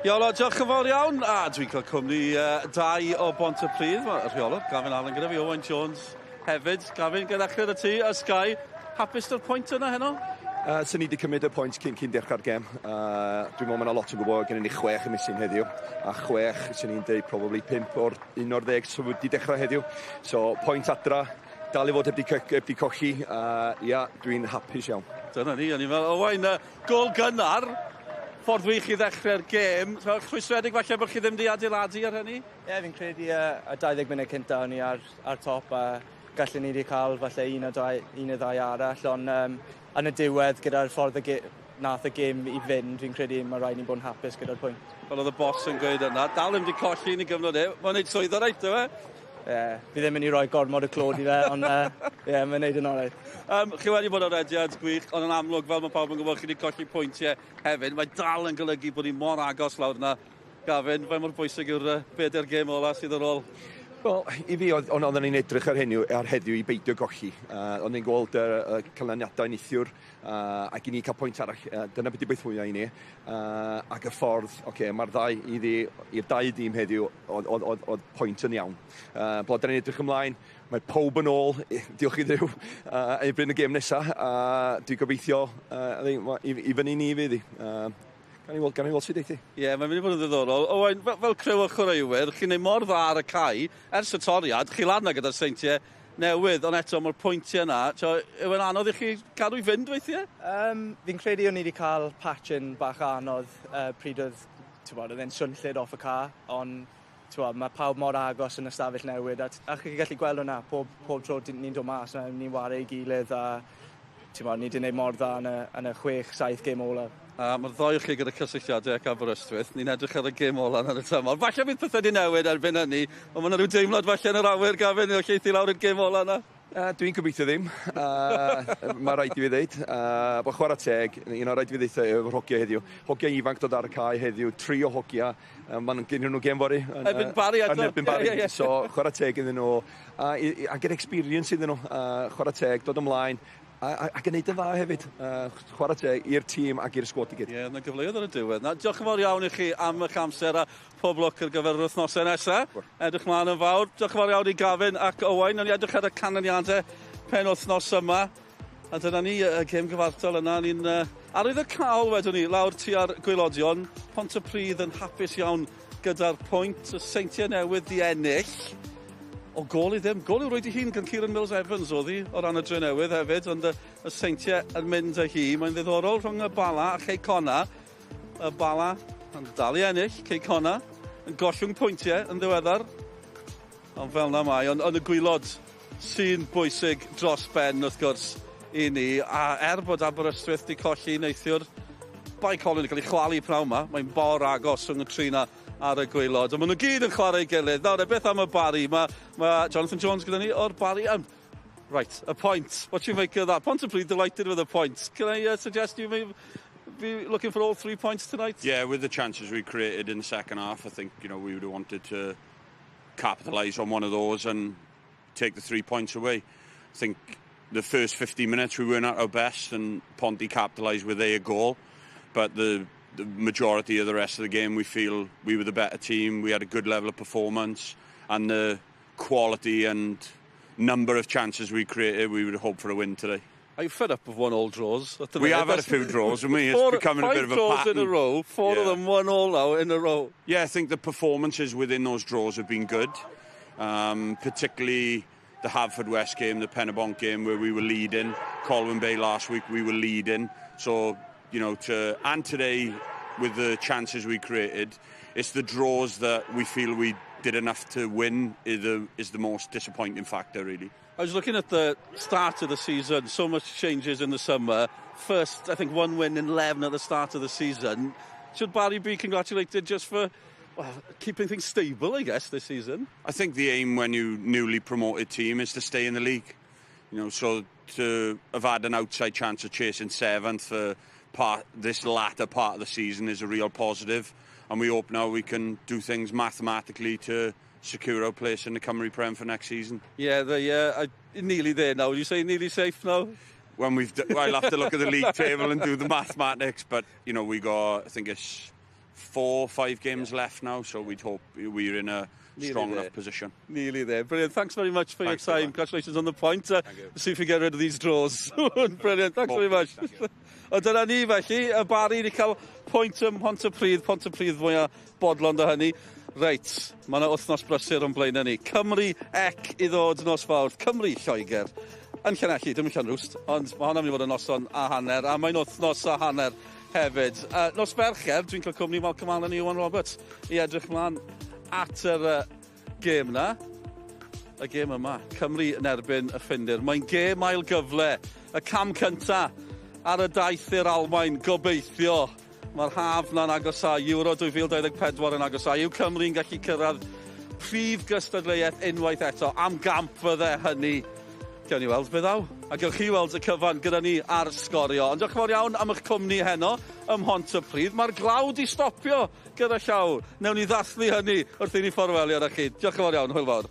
Iolo, diolch yn fawr iawn. Dwi'n cael cwmni dau o Pontypridd. Mae'r rheolwr, Gavin Allen gyda fi, Owen Jones hefyd. Gavin, gyda chi ar y tŷ, a Sky. Hapus o'r pwynt yna heno? Sy'n ni wedi cymryd y pwynt cyn dechrau'r gem. Dwi'n meddwl mae yna lot yn gwybod gen i ni 6 ymysyn heddiw. A 6, sy'n ni'n deud, probably 5 o'r 11 sy'n wedi dechrau heddiw. So, pwynt adra, dal i fod heb di colli. Dwi'n hapus iawn. Dyna ni, o'n i'n meddwl, Owen, gol gynnar. Ffordd wych i ddechrau'r gêm. Chwisredig falle bod chi ddim wedi adeiladu ar hynny? Ie, fi'n credu y 20 munud cynta o'n i ar top a gallwn ni wedi cael falle un o ddau arall, ond yn y diwedd gyda'r ffordd nath y gêm i fynd, fi'n credu mae rhaid ni'n bod yn hapus gyda'r pwynt. Wel, oedd y boss yn gweud yna, dal ddim wedi colli yn ei gyfnod e, mae'n neud swydd o reit, yw e? Fi ddim yn ei roi gormod y clod i fe, ond mae'n neud yn orau. Chi wedi bod o'r rediad gwych, ond yn amlwg, fel mae pawb yn gwybod, chi wedi colli pwyntiau hefyd. Mae dal yn golygu bod ni mor agos lawr yna. Gavin, fe mor bwysig yw'r bedair gêm ola sydd ar ôl? Wel, i fi, oedden ni'n edrych ar heddiw i beidio golli. Oedden ni'n gweld y canlyniadau neithiwr, ac i ni cael pwynt arall. Dyna beth i beth fwyaf i ni. Ac y ffordd, mae'r i'r dau dîm heddiw, oedd pwynt yn iawn. Bod ni'n edrych ymlaen, mae pob yn ôl, diolch i ddiw, erbyn y gêm nesaf. Dwi'n gobeithio, i fyny ni fydd i. Gan i weld sydd eithi. Ie, mae'n mynd i fod yn ddiddorol. Owen, fel crew o chwaraewyr, chi'n neud mor dda ar y cae, ers y toriad, chi lan gyda'r seintiau newydd, ond eto mae'r pwyntiau yna. Yw e'n anodd i chi cadw i fynd weithiau? Fi'n credu o'n i wedi cael patch yn bach anodd pryd oedd e'n swnllid off y car, ond mae pawb mor agos yn ystafell newid, a chi'n gallu gweld hwnna pob tro ni'n dod mas, ni'n wario i gilydd, a ni wedi gwneud mor dda yn y 6-7 gêm olaf. Mae'r ddoi o chi gyda cysylltiadau ac Aberystwyth. Ni'n edrych ar y gêm ola yn y tymor. Falle bydd pethau wedi newid erbyn hynny, ond mae yna rhyw deimlad falle yn yr awyr gafyn i'w lleithi lawr y gêm ola yna. Dwi'n gobeithio ddim. Mae rhaid i fi ddeud. Bo chwarae teg, un o rhaid i fi ddeud efo'r hogia heddiw. Hogia ifanc dod ar y cae heddiw, 3 o hogia. Mae'n gynnu nhw gêm fori. Erbyn Barr eto. Erbyn Barr. So, chwarae teg iddyn nhw. A gyda experience iddyn nhw. Chwarae teg, dod ymlaen. A gwneud yn dda hefyd, chwarae teg i'r tîm ac i'r sgwad i gyd. Ie, yna gyfleoedd ar y diwedd. Diolch yn fawr iawn i chi am eich amser a pob lwc ar gyfer yr wythnosau nesaf. Edrych mlaen yn fawr. Diolch yn fawr iawn i Gavin ac Owain. O'n i edrych ar y canlyniadau pen wythnos yma. A dyna ni y gêm gyfartal yna. Ni'n arwydd y cael wedwn ni lawr tua'r gwaelodion. Pontypridd yn hapus iawn gyda'r pwynt. Y seintiau newydd di ennill. O gol i ddim. Gol i'w roed i hun gan Kieran Mills Evans oedd hi o ran y dre newydd hefyd, ond y seintiau yn mynd â hi. Mae'n ddiddorol rhwng y Bala a Ceicona. Y Bala yn dal i ennill, Ceicona yn gollwng pwyntiau yn ddiweddar. Ond fel na mai, ond y gwylod sy'n bwysig dros ben wrth gwrs i ni. A bod Aberystwyth di colli neithiwr, bai colin yn cael ei chwalu prawn yma, mae'n bor agos rhwng y tri na ar y gwaelod. Ond maen nhw gyd yn chwarae gilydd. Nawr, beth am y Barry? Mae Jonathan Jones gyda ni o'r Barry. Right, a point. What do you make of that? Pontypridd delighted with a point. Can I suggest you may be looking for all 3 points tonight? Yeah, with the chances we created in the second half, I think we would have wanted to capitalise on one of those and take the 3 points away. I think the first 15 minutes we weren't at our best and Ponty capitalised with their goal, but the majority of the rest of the game we feel we were the better team. We had a good level of performance, and the quality and number of chances we created, we would hope for a win today. Are you fed up with 1-1 draws? We have had a few draws, and it's becoming a bit of a pattern. 5 draws in a row, 4 of them 1-1 now in a row. Yeah, I think the performances within those draws have been good, particularly the Haverfordwest game, the Pennebont game where we were leading. Colwyn Bay last week we were leading. So, and today with the chances we created, it's the draws that we feel we did enough to win is the most disappointing factor, really. I was looking at the start of the season, so much changes in the summer. First, I think 1 win in 11 at the start of the season. Should Barry be congratulated just for keeping things stable, I guess, this season? I think the aim when you newly promoted team is to stay in the league. So to have had an outside chance of chasing 7th for this latter part of the season is a real positive, and we hope now we can do things mathematically to secure our place in the Cymru Prem for next season. Yeah, they're nearly there now. Would you say nearly safe now? When I'll have to look at the league table and do the mathematics, but we got, I think it's 4 or 5 games left now, so we'd hope we're in a strong enough position. Nearly there. Brilliant. Thanks very much for your time. Congratulations on the point. See if we get rid of these draws. Brilliant. Thanks very much. O dyna ni felly, y Barry wedi cael pwynt ym Pontypridd fwyaf bodlon da hynny. Reit, mae yna wythnos brysur o'n blaen ni. Cymru ec i ddod nos fawr. Cymru Lloegr. Yn Llanelli, dim yn Llanrwst, ond mae hwnna'n mynd i fod yn noson a hanner, a mae'n wythnos a hanner hefyd. Nos Fercher, dwi'n cael cwmni Malcolm Allen i Iwan Roberts i edrych mlaen at yr gêm na. Y gêm yma, Cymru yn erbyn y Ffindir. Mae'n gêm ail gyfle, y cam cynta ar y daith i'r Almaen, gobeithio. Mae'r haf na'n agosau, Euro 2024 yn agosau. Yw Cymru'n gallu cyrraedd prif gystadleuaeth unwaith eto am gamp fydde hynny. Gewn ni weld beth aw. A gewch chi weld y cyfan gyda ni ar sgorio. Ond diolch yn fawr iawn am eich cwmni heno ym Pontypridd. Mae'r glawd i stopio gyda llaw. Newn ni ddathlu hynny wrth i ni fforwelio ar chi. Diolch yn fawr iawn, hwyl fawr.